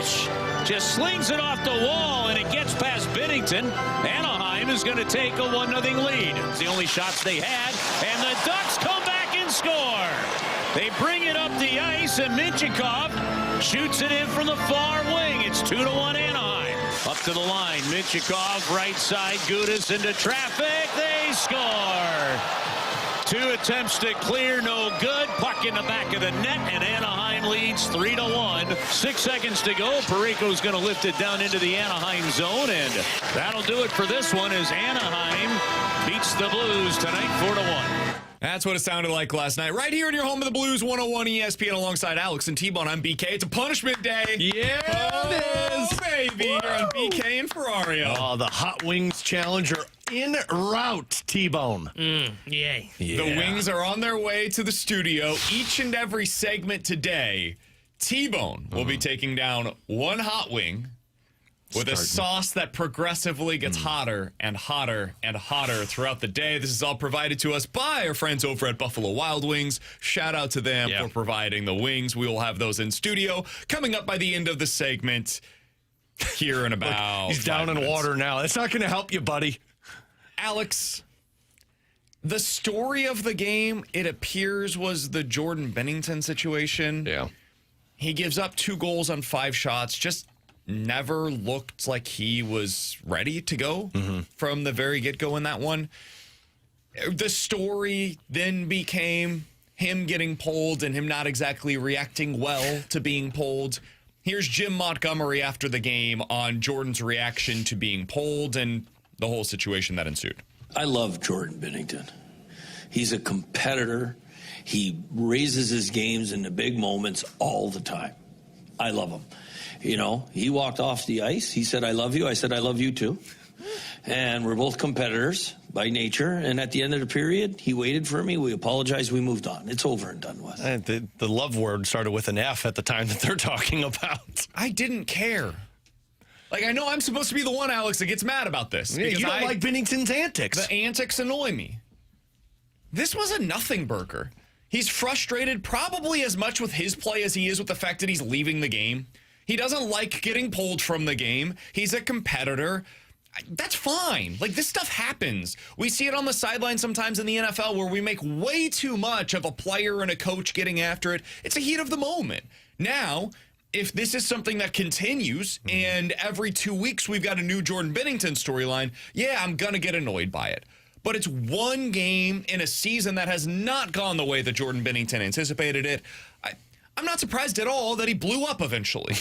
Walsh just slings it off the wall, and it gets past Binnington. Anaheim is going to take a 1-0 lead. It's the only shots they had, and the Ducks come back and score. They bring it up the ice, and Minchikov shoots it in from the far wing. It's 2-1 Anaheim. Up to the line, Minchikov, right side, Gudas into traffic. They score. 2 attempts to clear, no good. Puck in the back of the net, and Anaheim leads 3-1. 6 seconds to go. Parayko's going to lift it down into the Anaheim zone, and that'll do it for this one as Anaheim beats the Blues tonight 4-1. That's what it sounded like last night. Right here in your home of the Blues, 101 ESPN alongside Alex and T-Bone. I'm BK. It's a punishment day. Yeah, it is. Baby. You're on BK and Ferrario. Oh, the Hot Wings Challenge are en route, T-Bone. Yay. Yeah. The Wings are on their way to the studio. Each and every segment today, T-Bone will be taking down one hot wing with a sauce that progressively gets hotter and hotter and hotter throughout the day. This is all provided to us by our friends over at Buffalo Wild Wings. Shout out to them for providing the wings. We will have those in studio coming up by the end of the segment here in about Look, he's down in water now. It's not going to help you, buddy. Alex, the story of the game, it appears, was the Jordan Binnington situation. Yeah. He gives up 2 goals on 5 shots, just never looked like he was ready to go from the very get-go in that one. The story then became him getting pulled and him not exactly reacting well to being pulled. Here's Jim Montgomery after the game on Jordan's reaction to being pulled and the whole situation that ensued. I love Jordan Binnington. He's a competitor. He raises his games in the big moments all the time. I love him. You know, he walked off the ice. He said, I love you. I said, I love you too. And we're both competitors by nature. And at the end of the period, he waited for me. We apologized. We moved on. It's over and done with. The love word started with an F at the time that they're talking about. I didn't care. Like, I know I'm supposed to be the one, Alex, that gets mad about this. Yeah, because you don't like Binnington's antics. The antics annoy me. This was a nothing burger. He's frustrated probably as much with his play as he is with the fact that he's leaving the game. He doesn't like getting pulled from the game. He's a competitor. That's fine. Like, this stuff happens. We see it on the sideline sometimes in the NFL where we make way too much of a player and a coach getting after it. It's a heat of the moment. Now, if this is something that continues and every 2 weeks we've got a new Jordan Binnington storyline, yeah, I'm going to get annoyed by it. But it's one game in a season that has not gone the way that Jordan Binnington anticipated it. I'm not surprised at all that he blew up eventually.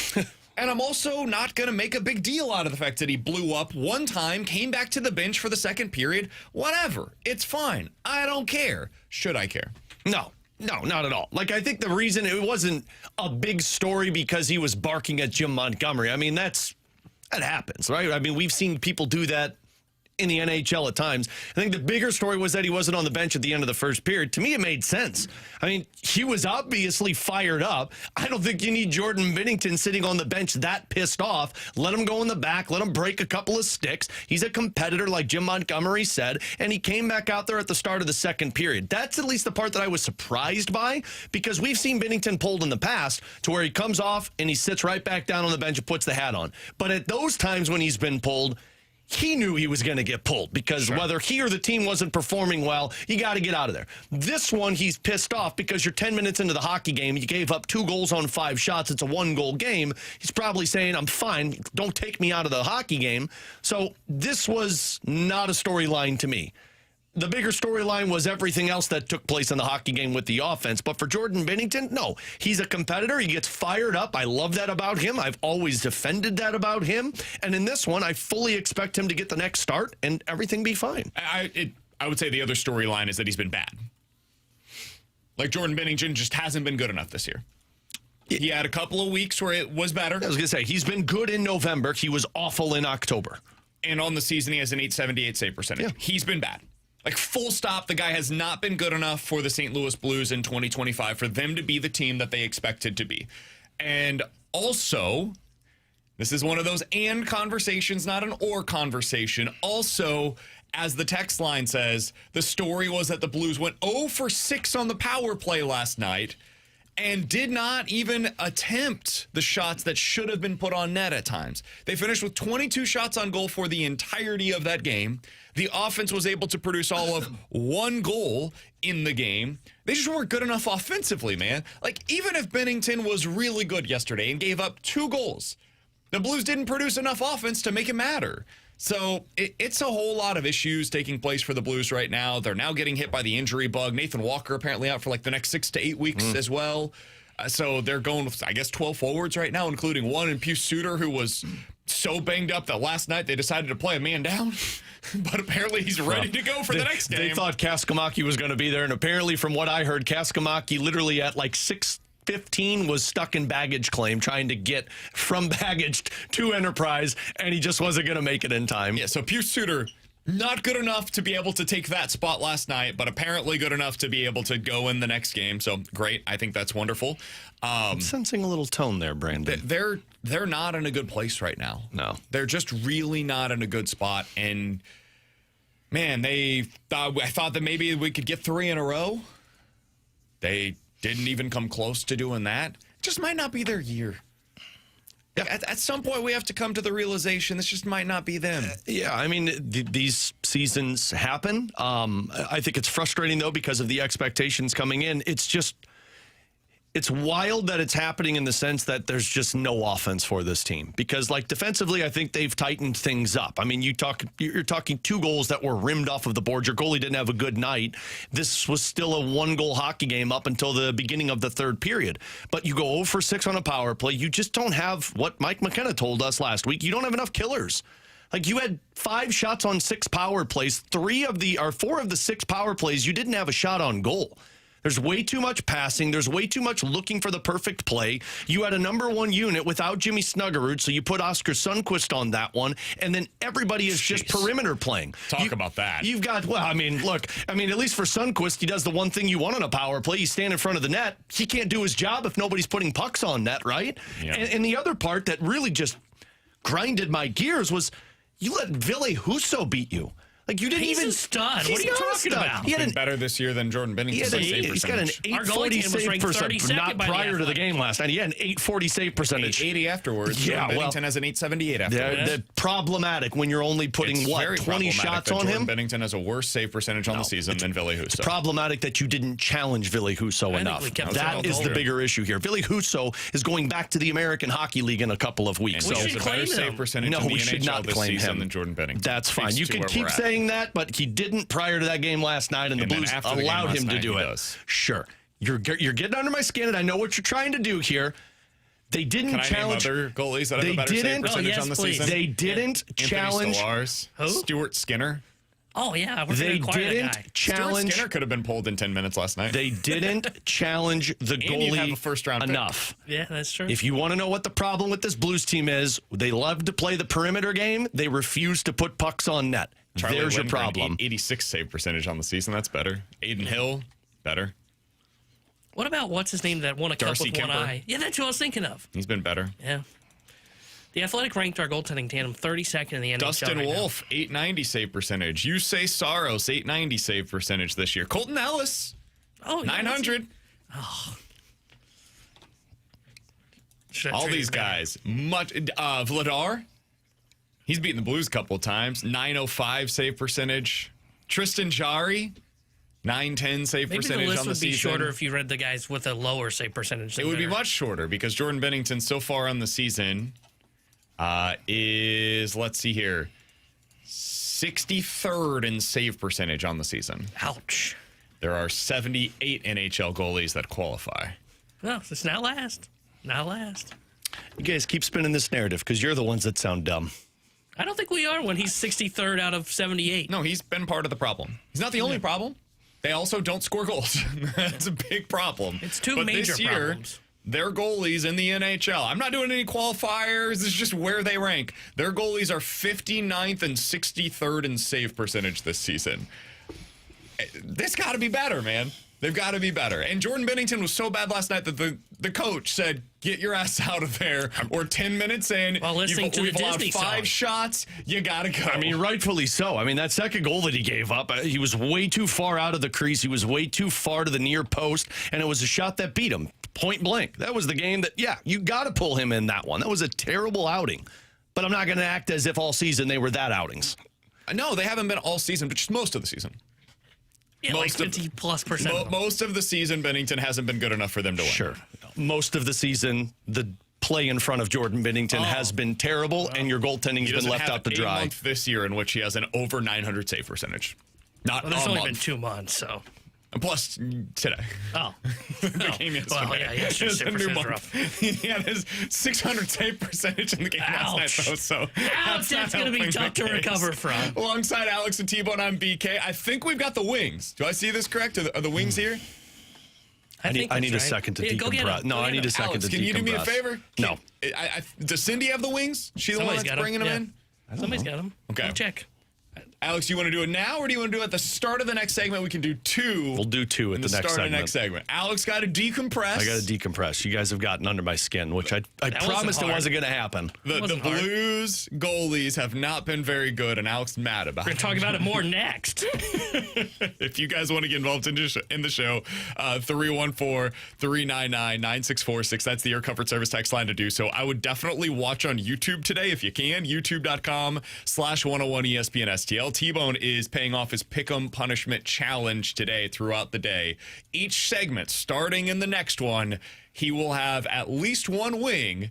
And I'm also not going to make a big deal out of the fact that he blew up one time, came back to the bench for the second period. Whatever. It's fine. I don't care. Should I care? No, not at all. Like, I think the reason it wasn't a big story because he was barking at Jim Montgomery. I mean, that happens, right? I mean, we've seen people do that in the NHL at times. I think the bigger story was that he wasn't on the bench at the end of the first period. To me, it made sense. I mean, he was obviously fired up. I don't think you need Jordan Binnington sitting on the bench that pissed off. Let him go in the back. Let him break a couple of sticks. He's a competitor, like Jim Montgomery said, and he came back out there at the start of the second period. That's at least the part that I was surprised by, because we've seen Binnington pulled in the past to where he comes off and he sits right back down on the bench and puts the hat on. But at those times when he's been pulled, he knew he was going to get pulled because whether he or the team wasn't performing well, you got to get out of there. This one, he's pissed off because you're 10 minutes into the hockey game. You gave up 2 goals on 5 shots. It's a 1-goal game. He's probably saying, I'm fine. Don't take me out of the hockey game. So this was not a storyline to me. The bigger storyline was everything else that took place in the hockey game with the offense. But for Jordan Binnington, no. He's a competitor. He gets fired up. I love that about him. I've always defended that about him. And in this one, I fully expect him to get the next start and everything be fine. I would say the other storyline is that he's been bad. Like, Jordan Binnington just hasn't been good enough this year. He had a couple of weeks where it was better. I was going to say, he's been good in November. He was awful in October. And on the season, he has an .878 save percentage. Yeah. He's been bad. Like, full stop, the guy has not been good enough for the St. Louis Blues in 2025 for them to be the team that they expected to be. And also, this is one of those and conversations, not an or conversation. Also, as the text line says, the story was that the Blues went 0 for 6 on the power play last night. and did not even attempt the shots that should have been put on net at times. They finished with 22 shots on goal for the entirety of that game. The offense was able to produce all of 1 goal in the game. They just weren't good enough offensively, man. Like, even if Binnington was really good yesterday and gave up 2 goals, the Blues didn't produce enough offense to make it matter. So it's a whole lot of issues taking place for the Blues right now. They're now getting hit by the injury bug. Nathan Walker apparently out for like the next 6 to 8 weeks as well. So they're going with, I guess, 12 forwards right now, including one in Pius Suter, who was so banged up that last night they decided to play a man down. But apparently he's ready to go for the next game. They thought Kaskamaki was going to be there, and apparently from what I heard, Kaskamaki literally at like 6:15 was stuck in baggage claim trying to get from baggage to Enterprise, and he just wasn't going to make it in time. Yeah, so Pius Suter, not good enough to be able to take that spot last night, but apparently good enough to be able to go in the next game. So great. I think that's wonderful. I'm sensing a little tone there, Brandon. They're not in a good place right now. No. They're just really not in a good spot. And, man, I thought that maybe we could get 3 in a row. They didn't even come close to doing that. Just might not be their year. Yeah. At some point, we have to come to the realization this just might not be them. Yeah, I mean, these seasons happen. I think it's frustrating, though, because of the expectations coming in. It's wild that it's happening in the sense that there's just no offense for this team. Because, like, defensively, I think they've tightened things up. I mean, you're talking 2 goals that were rimmed off of the board. Your goalie didn't have a good night. This was still a 1-goal hockey game up until the beginning of the 3rd period. But you go 0 for 6 on a power play. You just don't have what Mike McKenna told us last week. You don't have enough killers. Like, you had 5 shots on 6 power plays. 4 of the 6 power plays, you didn't have a shot on goal. There's way too much passing. There's way too much looking for the perfect play. You had a number 1 unit without Jimmy Snuggerud, so you put Oscar Sundqvist on that one, and then everybody is just perimeter playing. Talk about that. You've got, well, I mean, look, at least for Sundqvist, he does the one thing you want on a power play. You stand in front of the net. He can't do his job if nobody's putting pucks on net, right? Yeah. And the other part that really just grinded my gears was you let Ville Husso beat you. Like, you didn't He's even a stud. What are you talking about? He's been better this year than Jordan Binnington. He's got an 840 save percentage. Not prior to the game last night. He had an 840 save percentage. 880 afterwards. Yeah, Jordan Binnington has an 878 afterwards. They're problematic when you're only putting, 20 shots on him? Jordan Binnington has a worse save percentage on the season than Ville Husso. It's problematic that you didn't challenge Ville Husso enough. That is the bigger issue here. Ville Husso is going back to the American Hockey League in a couple of weeks. And so he has a better save percentage in the NHL this season than Jordan Binnington. That's fine. You can keep saying that, but he didn't prior to that game last night, and the Blues allowed him to do it. Sure. You're getting under my skin, and I know what you're trying to do here. They didn't challenge other goalies that have a better save percentage on the season. They didn't challenge Who? Stuart Skinner. Oh, yeah. They didn't challenge. Stuart Skinner could have been pulled in 10 minutes last night. They didn't challenge the goalie have a first-round enough. Yeah, that's true. If you want to know what the problem with this Blues team is, they love to play the perimeter game. They refuse to put pucks on net. Charlie There's your Lindgren, problem. 86 save percentage on the season. That's better. Aiden Hill, better. What about what's his name that won a Darcy cup with Kemper. one eye? Yeah, that's who I was thinking of. He's been better. Yeah. The Athletic ranked our goaltending tandem 32nd in the NHL. Dustin Wolf, 890 save percentage. Yusei Saros, 890 save percentage this year. Colton Ellis, 900. All these guys. Vladar, he's beaten the Blues a couple of times. 905 save percentage. Tristan Jarry, 910 save percentage on the season. Maybe the list would be shorter if you read the guys with a lower save percentage. It would be much shorter because Jordan Binnington so far on the season is, let's see here, 63rd in save percentage on the season. Ouch. There are 78 NHL goalies that qualify. Well, it's not last. Not last. You guys keep spinning this narrative because you're the ones that sound dumb. I don't think we are when he's 63rd out of 78. No, he's been part of the problem. He's not the only problem. They also don't score goals. That's a big problem. It's two major this year, problems. Their goalies in the NHL, I'm not doing any qualifiers. This is just where they rank. Their goalies are 59th and 63rd in save percentage this season. This got to be better, man. They've got to be better. And Jordan Binnington was so bad last night that the coach said, get your ass out of there. Or 10 minutes in, while listening to the Disney allowed 5 song. shots, you got to go. I mean, rightfully so. I mean, that second goal that he gave up, he was way too far out of the crease. He was way too far to the near post, and it was a shot that beat him. point blank. That was the game that, yeah, you got to pull him in that one. That was a terrible outing. But I'm not going to act as if all season they were that outings. No, they haven't been all season, but just most of the season. Yeah, Most like 50+%. Most of the season, Binnington hasn't been good enough for them to win. Sure. Most of the season, the play in front of Jordan Binnington has been terrible, and your goaltending's been left out to dry. A month this year in which he has an over 900 save percentage. Not Well, there's a only month. been 2 months, so. And plus today. Oh. The game yesterday. Well, yeah, yesterday's It's a new percentage month. rough. He had his 600 save percentage in the game last night, Ouch. though. So Ouch, that's going to be tough to recover from. Alongside Alex and T-Bone, I'm BK. I think we've got the wings. Do I see this correct? Are the wings here? I need that's a right. second to Yeah, go get decompress. 'em. No, Go I get need 'em. a second Alex, to can decompress. you do me a favor? No. Does Cindy have the wings? She the Somebody's one got that's 'em. bringing them Yeah. in? Somebody's got them. Okay. Go check. Alex, you want to do it now, or do you want to do it at the start of the next segment? We can do two. We'll do two at in the next start of segment. the next segment. Alex got to decompress. I got to decompress. You guys have gotten under my skin, which I wasn't promised it hard. wasn't going to happen. The wasn't hard. Blues goalies have not been very good, and Alex is mad about We're it. going to talk about it more next. If you guys want to get involved in the show, 314-399-9646. That's the Air Comfort Service text line to do so. I would definitely watch on YouTube today if you can. YouTube.com/101ESPN STL. T-Bone is paying off his Pick'em Punishment Challenge today throughout the day. Each segment, starting in the next one, he will have at least one wing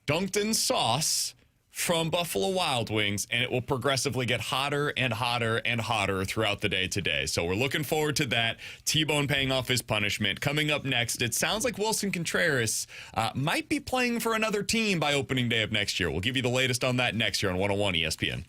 dunked in sauce from Buffalo Wild Wings, and it will progressively get hotter and hotter and hotter throughout the day today. So we're looking forward to that. T-Bone paying off his punishment. Coming up next, it sounds like Willson Contreras might be playing for another team by opening day of next year. We'll give you the latest on that next year on 101 ESPN.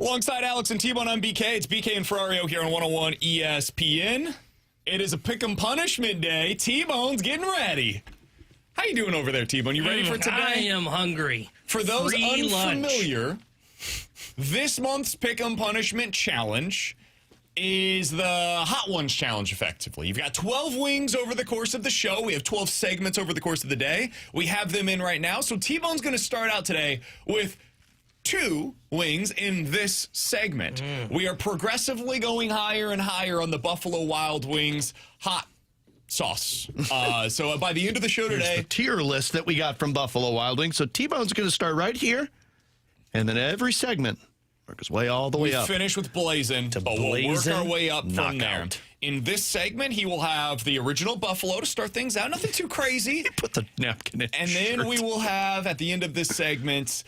Alongside Alex and T-Bone on BK, it's BK and Ferrario here on 101 ESPN. It is a pick'em punishment day. T-Bone's getting ready. How you doing over there, T-Bone? You ready for today? I am hungry. For those Free unfamiliar, this month's pick'em punishment challenge is the Hot Ones Challenge, effectively. You've got 12 wings over the course of the show. We have 12 segments over the course of the day. We have them in right now. So T-Bone's going to start out today with 2 wings in this segment. We are progressively going higher and higher on the Buffalo Wild Wings hot sauce. So by the end of the show today, the tier list that we got from Buffalo Wild Wings. So T-Bone's going to start right here, and then every segment work his way all the way up. We finish with Blazin', but we'll work our way up from there. In this segment, he will have the original Buffalo to start things out. Nothing too crazy. Put the napkin in. And then we will have, at the end of this segment,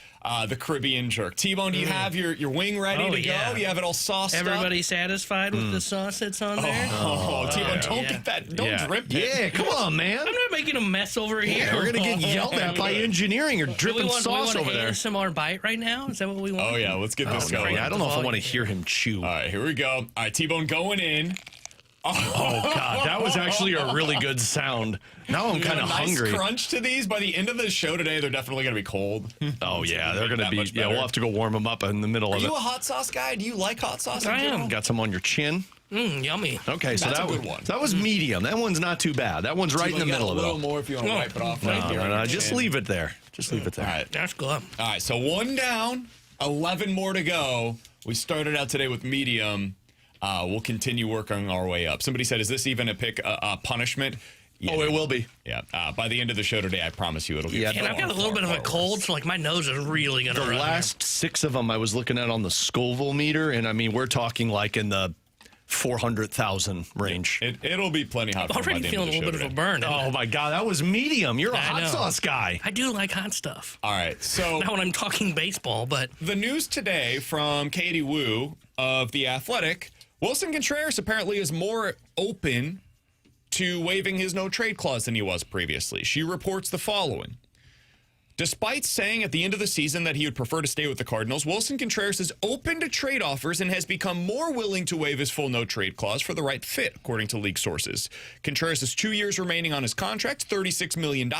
the Caribbean jerk. T-Bone, do you have your wing ready to go? You have it all sauced Everybody satisfied with the sauce that's on there? Oh, T-Bone, don't get that. Don't drip it. Yeah, come on, man. I'm not making a mess over here. We're going to get yelled at by engineering or dripping sauce over there. ASMR bite right now? Is that what we want? Oh, yeah. Let's get this going. I don't know if I want to hear him chew. All right, here we go. All right, T-Bone going in. Oh, God. That was actually a really good sound. Now I'm kind of hungry. Nice crunch to these. By the end of the show today, they're definitely going to be cold. Oh, yeah. They're going to be. Yeah, we'll have to go warm them up in the middle of it. Are you a hot sauce guy? Do you like hot sauce? I am. Got some on your chin? Yummy. Okay, so That's that a was good one. That was medium. That one's not too bad. That one's right in the middle of it. A little more if you want to wipe it off. No, just leave it there. Just leave it there. All right. That's good. All right, so 1 down, 11 more to go. We started out today with medium. We'll continue working our way up. Somebody said, is this even a punishment? Yeah. Oh, it will be. Yeah. By the end of the show today, I promise you it'll be. And I've got a little bit of a cold, so like my nose is really going to run. The last 6 of them I was looking at on the Scoville meter, and I mean, we're talking like in the 400,000 range. It'll be plenty hot. I'm already feeling a little bit of a burn. Oh, my God. That was medium. You're a hot sauce guy. I do like hot stuff. All right. So not when I'm talking baseball, but the news today from Katie Wu of The Athletic, Willson Contreras apparently is more open to waiving his no-trade clause than he was previously. She reports the following. Despite saying at the end of the season that he would prefer to stay with the Cardinals, Willson Contreras is open to trade offers and has become more willing to waive his full no-trade clause for the right fit, according to league sources. Contreras has 2 years remaining on his contract, $36 million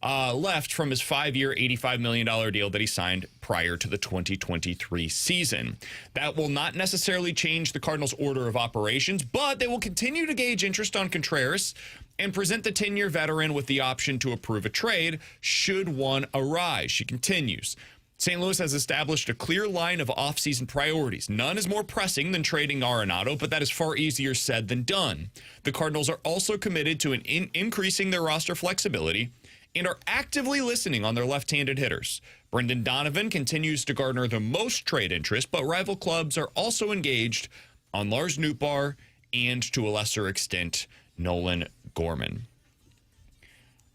left from his 5-year, $85 million deal that he signed prior to the 2023 season. That will not necessarily change the Cardinals' order of operations, but they will continue to gauge interest on Contreras and present the 10-year veteran with the option to approve a trade should one arise. She continues. St. Louis has established a clear line of offseason priorities. None is more pressing than trading Arenado, but that is far easier said than done. The Cardinals are also committed to increasing their roster flexibility and are actively listening on their left-handed hitters. Brendan Donovan continues to garner the most trade interest, but rival clubs are also engaged on Lars Nootbaar and, to a lesser extent, Nolan Gorman.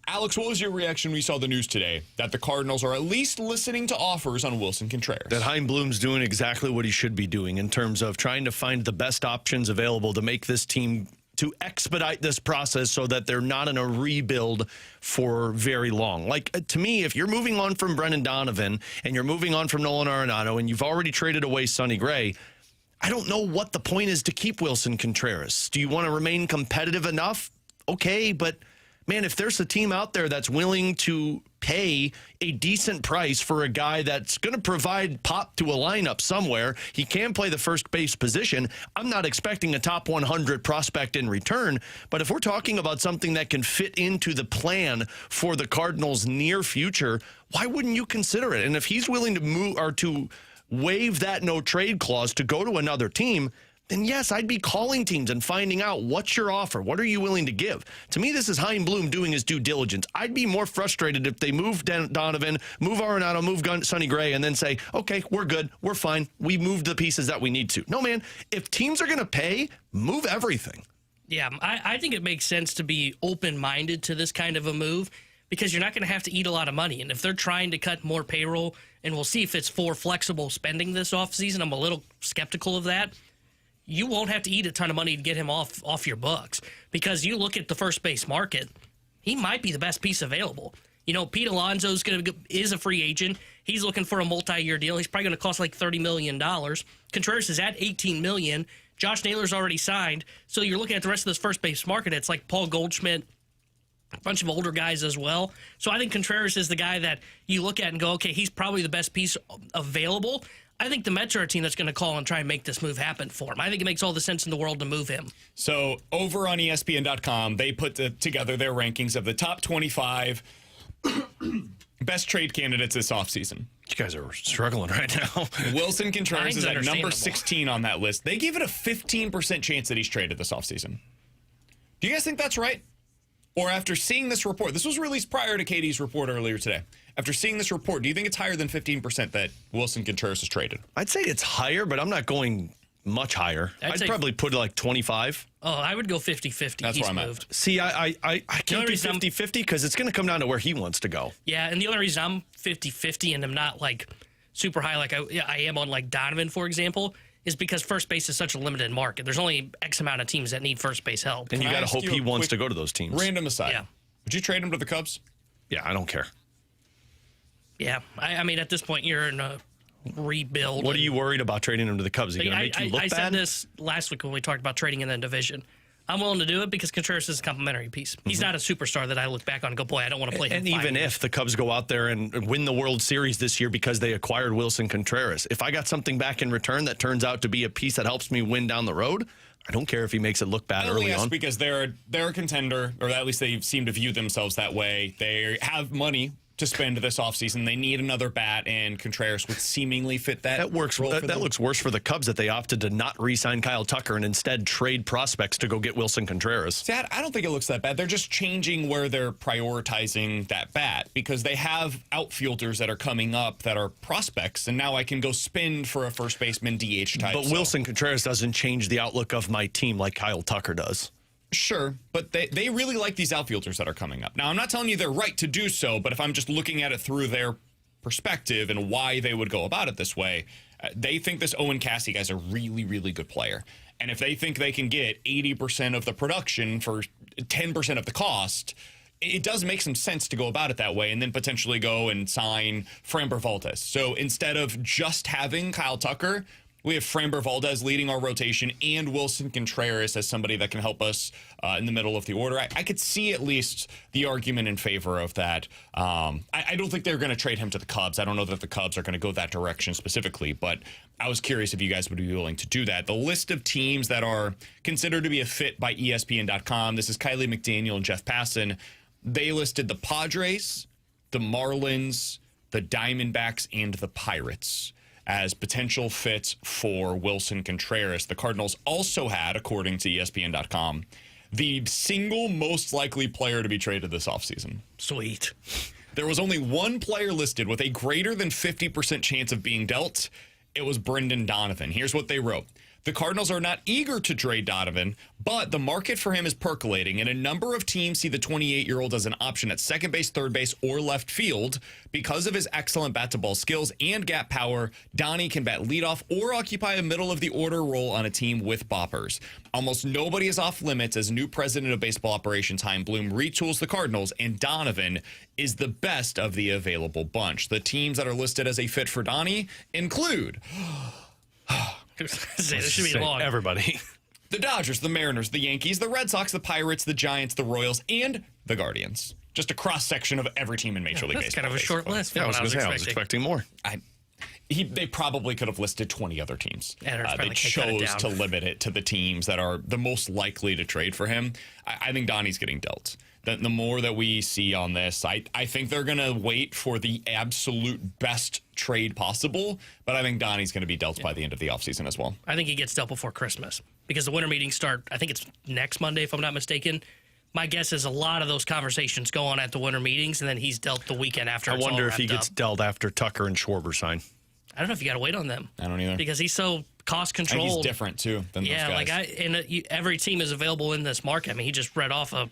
Alex, what was your reaction when you saw the news today that the Cardinals are at least listening to offers on Willson Contreras? That Chaim Bloom's doing exactly what he should be doing in terms of trying to find the best options available to make this team, to expedite this process so that they're not in a rebuild for very long. Like, to me, if you're moving on from Brendan Donovan and you're moving on from Nolan Arenado and you've already traded away Sonny Gray, I don't know what the point is to keep Willson Contreras. Do you want to remain competitive enough? Okay, but man, if there's a team out there that's willing to pay a decent price for a guy that's going to provide pop to a lineup somewhere, he can play the first base position. I'm not expecting a top 100 prospect in return, but if we're talking about something that can fit into the plan for the Cardinals' near future, why wouldn't you consider it? And if he's willing to move or to waive that no trade clause to go to another team, then yes, I'd be calling teams and finding out what's your offer. What are you willing to give? To me, this is Chaim Bloom doing his due diligence. I'd be more frustrated if they move Donovan, move Arenado, move Sonny Gray, and then say, okay, we're good, we're fine. We moved the pieces that we need to. No, man, if teams are going to pay, move everything. Yeah, I think it makes sense to be open-minded to this kind of a move because you're not going to have to eat a lot of money. And if they're trying to cut more payroll, and we'll see if it's for flexible spending this offseason, I'm a little skeptical of that. You won't have to eat a ton of money to get him off your books because you look at the first base market, he might be the best piece available. Pete Alonso is a free agent. He's looking for a multi-year deal. He's probably going to cost like $30 million. Contreras is at $18 million. Josh Naylor's already signed. So you're looking at the rest of this first base market. It's like Paul Goldschmidt, a bunch of older guys as well. So I think Contreras is the guy that you look at and go, okay, he's probably the best piece available. I think the Mets are a team that's going to call and try and make this move happen for him. I think it makes all the sense in the world to move him. So over on ESPN.com, they put together their rankings of the top 25 best trade candidates this offseason. You guys are struggling right now. Willson Contreras is at number 16 on that list. They gave it a 15% chance that he's traded this offseason. Do you guys think that's right? Or after seeing this report, this was released prior to Katie's report earlier today. After seeing this report, do you think it's higher than 15% that Willson Contreras is traded? I'd say it's higher, but I'm not going much higher. I'd probably put it like 25. Oh, I would go 50-50. That's where I'm at. See, I can't do 50-50 because it's going to come down to where he wants to go. Yeah, and the only reason I'm 50-50 and I'm not like super high like I am on like Donovan, for example, is because first base is such a limited market. There's only X amount of teams that need first base help. And you got to hope he wants to go to those teams. Random aside. Yeah. Would you trade him to the Cubs? Yeah, I don't care. Yeah, I mean, at this point, you're in a rebuild. What are you worried about trading him to the Cubs? Are you going to make you look bad? I said this last week when we talked about trading in the division. I'm willing to do it because Contreras is a complimentary piece. He's not a superstar that I look back on and go, boy, I don't want to play him. And even if the Cubs go out there and win the World Series this year because they acquired Willson Contreras, if I got something back in return that turns out to be a piece that helps me win down the road, I don't care if he makes it look bad early on. Because they're a contender, or at least they seem to view themselves that way. They have money to spend this offseason. They need another bat, and Contreras would seemingly fit that. That looks worse for the Cubs that they opted to not re-sign Kyle Tucker and instead trade prospects to go get Willson Contreras. See, I don't think it looks that bad. They're just changing where they're prioritizing that bat because they have outfielders that are coming up that are prospects, and now I can go spend for a first baseman DH type. But Willson Contreras doesn't change the outlook of my team like Kyle Tucker does. Sure, but they really like these outfielders that are coming up. Now, I'm not telling you they're right to do so, but if I'm just looking at it through their perspective and why they would go about it this way, they think this Owen Cassidy guy's a really, really good player. And if they think they can get 80% of the production for 10% of the cost, it does make some sense to go about it that way and then potentially go and sign Framber Valdez. So instead of just having Kyle Tucker, we have Framber Valdez leading our rotation and Willson Contreras as somebody that can help us in the middle of the order. I could see at least the argument in favor of that. I don't think they're going to trade him to the Cubs. I don't know that the Cubs are going to go that direction specifically, but I was curious if you guys would be willing to do that. The list of teams that are considered to be a fit by ESPN.com, this is Kylie McDaniel and Jeff Passan. They listed the Padres, the Marlins, the Diamondbacks, and the Pirates as potential fits for Willson Contreras. The Cardinals also had, according to ESPN.com, the single most likely player to be traded this offseason. Sweet. There was only one player listed with a greater than 50% chance of being dealt. It was Brendan Donovan. Here's what they wrote. The Cardinals are not eager to trade Donovan, but the market for him is percolating, and a number of teams see the 28-year-old as an option at second base, third base, or left field. Because of his excellent bat-to-ball skills and gap power, Donnie can bat leadoff or occupy a middle-of-the-order role on a team with boppers. Almost nobody is off limits as new president of baseball operations, Chaim Bloom, retools the Cardinals, and Donovan is the best of the available bunch. The teams that are listed as a fit for Donnie include... This should be long. Everybody. The Dodgers, the Mariners, the Yankees, the Red Sox, the Pirates, the Giants, the Royals, and the Guardians. Just a cross-section of every team in Major League Baseball. That's kind of a short list. Yeah, I was expecting more. They probably could have listed 20 other teams. They chose to limit it to the teams that are the most likely to trade for him. I think Donnie's getting dealt. The more that we see on this, I think they're going to wait for the absolute best trade possible, but I think Donnie's going to be dealt by the end of the offseason as well. I think he gets dealt before Christmas because the winter meetings start, I think it's next Monday, if I'm not mistaken. My guess is a lot of those conversations go on at the winter meetings, and then he's dealt the weekend after. I wonder if he gets dealt after Tucker and Schwarber sign. I don't know if you got to wait on them. I don't either. Because he's so cost controlled. He's different, too, than those guys. Every team is available in this market. I mean, he just read off a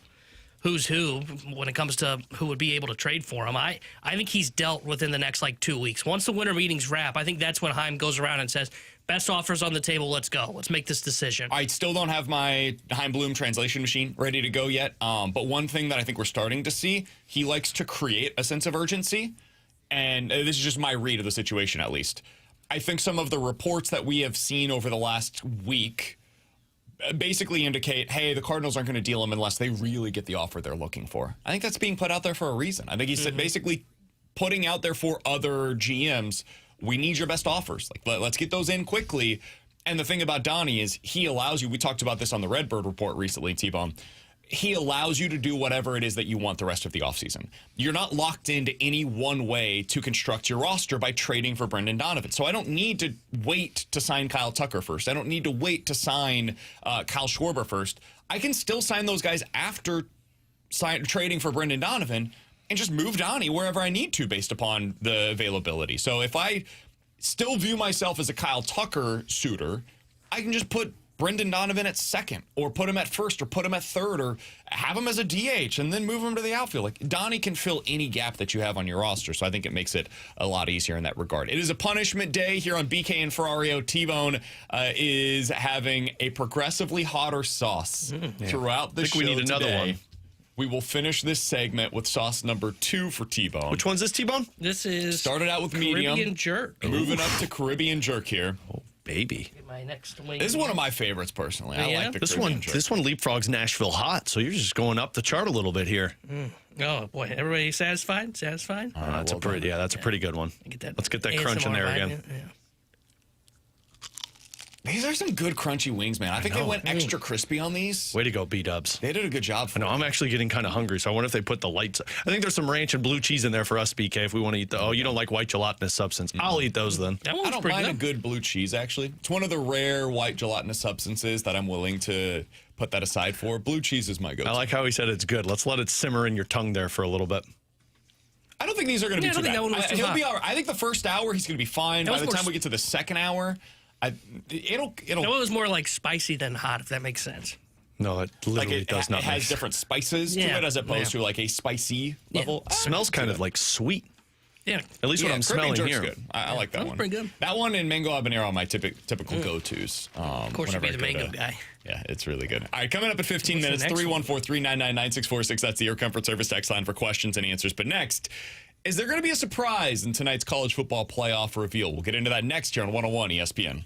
who's who when it comes to who would be able to trade for him. I think he's dealt within the next 2 weeks. Once the winter meetings wrap, I think that's when Heim goes around and says, best offers on the table, let's go. Let's make this decision. I still don't have my Heim Bloom translation machine ready to go yet. But one thing that I think we're starting to see, he likes to create a sense of urgency. And this is just my read of the situation, at least. I think some of the reports that we have seen over the last week basically indicate, hey, the Cardinals aren't going to deal him unless they really get the offer they're looking for. I think that's being put out there for a reason. I think he's basically putting out there for other GMs, we need your best offers. Let's get those in quickly. And the thing about Donnie is he allows you, we talked about this on the Redbird Report recently, T-Bone, he allows you to do whatever it is that you want the rest of the offseason. You're not locked into any one way to construct your roster by trading for Brendan Donovan. So I don't need to wait to sign Kyle Tucker first. I don't need to wait to sign Kyle Schwarber first. I can still sign those guys after trading for Brendan Donovan and just move Donnie wherever I need to based upon the availability. So if I still view myself as a Kyle Tucker suitor, I can just put Brendan Donovan at second, or put him at first, or put him at third, or have him as a DH and then move him to the outfield. Donnie can fill any gap that you have on your roster, so I think it makes it a lot easier in that regard. It is a punishment day here on BK and Ferrario. T-Bone is having a progressively hotter sauce throughout the show we need another today. one. We will finish this segment with sauce number 2 for T-Bone. Which one's this, T-Bone? This is started out with Caribbean medium, jerk. moving up to Caribbean jerk here. Oh, baby. My next wing. This is one of my favorites personally. I Yeah? like the This Caribbean one, jerk. this one leapfrogs Nashville hot, so you're just going up the chart a little bit here. Oh boy, everybody satisfied? Satisfied? That's a pretty good one. Get that Let's get that ASMR crunch in there vibe, again. yeah. These are some good crunchy wings, man. I think they went extra crispy on these. Way to go, B-dubs. They did a good job. I know, I'm actually getting kind of hungry, so I wonder if they put the lights. I think there's some ranch and blue cheese in there for us, BK, if we want to eat the. Oh, you don't like white gelatinous substance. I'll eat those then. That I one's don't pretty mind a good. good blue cheese, actually. It's one of the rare white gelatinous substances that I'm willing to put that aside for. Blue cheese is my go-to. I like how he said it's good. Let's let it simmer in your tongue there for a little bit. I don't think these are going to Yeah, be I too don't think bad. that one was too He'll hot. be all right. I think the first hour he's going to be fine. That By was the more time we get to the second hour, it'll That one was more like spicy than hot, if that makes sense. No, it literally it does not. it has make sense. different spices to Yeah, it as opposed yeah. to like a spicy level. It smells kind of like sweet. Yeah. At least what I'm Caribbean smelling jerk's here. good. I like that That was one. pretty good. That one and mango habanero are my typical go-tos. Of course, you'd be the mango guy. Yeah, it's really good. All right, coming up at 15 What's the minutes, next one? 314-399-9646. That's the Air Comfort Service text line for questions and answers. But next, is there going to be a surprise in tonight's college football playoff reveal? We'll get into that next here on 101 ESPN.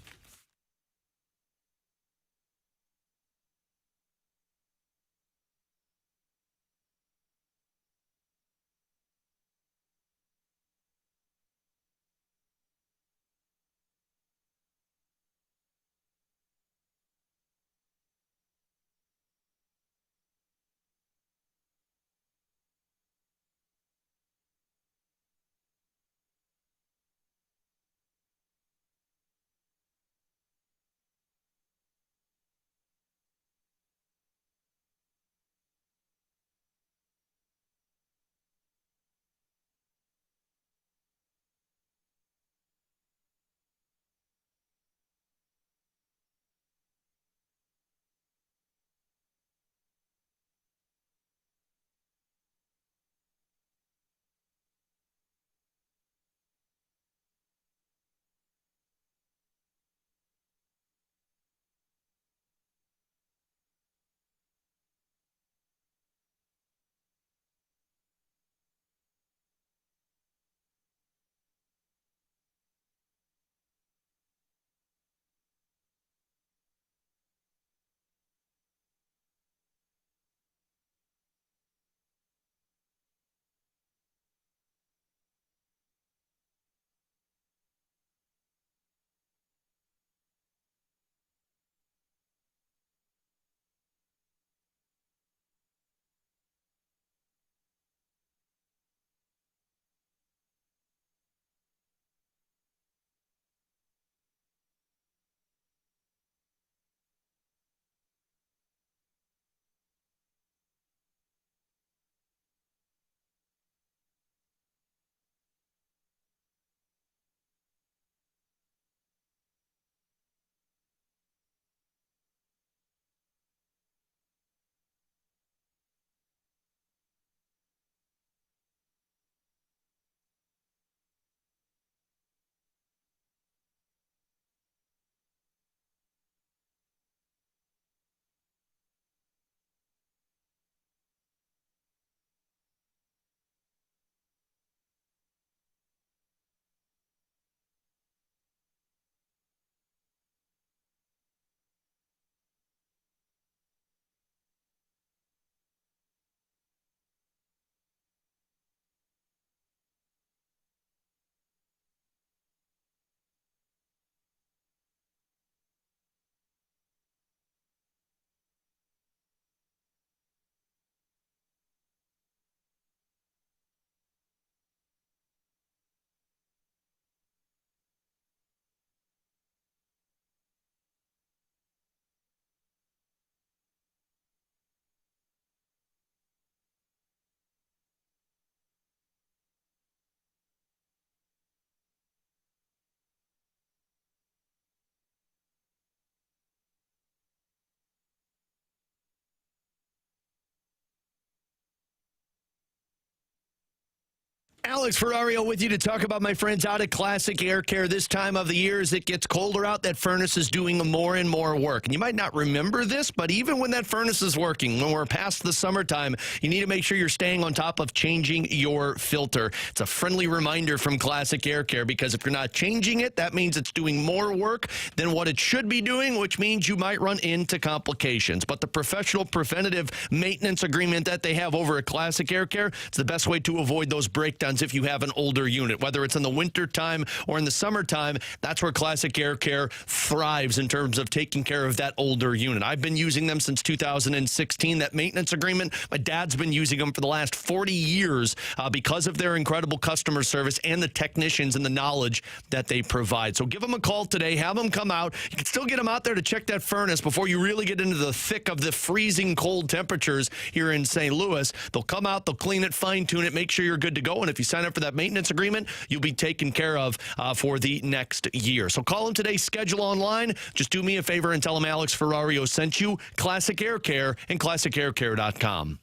Alex Ferrario with you to talk about my friends out at Classic Air Care. This time of the year, as it gets colder out, that furnace is doing more and more work. And you might not remember this, but even when that furnace is working, when we're past the summertime, you need to make sure you're staying on top of changing your filter. It's a friendly reminder from Classic Air Care, because if you're not changing it, that means it's doing more work than what it should be doing, which means you might run into complications. But the professional preventative maintenance agreement that they have over at Classic Air Care, it's the best way to avoid those breakdowns if you have an older unit, whether it's in the winter time or in the summertime. That's where Classic Air Care thrives in terms of taking care of that older unit. I've been using them since 2016. That maintenance agreement, my dad's been using them for the last 40 years because of their incredible customer service and the technicians and the knowledge that they provide. So give them a call today. Have them come out. You can still get them out there to check that furnace before you really get into the thick of the freezing cold temperatures here in St. Louis. They'll come out, they'll clean it, fine-tune it, make sure you're good to go. And if you sign up for that maintenance agreement, you'll be taken care of for the next year. So call them today, schedule online. Just do me a favor and tell them Alex Ferrario sent you. Classic Air Care and ClassicAirCare.com.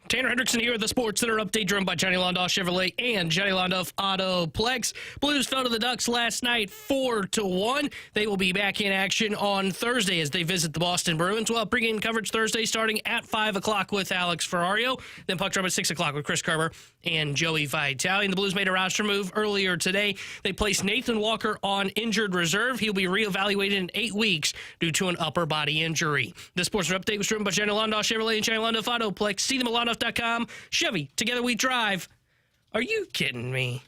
Tanner Hendrickson here with the Sports Center update, driven by Johnny Londoff Chevrolet and Johnny Londoff Autoplex. Blues fell to the Ducks last night 4-1. They will be back in action on Thursday as they visit the Boston Bruins. Well, pregame coverage Thursday starting at 5 o'clock with Alex Ferrario. Then puck drop at 6 o'clock with Chris Carver and Joey Vitale. And the Blues made a roster move earlier today. They placed Nathan Walker on injured reserve. He'll be reevaluated in 8 weeks due to an upper body injury. The Sports Center update was driven by Johnny Londoff Chevrolet and Johnny Londoff Autoplex. See them at Londoff.com. Chevy, together we drive. Are you kidding me?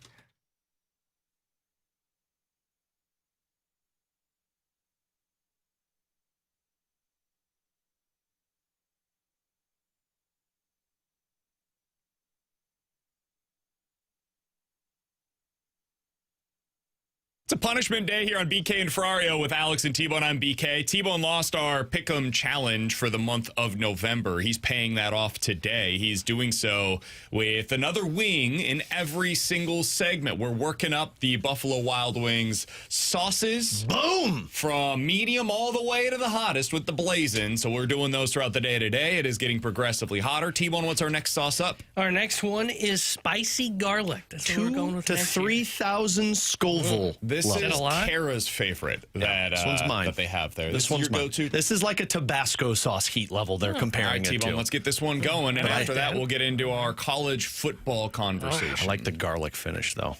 It's a punishment day here on BK and Ferrario with Alex and T-Bone. I'm BK. T-Bone lost our Pick'em Challenge for the month of November. He's paying that off today. He's doing so with another wing in every single segment. We're working up the Buffalo Wild Wings sauces. Boom! From medium all the way to the hottest with the blazing. So we're doing those throughout the day today. It is getting progressively hotter. T-Bone, what's our next sauce up? Our next one is spicy garlic. That's what we're going with 2 to next year. 3,000 Scoville. This Love is a lot? Kara's favorite this one's mine. that they have there. This is one's your mine. go-to. This is like a Tabasco sauce heat level they're All comparing right, it T-Bone, to. let's get this one going, and Right. after that, we'll get into our college football conversation. I like the garlic finish, though.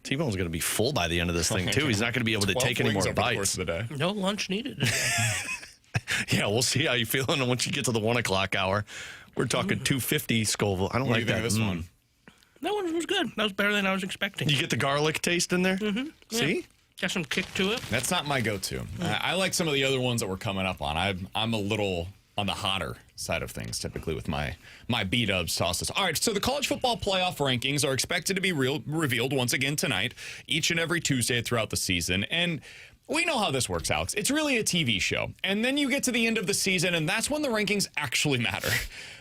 T-Bone's going to be full by the end of this thing, too. He's not going to be able to 12 take any wings more over the course bites. of the day. No lunch needed today. Yeah, we'll see how you're feeling once you get to the 1 o'clock hour. We're talking 250 Scoville. I don't What do like you think that. of this one? That one was good. That was better than I was expecting. You get the garlic taste in there? Mm-hmm. See? Got some kick to it. That's not my go-to. I like some of the other ones that we're coming up on. I'm a little on the hotter side of things, typically with my B-dub sauces. All right, so the college football playoff rankings are expected to be revealed once again tonight, each and every Tuesday throughout the season. And we know how this works, Alex. It's really a TV show. And then you get to the end of the season, and that's when the rankings actually matter.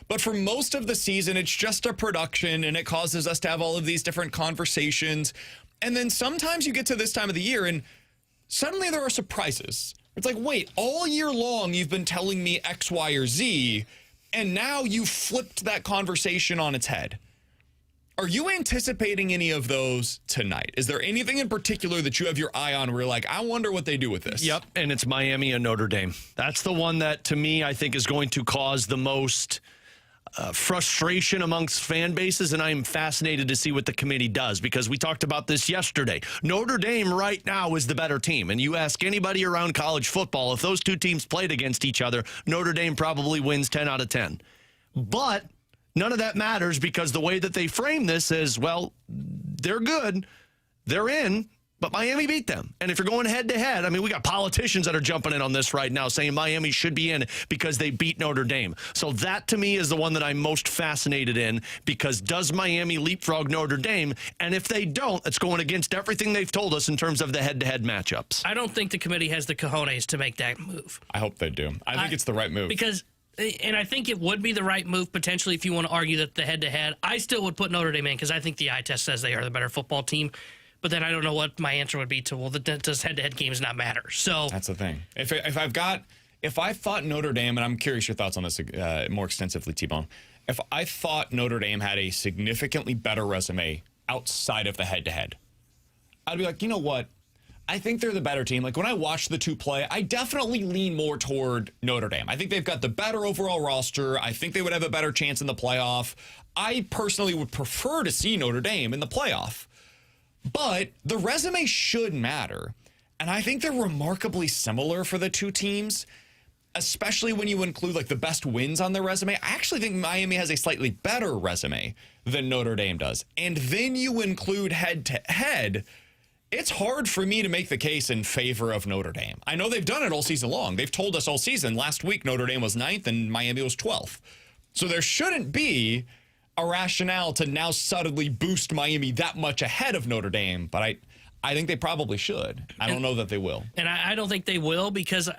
But for most of the season, it's just a production, and it causes us to have all of these different conversations. And then sometimes you get to this time of the year, and suddenly there are surprises. It's like, wait, all year long you've been telling me X, Y, or Z, And now you flipped that conversation on its head. Are you anticipating any of those tonight? Is there anything in particular that you have your eye on where you're like, I wonder what they do with this? Yep, and it's Miami and Notre Dame. That's the one that, to me, I think is going to cause the most frustration amongst fan bases, and I am fascinated to see what the committee does, because we talked about this yesterday. Notre Dame right now is the better team, and you ask anybody around college football, if those two teams played against each other, Notre Dame probably wins 10 out of 10. But none of that matters, because the way that they frame this is, well, they're good, they're in, but Miami beat them. And if you're going head-to-head, I mean, we got politicians that are jumping in on this right now saying Miami should be in because they beat Notre Dame. So that, to me, is the one that I'm most fascinated in, because does Miami leapfrog Notre Dame? And if they don't, it's going against everything they've told us in terms of the head-to-head matchups. I don't think the committee has the cojones to make that move. I hope they do. I think it's the right move. Because, and I think it would be the right move potentially if you want to argue that the head-to-head, I still would put Notre Dame in because I think the eye test says they are the better football team. But then I don't know what my answer would be to, well, does head-to-head games not matter? So that's the thing. If I thought Notre Dame, and I'm curious your thoughts on this more extensively, T-Bone. If I thought Notre Dame had a significantly better resume outside of the head-to-head, I'd be like, you know what? I think they're the better team. Like, when I watch the two play, I definitely lean more toward Notre Dame. I think they've got the better overall roster. I think they would have a better chance in the playoff. I personally would prefer to see Notre Dame in the playoff. But the resume should matter. And I think they're remarkably similar for the two teams, especially when you include like the best wins on their resume. I actually think Miami has a slightly better resume than Notre Dame does. And then you include head-to-head, it's hard for me to make the case in favor of Notre Dame. I know they've done it all season long. They've told us all season. Last week, Notre Dame was 9th and Miami was 12th. So there shouldn't be a rationale to now suddenly boost Miami that much ahead of Notre Dame, but I think they probably should. I don't know that they will. And I don't think they will, because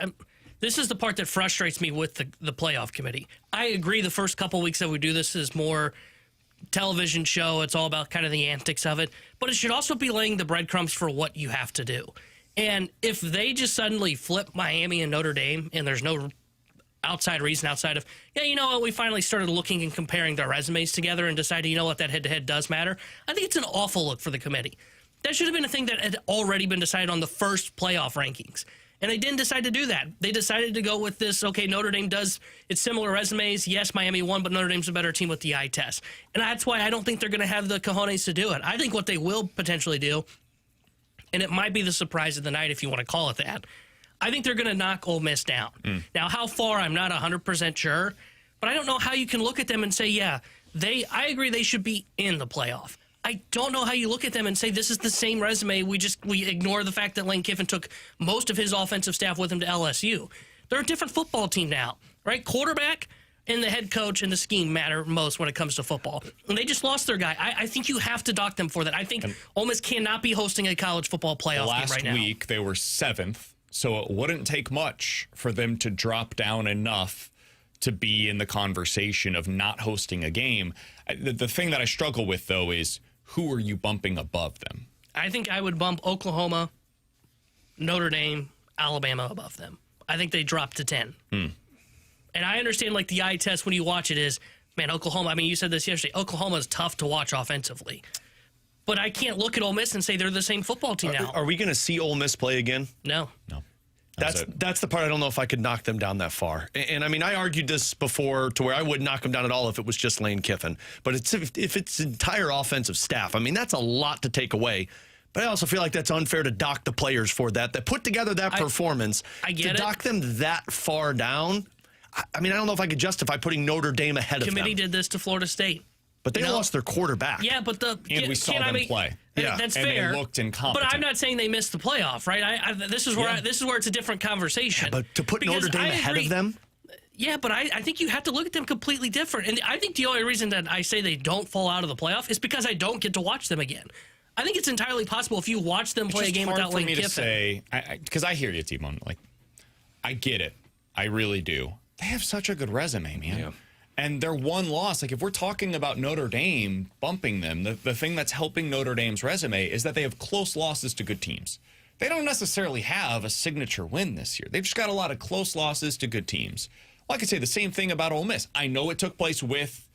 this is the part that frustrates me with the playoff committee. I agree the first couple weeks that we do this is more television show. It's all about kind of the antics of it, but it should also be laying the breadcrumbs for what you have to do. And if they just suddenly flip Miami and Notre Dame, and there's no outside reason outside of, yeah, you know what, we finally started looking and comparing their resumes together and decided, you know what, that head-to-head does matter, I think it's an awful look for the committee. That should have been a thing that had already been decided on the first playoff rankings. And they didn't decide to do that. They decided to go with this, okay, Notre Dame does its similar resumes. Yes, Miami won, but Notre Dame's a better team with the eye test. And that's why I don't think they're going to have the cojones to do it. I think what they will potentially do, and it might be the surprise of the night if you want to call it that, I think they're going to knock Ole Miss down. Now, how far, I'm not 100% sure, but I don't know how you can look at them and say, yeah, I agree they should be in the playoff. I don't know how you look at them and say this is the same resume. We ignore the fact that Lane Kiffin took most of his offensive staff with him to LSU. They're a different football team now, right? Quarterback and the head coach and the scheme matter most when it comes to football. And they just lost their guy. I think you have to dock them for that. I think Ole Miss cannot be hosting a college football playoff game right now. Last week, they were 7th. So it wouldn't take much for them to drop down enough to be in the conversation of not hosting a game. The thing that I struggle with, though, is who are you bumping above them? I think I would bump Oklahoma, Notre Dame, Alabama above them. I think they dropped to 10. And I understand, like, the eye test when you watch it is, man, Oklahoma, I mean, you said this yesterday, Oklahoma is tough to watch offensively. But I can't look at Ole Miss and say they're the same football team now. Are we going to see Ole Miss play again? No. That's the part I don't know if I could knock them down that far. And I mean, I argued this before to where I wouldn't knock them down at all if it was just Lane Kiffin. But if it's entire offensive staff, I mean, that's a lot to take away. But I also feel like that's unfair to dock the players for that put together that performance. I get to dock them that far down, I mean, I don't know if I could justify putting Notre Dame ahead of them. The committee did this to Florida State. But they lost their quarterback. Yeah, but and we saw them play. Yeah, that's and fair. They looked incompetent. But I'm not saying they missed the playoff, right? This is where it's a different conversation. Yeah, but to put Notre Dame ahead of them. Yeah, but I think you have to look at them completely different. And I think the only reason that I say they don't fall out of the playoff is because I don't get to watch them again. I think it's entirely possible if you watch them play a game without Lane Kiffin. It's just hard for me to say, because I hear you, T-Bone. Like, I get it. I really do. They have such a good resume, man. Yeah. And their one loss, like if we're talking about Notre Dame bumping them, the thing that's helping Notre Dame's resume is that they have close losses to good teams. They don't necessarily have a signature win this year. They've just got a lot of close losses to good teams. Well, I could say the same thing about Ole Miss. I know it took place with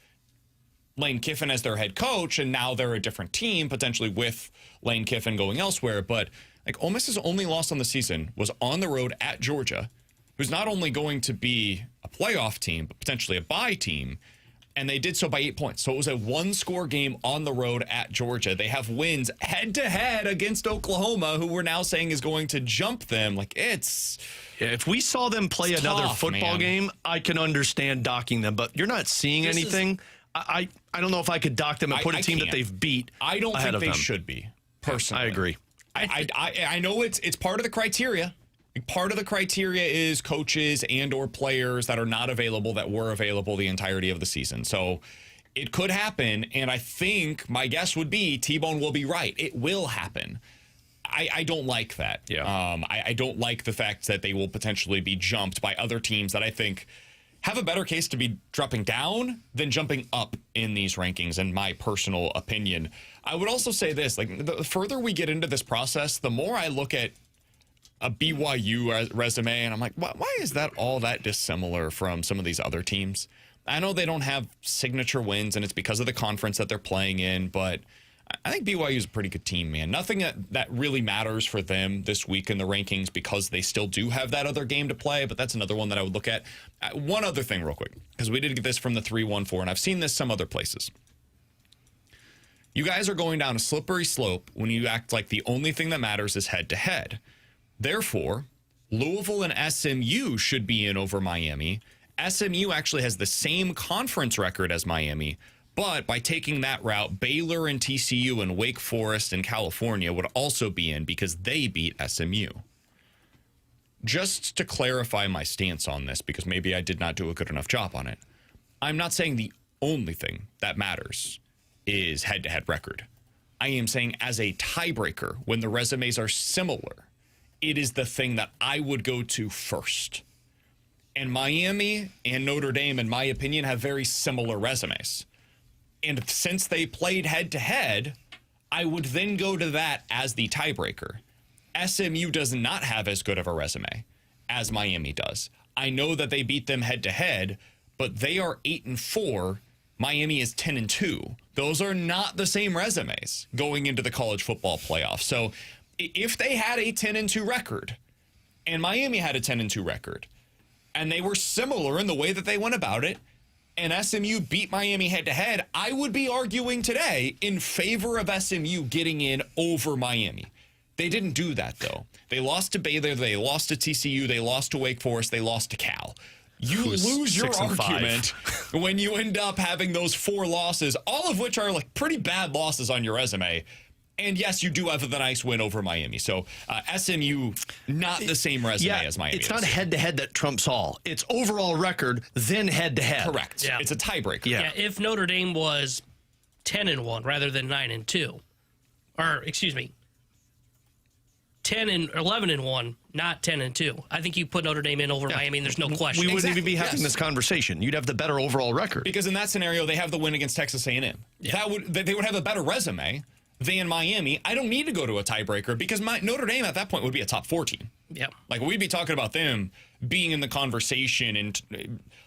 Lane Kiffin as their head coach, and now they're a different team, potentially with Lane Kiffin going elsewhere. But like Ole Miss's only loss on the season was on the road at Georgia, who's not only going to be a playoff team, but potentially a bye team. And they did so by 8 points. So it was a one-score game on the road at Georgia. They have wins head-to-head against Oklahoma, who we're now saying is going to jump them. Like, it's... Yeah, if we saw them play another tough, football game, I can understand docking them. But you're not seeing anything. I don't know if I could dock them and put a team that they've beat I don't ahead think of they them. should be, personally. I agree. I know it's part of the criteria. Part of the criteria is coaches and or players that are not available that were available the entirety of the season. So it could happen, and I think my guess would be T-Bone will be right. It will happen. I don't like that. Yeah. I don't like the fact that they will potentially be jumped by other teams that I think have a better case to be dropping down than jumping up in these rankings, in my personal opinion. I would also say this, like the further we get into this process, the more I look at a BYU resume, and I'm like, why is that all that dissimilar from some of these other teams? I know they don't have signature wins, and it's because of the conference that they're playing in, but I think BYU is a pretty good team, man. Nothing that really matters for them this week in the rankings because they still do have that other game to play, but that's another one that I would look at. One other thing real quick, because we did get this from the 314, and I've seen this some other places. You guys are going down a slippery slope when you act like the only thing that matters is head-to-head. Therefore, Louisville and SMU should be in over Miami. SMU actually has the same conference record as Miami, but by taking that route, Baylor and TCU and Wake Forest and California would also be in because they beat SMU. Just to clarify my stance on this, because maybe I did not do a good enough job on it, I'm not saying the only thing that matters is head-to-head record. I am saying as a tiebreaker, when the resumes are similar, it is the thing that I would go to first. And Miami and Notre Dame, in my opinion, have very similar resumes. And since they played head-to-head, I would then go to that as the tiebreaker. SMU does not have as good of a resume as Miami does. I know that they beat them head-to-head, but they are 8-4. Miami is 10-2. Those are not the same resumes going into the college football playoff. So if they had a 10-2 record and Miami had a 10-2 record and they were similar in the way that they went about it and SMU beat Miami head-to-head, I would be arguing today in favor of SMU getting in over Miami. They didn't do that, though. They lost to Baylor, they lost to TCU, they lost to Wake Forest, they lost to Cal. You lose your argument when you end up having those 4 losses, all of which are like pretty bad losses on your resume. And yes, you do have the nice win over Miami. So SMU, not the same resume as Miami. It's not head-to-head that trumps all. It's overall record, then head-to-head. Correct. Yeah. It's a tiebreaker. Yeah, if Notre Dame was 10-1 rather than 9-2, or excuse me, 11-1, not 10-2. I think you put Notre Dame in over Miami, and there's no question. We wouldn't even be having this conversation. You'd have the better overall record. Because in that scenario, they have the win against Texas A&M. Yeah. They would have a better resume than Miami. I don't need to go to a tiebreaker because Notre Dame at that point would be a top 4 team. Yeah. Like we'd be talking about them being in the conversation, and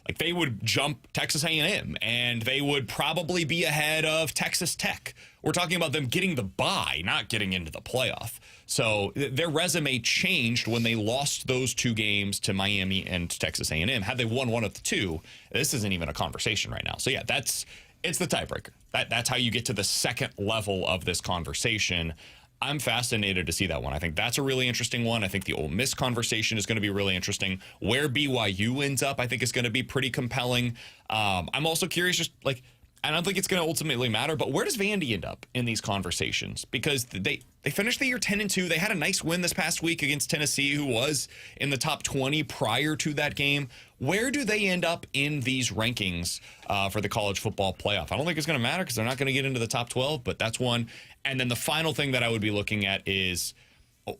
like they would jump Texas A&M and they would probably be ahead of Texas Tech. We're talking about them getting the bye, not getting into the playoff. So their resume changed when they lost those 2 games to Miami and Texas A&M. Had they won one of the 2, this isn't even a conversation right now. So yeah, it's the tiebreaker. That's how you get to the second level of this conversation. I'm fascinated to see that one. I think that's a really interesting one. I think the Ole Miss conversation is going to be really interesting. Where BYU ends up, I think, is going to be pretty compelling. I'm also curious, just like, I don't think it's going to ultimately matter, but where does Vandy end up in these conversations? Because they finished the year 10-2. They had a nice win this past week against Tennessee, who was in the top 20 prior to that game. Where do they end up in these rankings for the college football playoff? I don't think it's going to matter because they're not going to get into the top 12, but that's one. And then the final thing that I would be looking at is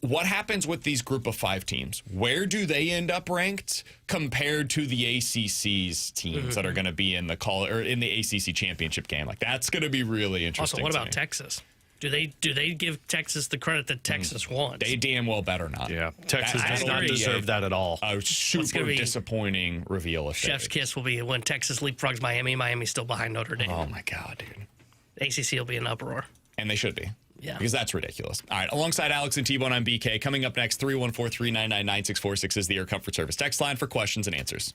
what happens with these group of 5 teams? Where do they end up ranked compared to the ACC's teams that are going to be in the in the ACC championship game? Like that's going to be really interesting. Also, what about Texas? Do they give Texas the credit that Texas wants? They damn well better not. Yeah, Texas does not deserve that at all. A super disappointing reveal. If Chef's kiss will be when Texas leapfrogs Miami. Miami's still behind Notre Dame. Oh my God, dude. ACC will be an uproar. And they should be. Yeah. Because that's ridiculous. All right. Alongside Alex and T-Bone, I'm BK. Coming up next, 314-399-9646 is the Air Comfort Service text line for questions and answers.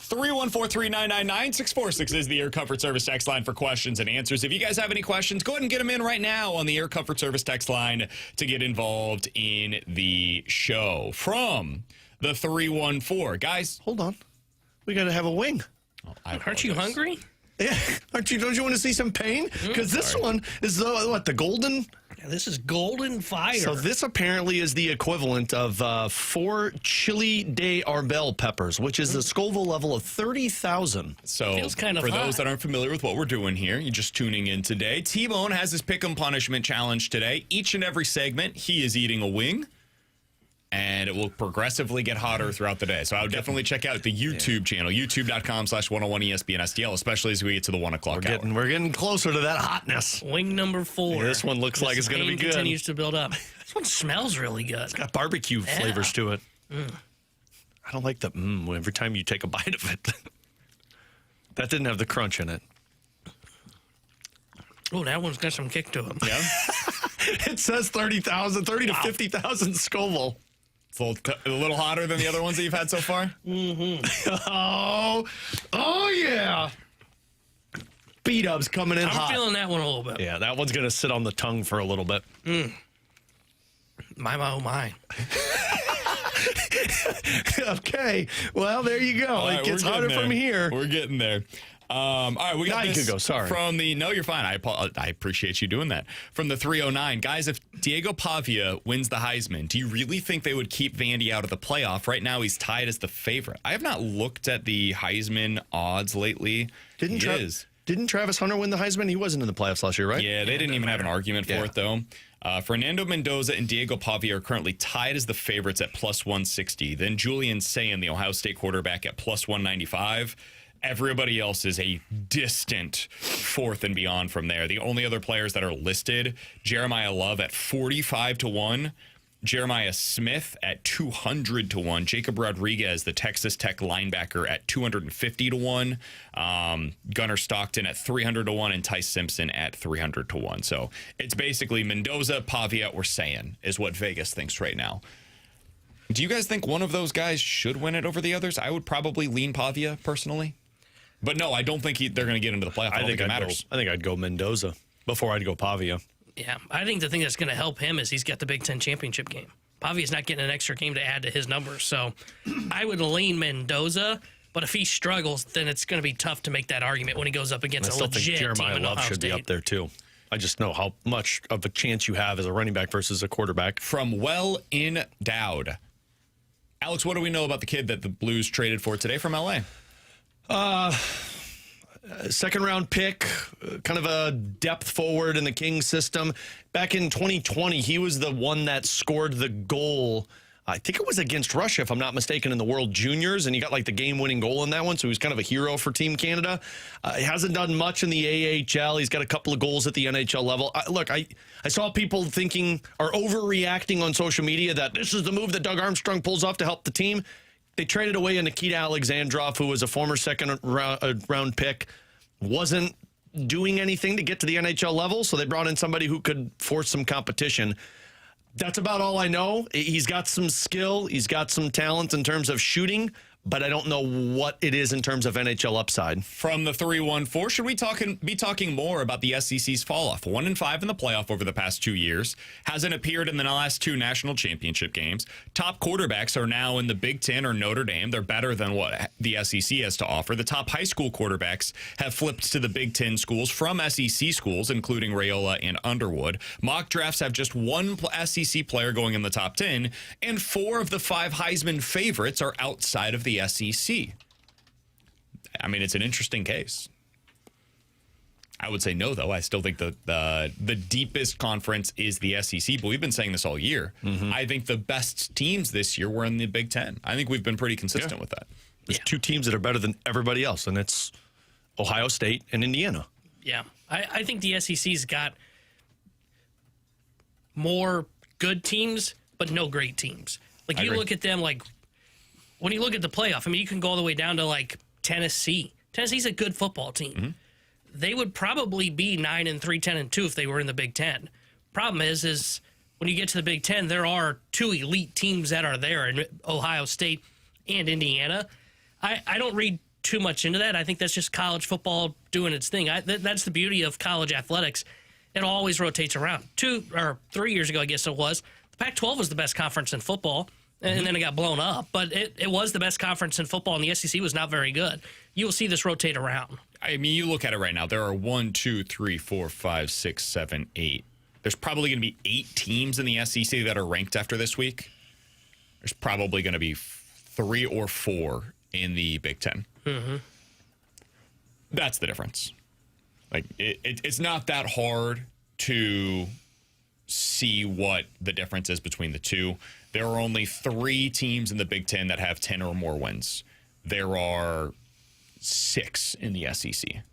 314-399-9646 is the Air Comfort Service text line for questions and answers. If you guys have any questions, go ahead and get them in right now on the Air Comfort Service text line to get involved in the show. From the 314. Guys, hold on. We got to have a wing. Aren't you hungry? Yeah. Don't you want to see some pain? Because this one is the golden... Yeah, this is golden fire. So this apparently is the equivalent of 4 chili de arbel peppers, which is a Scoville level of 30,000. So Feels kind of for hot. those that aren't familiar with what we're doing here, you're just tuning in today. T-Bone has his pick 'em punishment challenge today. Each and every segment, he is eating a wing. And it will progressively get hotter throughout the day. So I would definitely check out the YouTube channel, youtube.com/101ESPN especially as we get to the 1 o'clock hour. We're getting closer to that hotness. Wing number 4. This one looks like it's going to be good. Continues to build up. This one smells really good. It's got barbecue flavors to it. I don't like the every time you take a bite of it. That didn't have the crunch in it. Oh, that one's got some kick to it. Yeah. It says 30,000, 30 to 50,000 Scoville. It's a little hotter than the other ones that you've had so far? Oh, yeah. B-dubs coming in hot. I'm feeling that one a little bit. Yeah, that one's going to sit on the tongue for a little bit. My, oh, my. Okay. Well, there you go. All right, it gets we're hotter getting from here. We're getting there. All right, we got Now you this can go, sorry. from the... No, you're fine. I appreciate you doing that. From the 309. Guys, if Diego Pavia wins the Heisman, do you really think they would keep Vandy out of the playoff? Right now, he's tied as the favorite. I have not looked at the Heisman odds lately. Didn't Travis Hunter win the Heisman? He wasn't in the playoffs last year, right? Yeah, they didn't even have an argument for it, though. Fernando Mendoza and Diego Pavia are currently tied as the favorites at plus 160. Then Julian Sayin, the Ohio State quarterback, at plus 195. Everybody else is a distant fourth and beyond from there. The only other players that are listed, Jeremiah Love at 45 to 1, Jeremiah Smith at 200 to 1, Jacob Rodriguez, the Texas Tech linebacker, at 250 to 1, Gunnar Stockton at 300 to 1, and Ty Simpson at 300 to 1. So it's basically Mendoza, Pavia, or Sayin is what Vegas thinks right now. Do you guys think one of those guys should win it over the others? I would probably lean Pavia personally. But no, I don't think they're going to get into the playoff. I don't think it matters. I think I'd go Mendoza before I'd go Pavia. Yeah, I think the thing that's going to help him is he's got the Big Ten championship game. Pavia's not getting an extra game to add to his numbers. So I would lean Mendoza, but if he struggles, then it's going to be tough to make that argument when he goes up against a legit team in Jeremiah Love Ohio should State. be up there, too. I just know how much of a chance you have as a running back versus a quarterback. From Well Endowed. Alex, what do we know about the kid that the Blues traded for today from L.A.? Second round pick, kind of a depth forward in the Kings system. Back in 2020, he was the one that scored the goal. I think it was against Russia, if I'm not mistaken, in the World Juniors, and he got like the game-winning goal in that one, so he was kind of a hero for Team Canada. He hasn't done much in the AHL. He's got a couple of goals at the NHL level. Look, I saw people thinking or overreacting on social media that this is the move that Doug Armstrong pulls off to help the team. They traded away a Nikita Alexandrov, who was a former second round pick, wasn't doing anything to get to the NHL level, so they brought in somebody who could force some competition. That's about all I know. He's got some skill. He's got some talent in terms of shooting, but I don't know what it is in terms of NHL upside. From the 314, should we be talking more about the SEC's fall off? 1-5 in the playoff over the past 2 years. Hasn't appeared in the last 2 national championship games. Top quarterbacks are now in the Big Ten or Notre Dame. They're better than what the SEC has to offer. The top high school quarterbacks have flipped to the Big Ten schools from SEC schools, including Raiola and Underwood. Mock drafts have just one SEC player going in the top 10, and 4 of the 5 Heisman favorites are outside of the SEC. I mean, it's an interesting case. I would say no, though. I still think the deepest conference is the SEC, but we've been saying this all year. I think the best teams this year were in the Big Ten. I think we've been pretty consistent with that. There's 2 teams that are better than everybody else, and it's Ohio State and Indiana. Yeah, I think the SEC's got more good teams, but no great teams. Like, you look at them, like, when you look at the playoff, I mean, you can go all the way down to, like, Tennessee. Tennessee's a good football team. They would probably be 9-3, 10-2 if they were in the Big Ten. Problem is when you get to the Big Ten, there are 2 elite teams that are there in Ohio State and Indiana. I don't read too much into that. I think that's just college football doing its thing. That's the beauty of college athletics. It always rotates around. 2 or 3 years ago, I guess it was, the Pac-12 was the best conference in football, and then it got blown up. But it was the best conference in football, and the SEC was not very good. You will see this rotate around. I mean, you look at it right now. There are 1, 2, 3, 4, 5, 6, 7, 8. There's probably going to be 8 teams in the SEC that are ranked after this week. There's probably going to be 3 or 4 in the Big Ten. That's the difference. Like, it's not that hard to see what the difference is between the two. There are only 3 teams in the Big Ten that have 10 or more wins. There are 6 in the SEC.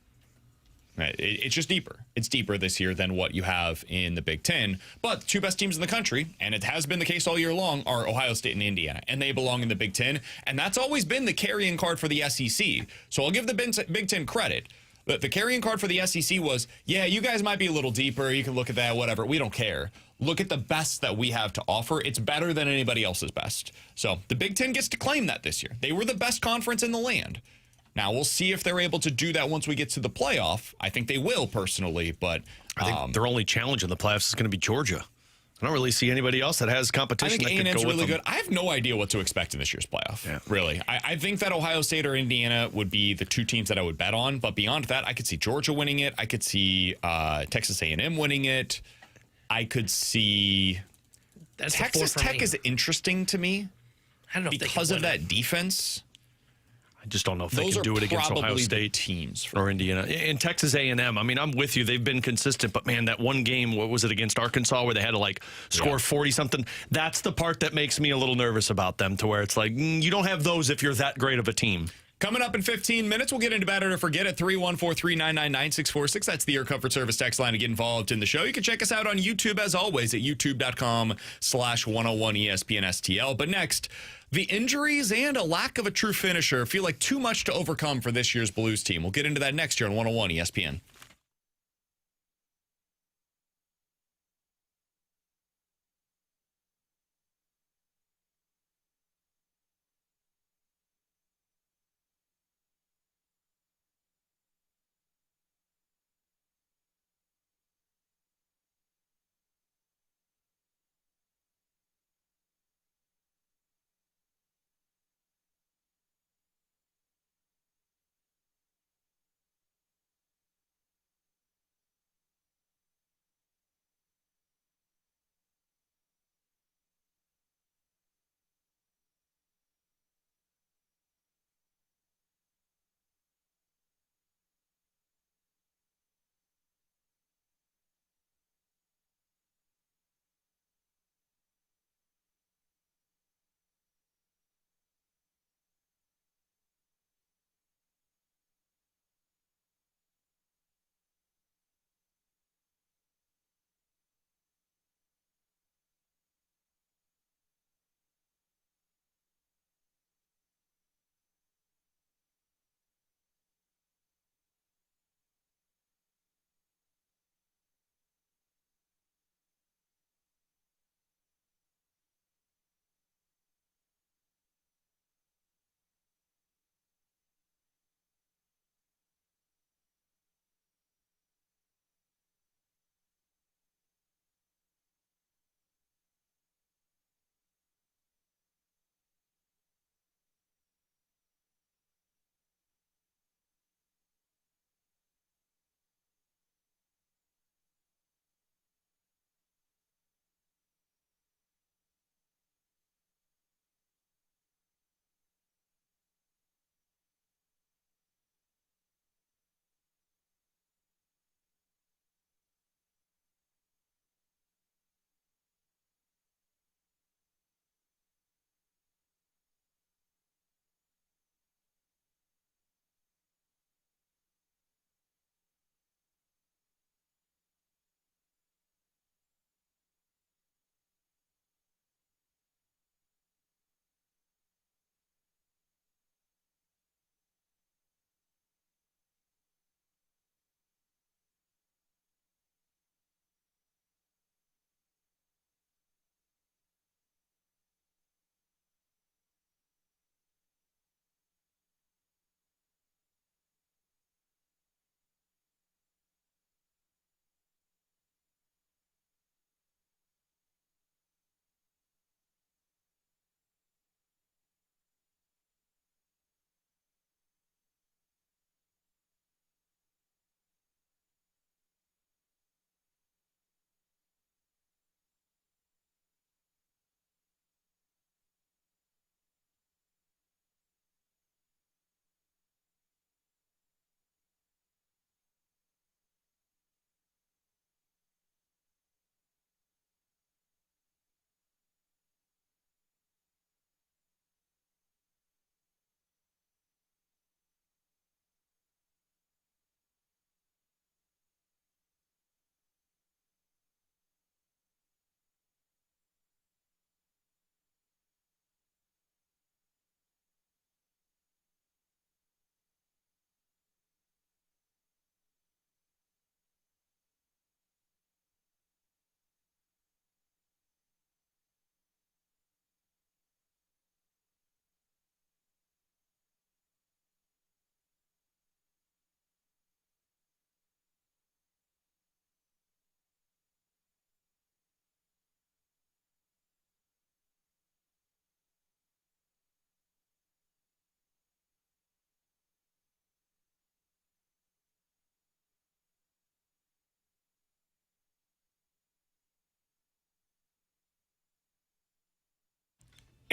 It's just deeper. It's deeper this year than what you have in the Big Ten. But the 2 best teams in the country, and it has been the case all year long, are Ohio State and Indiana, and they belong in the Big Ten. And that's always been the carrying card for the SEC. So I'll give the Big Ten credit. The carrying card for the SEC was, yeah, you guys might be a little deeper. You can look at that, whatever. We don't care. Look at the best that we have to offer. It's better than anybody else's best. So the Big Ten gets to claim that this year. They were the best conference in the land. Now, we'll see if they're able to do that once we get to the playoff. I think they will, personally, but I think their only challenge in the playoffs is going to be Georgia. I don't really see anybody else that has competition. I think that could A&M's go with really them. good. I have no idea what to expect in this year's playoff, Yeah. really. I think that Ohio State or Indiana would be the 2 teams that I would bet on, but beyond that, I could see Georgia winning it. I could see Texas A&M winning it. I could see That's Texas the 4 for Tech me. is interesting to me I don't know if they because can of win it. that defense. I just don't know if they Those can are do it against probably Ohio the State teams or Indiana. And Texas A&M, I mean, I'm with you. They've been consistent, but man, that one game, what was it, against Arkansas where they had to score 40-something? That's the part that makes me a little nervous about them, to where it's like, you don't have those if you're that great of a team. Coming up in 15 minutes, we'll get into Better to Forget at 314-399-9646. That's the Your Comfort Service text line to get involved in the show. You can check us out on YouTube, as always, at youtube.com/101ESPNSTL. But next, the injuries and a lack of a true finisher feel like too much to overcome for this year's Blues team. We'll get into that next year on 101 ESPN.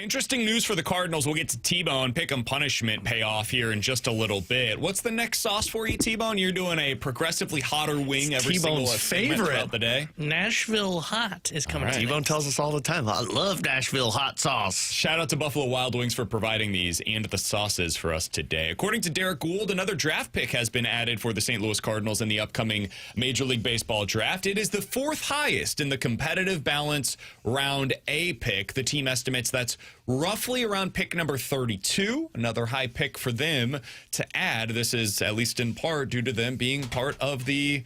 Interesting news for the Cardinals. We'll get to T-Bone, pick'em punishment payoff here in just a little bit. What's the next sauce for you, T-Bone? You're doing a progressively hotter wing every single segment throughout the day. Nashville Hot is coming. Right. T-Bone tells us all the time, I love Nashville hot sauce. Shout out to Buffalo Wild Wings for providing these and the sauces for us today. According to Derek Gould, another draft pick has been added for the St. Louis Cardinals in the upcoming Major League Baseball draft. It is the 4th highest in the competitive balance round A pick. The team estimates that's roughly around pick number 32, another high pick for them to add. This is at least in part due to them being part of the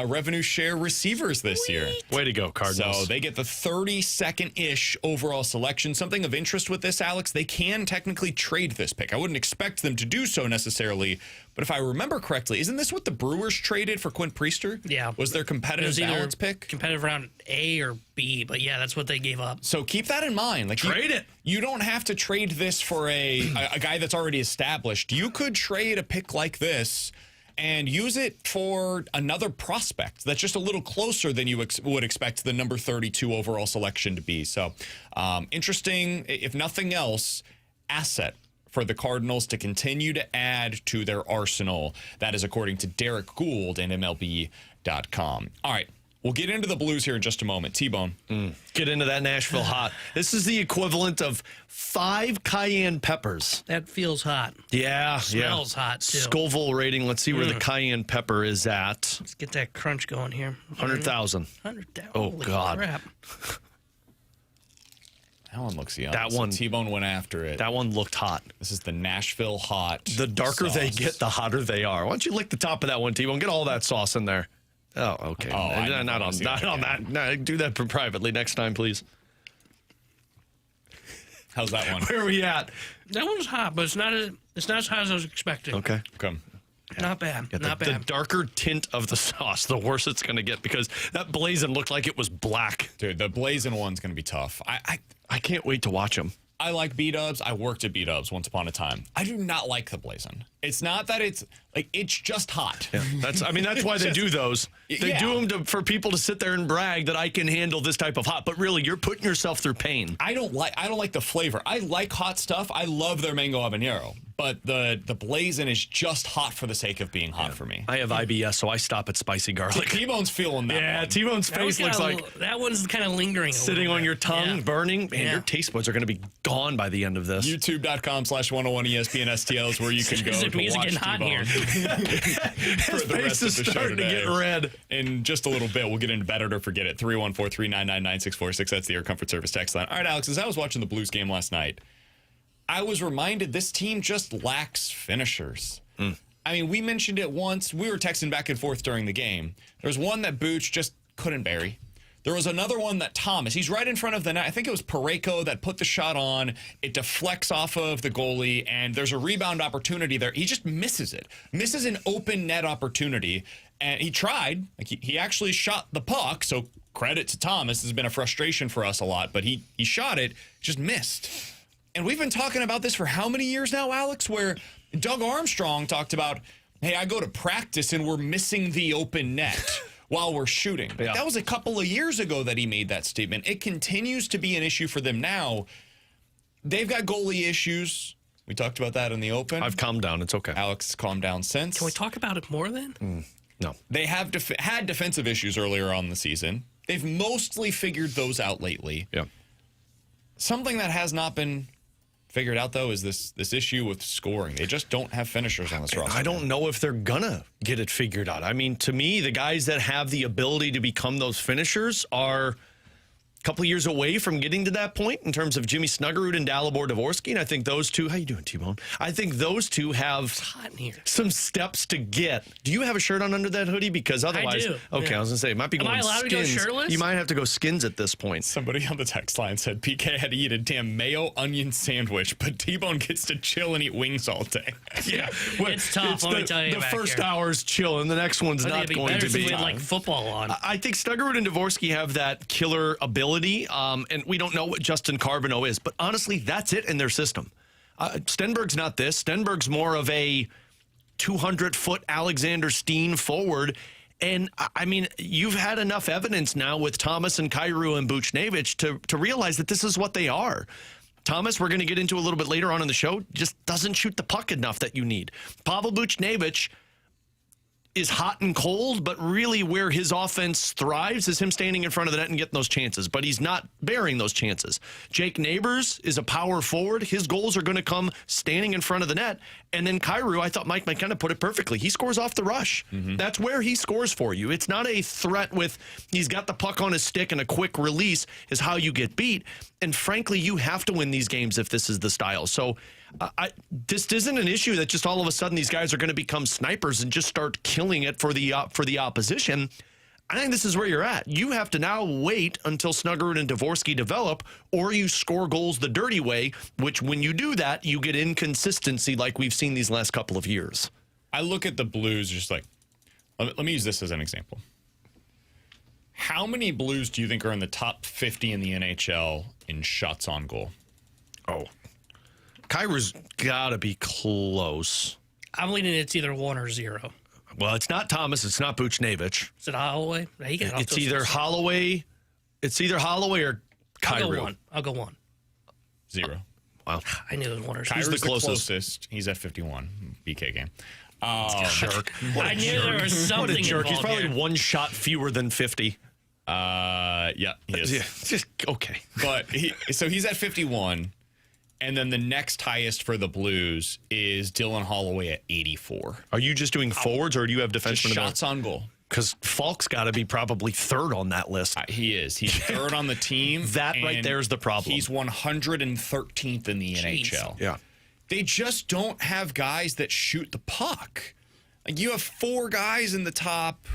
revenue share receivers this year. Way to go, Cardinals. So they get the 32nd-ish overall selection. Something of interest with this, Alex, they can technically trade this pick. I wouldn't expect them to do so necessarily, but if I remember correctly, isn't this what the Brewers traded for Quinn Priester? Yeah. Was their competitive balance pick? Competitive round A or B, but yeah, that's what they gave up. So keep that in mind. Like Trade it. You don't have to trade this for a guy that's already established. You could trade a pick like this and use it for another prospect that's just a little closer than you would expect the number 32 overall selection to be. So interesting, if nothing else, asset for the Cardinals to continue to add to their arsenal. That is according to Derek Gould and MLB.com. All right. We'll get into the Blues here in just a moment. T-Bone. Get into that Nashville hot. This is the equivalent of 5 cayenne peppers. That feels hot. Yeah. Smells hot, too. Scoville rating. Let's see where the cayenne pepper is at. Let's get that crunch going here. 100,000. 100,000. Oh, God. Crap. That one looks young. That one. T-Bone went after it. That one looked hot. This is the Nashville hot. The darker sauce. they get, the hotter they are. Why don't you lick the top of that one, T-Bone? Get all that sauce in there. Oh, okay. Oh, not on that. No, do that privately next time, please. How's that one? Where are we at? That one's hot, but it's not as hot as I was expecting. Okay. Come. Not bad. Yeah, Not the bad. darker tint of the sauce, the worse it's going to get, because that blazing looked like it was black. Dude, the blazing one's going to be tough. I can't wait to watch them. I like B-dubs. I worked at B-dubs once upon a time. I do not like the blazing. It's not that it's just hot. Yeah, that's why they do those. They do them for people to sit there and brag that I can handle this type of hot. But really, you're putting yourself through pain. I don't like the flavor. I like hot stuff. I love their mango habanero. But the blazing is just hot for the sake of being hot for me. I have IBS, so I stop at spicy garlic. T-Bone's feeling that. Yeah, one. T-Bone's face looks like that one's kind of lingering. sitting on your tongue, burning. Man, Yeah. your taste buds are going to be gone by the end of this. YouTube.com/101 ESPN STL is where you can go Is it to music watch getting hot T-Bone. His the face rest of is the show starting to today. get red. In just a little bit, we'll get into Bet It or Forget It. 314-399-9646. That's the Air Comfort Service text line. All right, Alex, as I was watching the Blues game last night, I was reminded this team just lacks finishers. I mean, we mentioned it once. We were texting back and forth during the game. There was one that Booch just couldn't bury. There was another one that Thomas, he's right in front of the net. I think it was Parayko that put the shot on. It deflects off of the goalie, and there's a rebound opportunity there. He just misses it. Misses an open net opportunity, and he tried. He actually shot the puck, so credit to Thomas. This has been a frustration for us a lot, but he shot it, just missed. And we've been talking about this for how many years now, Alex, where Doug Armstrong talked about, hey, I go to practice and we're missing the open net while we're shooting. Yeah. That was a couple of years ago that he made that statement. It continues to be an issue for them now. They've got goalie issues. We talked about that in the open. I've calmed down. It's okay. Alex has calmed down since. Can we talk about it more then? No. They have had defensive issues earlier on the season. They've mostly figured those out lately. Yeah. Something that has not been figured out, though, is this issue with scoring. They just don't have finishers on this roster. I don't know if they're gonna get it figured out. I mean, to me, the guys that have the ability to become those finishers are a couple of years away from getting to that point in terms of Jimmy Snuggerud and Dalibor Dvorsky. And I think those two, how you doing, T-Bone? I think those two have Hot in here. some steps to get. Do you have a shirt on under that hoodie? Because otherwise, do. Okay, Yeah. I was gonna say it might be Am going I allowed to skins. go shirtless? You might have to go skins at this point. Somebody on the text line said PK had to eat a damn mayo onion sandwich, but T-Bone gets to chill and eat wings all day. Yeah, It's tough, let me tell you The back first here. hour's chill, and the next one's I think not it'd be going better to if be. we had like football on. I think Snuggerud and Dvorsky have that killer ability, and we don't know what Justin Carbonneau is, but honestly, that's it in their system. Stenberg's not this. Stenberg's more of a 200-foot Alexander Steen forward, and I mean, you've had enough evidence now with Thomas and Kyrou and Buchnevich to realize that this is what they are. Thomas, we're going to get into a little bit later on in the show, just doesn't shoot the puck enough that you need. Pavel Buchnevich is hot and cold, but really where his offense thrives is him standing in front of the net and getting those chances, but he's not bearing those chances. Jake Neighbors is a power forward. His goals are going to come standing in front of the net. And then Kyrou, I thought Mike McKenna put it perfectly. He scores off the rush. That's where he scores for you. It's not a threat with he's got the puck on his stick and a quick release is how you get beat. And frankly, you have to win these games if this is the style. So this isn't an issue that just all of a sudden these guys are going to become snipers and just start killing it for the opposition. I think this is where you're at. You have to now wait until Snuggerud and Dvorsky develop, or you score goals the dirty way, which when you do that, you get inconsistency like we've seen these last couple of years. I look at the Blues just like, let me use this as an example. How many Blues do you think are in the top 50 in the NHL in shots on goal? Oh, Kyrou's got to be close. I'm leaning it's either 1 or 0. Well, it's not Thomas. It's not Buchnevich. Is it Holloway? It's either Holloway. It's either Holloway or Kyrou. I'll go 1. 0. Wow. I knew it was 1 or 0. Kyrou's the closest. He's at 51. BK game. Jerk. I knew there was something What a jerk. He's involved probably here. one shot fewer than 50. Yeah, he is. Yeah, just okay. But so he's at 51. And then the next highest for the Blues is Dylan Holloway at 84. Are you just doing forwards, or do you have defensemen? Just shots on goal. Because Falk's got to be probably third on that list. He is. He's third on the team. That right there is the problem. He's 113th in the NHL. Yeah. They just don't have guys that shoot the puck. Like you have 4 guys in the top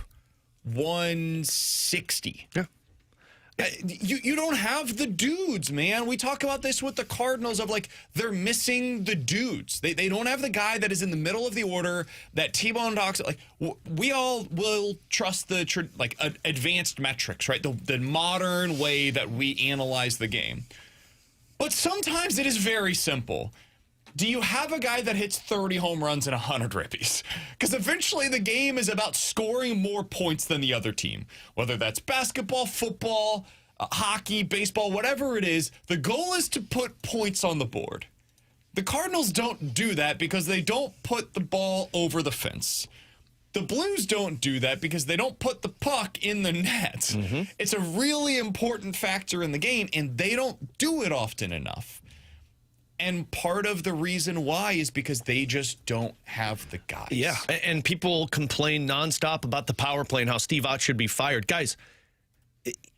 160. Yeah. You don't have the dudes, man. We talk about this with the Cardinals of like they're missing the dudes. They don't have the guy that is in the middle of the order that T-Bone talks like. We all will trust the advanced metrics, right? The modern way that we analyze the game. But sometimes it is very simple. Do you have a guy that hits 30 home runs and 100 ribbies? Because eventually the game is about scoring more points than the other team. Whether that's basketball, football, hockey, baseball, whatever it is, the goal is to put points on the board. The Cardinals don't do that because they don't put the ball over the fence. The Blues don't do that because they don't put the puck in the net. It's a really important factor in the game, and they don't do it often enough. And part of the reason why is because they just don't have the guys. Yeah, and people complain nonstop about the power play and how Steve Ott should be fired. Guys,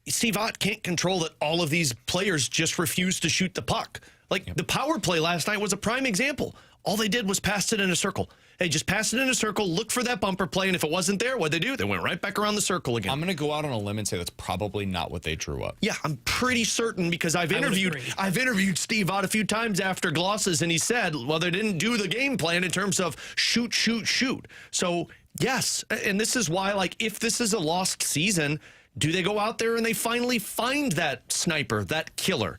Steve Ott can't control that all of these players just refuse to shoot the puck. Like, the power play last night was a prime example. All they did was pass it in a circle. Hey, just pass it in a circle, look for that bumper play, and if it wasn't there, what'd they do? They went right back around the circle again. I'm going to go out on a limb and say that's probably not what they drew up. Yeah, I'm pretty certain because I've interviewed Steve Ott a few times after glosses, and he said, well, they didn't do the game plan in terms of shoot, shoot, shoot. So, yes, and this is why, like, if this is a lost season, do they go out there and they finally find that sniper, that killer?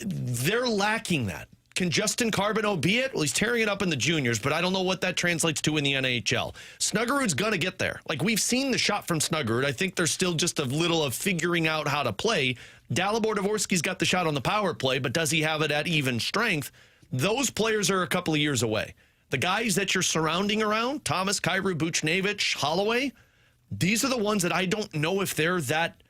They're lacking that. Can Justin Carbonneau be it? Well, he's tearing it up in the juniors, but I don't know what that translates to in the NHL. Snuggerud's going to get there. Like, we've seen the shot from Snuggerud. I think there's still just a little of figuring out how to play. Dalibor Dvorsky's got the shot on the power play, but does he have it at even strength? Those players are a couple of years away. The guys that you're surrounding around, Thomas, Kyrou, Buchnevich, Holloway, these are the ones that I don't know if they're that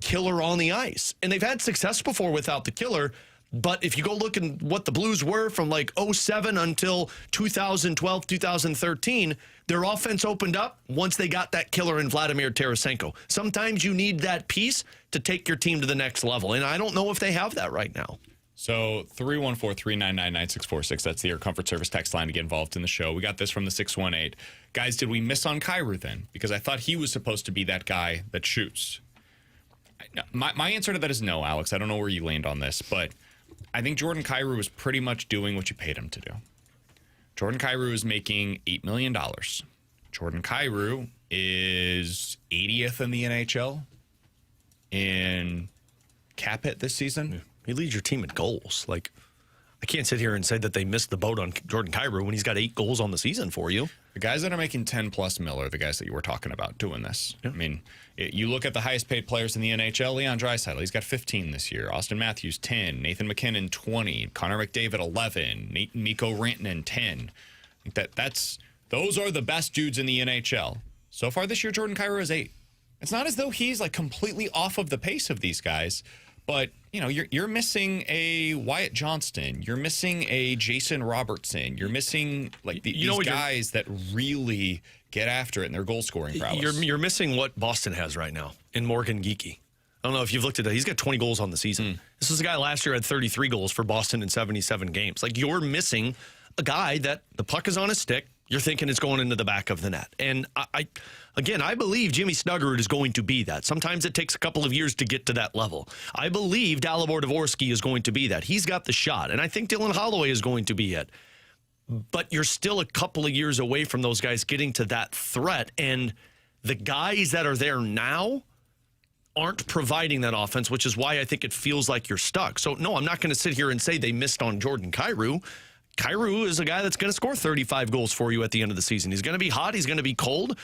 killer on the ice. And they've had success before without the killer. But if you go look at what the Blues were from like 07 until 2012, 2013, their offense opened up once they got that killer in Vladimir Tarasenko. Sometimes you need that piece to take your team to the next level. And I don't know if they have that right now. So 314-399-9646. That's the Air Comfort Service text line to get involved in the show. We got this from the 618. Guys, did we miss on Kyrou then? Because I thought he was supposed to be that guy that shoots. My answer to that is no, Alex. I don't know where you land on this, but I think Jordan Kyrou was pretty much doing what you paid him to do. Jordan Kyrou is making $8 million. Jordan Kyrou is 80th in the NHL in cap hit this season. He leads your team in goals. Like, I can't sit here and say that they missed the boat on Jordan Kyrou when he's got 8 goals on the season for you. The guys that are making 10+ mil are the guys that you were talking about doing this. Yeah. I mean, you look at the highest paid players in the NHL, Leon Draisaitl, he's got 15 this year. Austin Matthews, 10. Nathan McKinnon, 20. Connor McDavid, 11. Mikko Rantanen, 10. Those are the best dudes in the NHL. So far this year, Jordan Kyrou is 8. It's not as though he's like completely off of the pace of these guys, but you know, you're missing a Wyatt Johnston, you're missing a Jason Robertson, you're missing like these guys that really get after it in their goal scoring prowess. You're missing what Boston has right now in Morgan Geekie. I don't know if you've looked at that. He's got 20 goals on the season. This was a guy last year had 33 goals for Boston in 77 games. Like, you're missing a guy that the puck is on his stick. You're thinking it's going into the back of the net. And I believe Jimmy Snuggerud is going to be that. Sometimes it takes a couple of years to get to that level. I believe Dalibor Dvorsky is going to be that. He's got the shot. And I think Dylan Holloway is going to be it. But you're still a couple of years away from those guys getting to that threat. And the guys that are there now aren't providing that offense, which is why I think it feels like you're stuck. So, no, I'm not going to sit here and say they missed on Jordan Kyrou. Kyrou is a guy that's going to score 35 goals for you at the end of the season. He's going to be hot. He's going to be cold.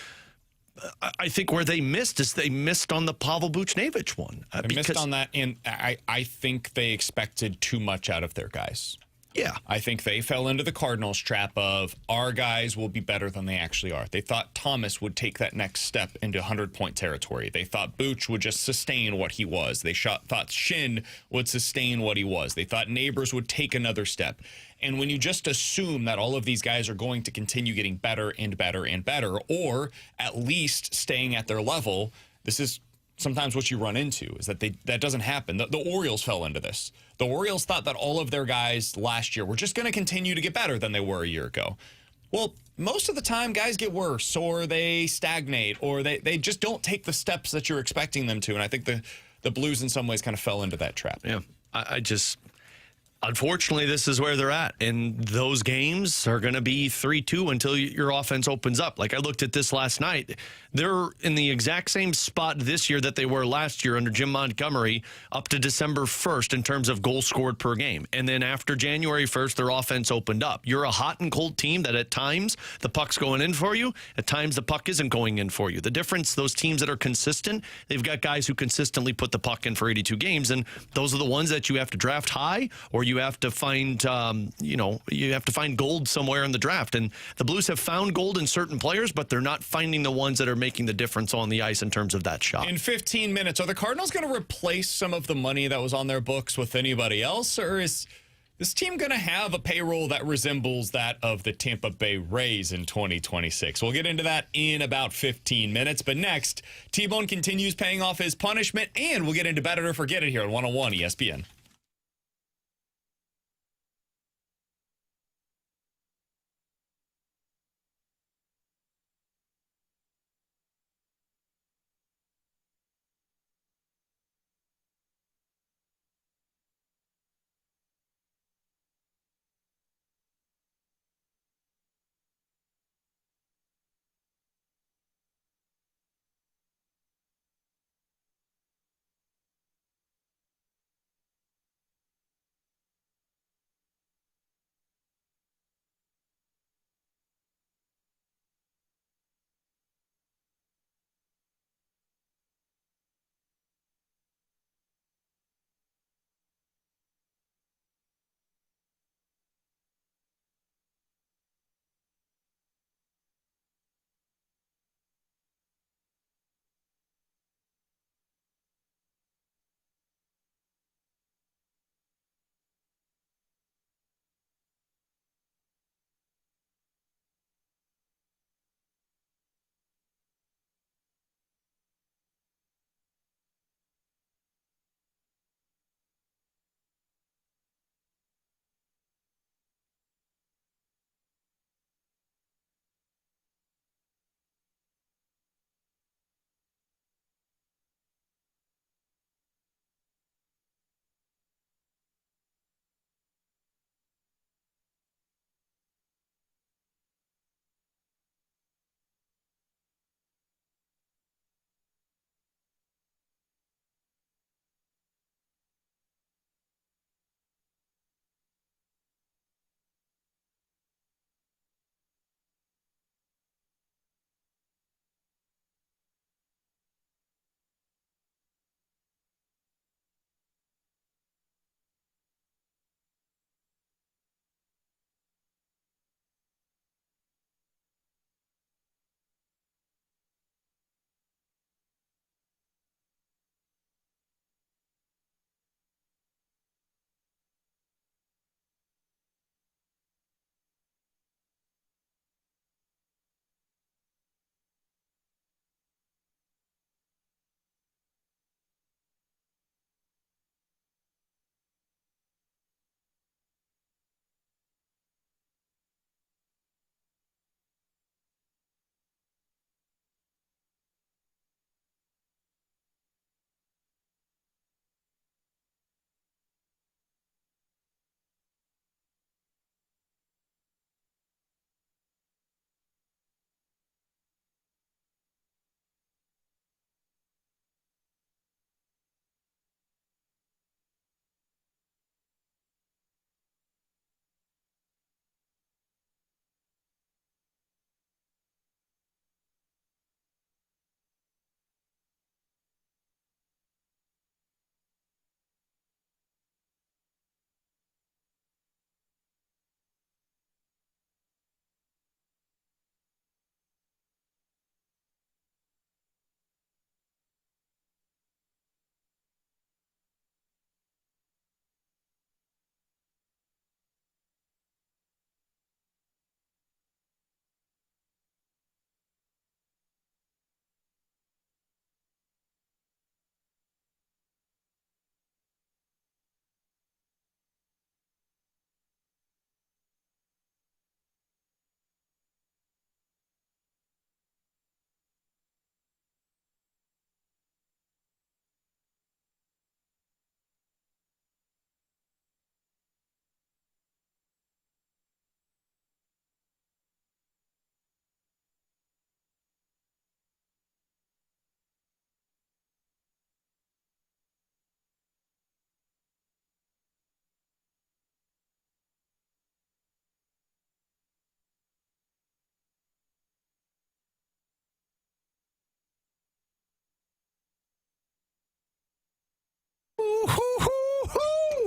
I think where they missed is they missed on the Pavel Buchnevich one. They missed on that, and I think they expected too much out of their guys. Yeah. I think they fell into the Cardinals trap of our guys will be better than they actually are. They thought Thomas would take that next step into 100-point territory. They thought Buch would just sustain what he was. They thought Shin would sustain what he was. They thought Neighbors would take another step. And when you just assume that all of these guys are going to continue getting better and better and better, or at least staying at their level, this is sometimes what you run into, is that that doesn't happen. The Orioles fell into this. The Orioles thought that all of their guys last year were just going to continue to get better than they were a year ago. Well, most of the time, guys get worse, or they stagnate, or they just don't take the steps that you're expecting them to. And I think the Blues in some ways kind of fell into that trap. Yeah, unfortunately, this is where they're at. And those games are going to be 3-2 until your offense opens up. Like, I looked at this last night. They're in the exact same spot this year that they were last year under Jim Montgomery up to December 1st in terms of goals scored per game. And then after January 1st, their offense opened up. You're a hot and cold team that at times the puck's going in for you. At times the puck isn't going in for you. The difference, those teams that are consistent, they've got guys who consistently put the puck in for 82 games. And those are the ones that you have to draft high, or you have to find, you have to find gold somewhere in the draft. And the Blues have found gold in certain players, but they're not finding the ones that are making the difference on the ice in terms of that shot. In 15 minutes, are the Cardinals going to replace some of the money that was on their books with anybody else, or is this team going to have a payroll that resembles that of the Tampa Bay Rays in 2026? We'll get into that in about 15 minutes. But next, T-Bone continues paying off his punishment, and we'll get into Bet It or Forget It here on 101 ESPN.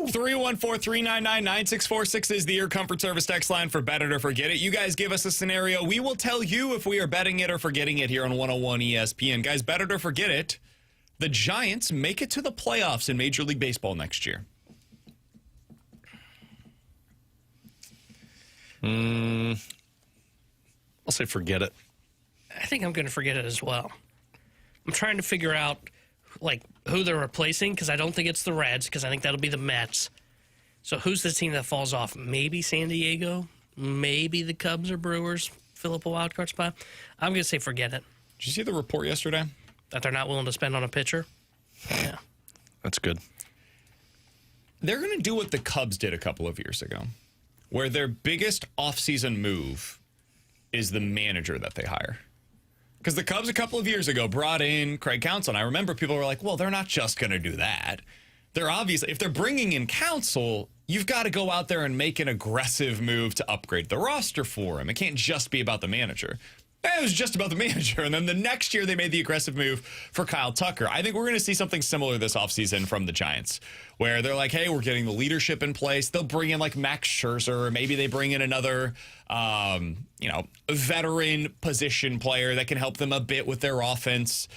314-399-9646 is the Air Comfort Service text line for Bet It or Forget It. You guys give us a scenario. We will tell you if we are betting it or forgetting it here on 101 ESPN. Guys, bet it or forget it. The Giants make it to the playoffs in Major League Baseball next year. I'll say forget it. I think I'm going to forget it as well. I'm trying to figure out who they're replacing because I don't think it's the Reds because I think that'll be the Mets. So who's the team that falls off? Maybe San Diego. Maybe the Cubs or Brewers fill up a wild card spot. I'm going to say forget it. Did you see the report yesterday? That they're not willing to spend on a pitcher? Yeah. That's good. They're going to do what the Cubs did a couple of years ago, where their biggest offseason move is the manager that they hire. Because the Cubs a couple of years ago brought in Craig Counsell. And I remember people were like, well, they're not just going to do that. They're obviously, if they're bringing in Counsell, you've got to go out there and make an aggressive move to upgrade the roster for him. It can't just be about the manager. It was just about the manager. And then the next year, they made the aggressive move for Kyle Tucker. I think we're going to see something similar this offseason from the Giants, where they're like, hey, we're getting the leadership in place. They'll bring in like Max Scherzer, or maybe they bring in another, veteran position player that can help them a bit with their offense.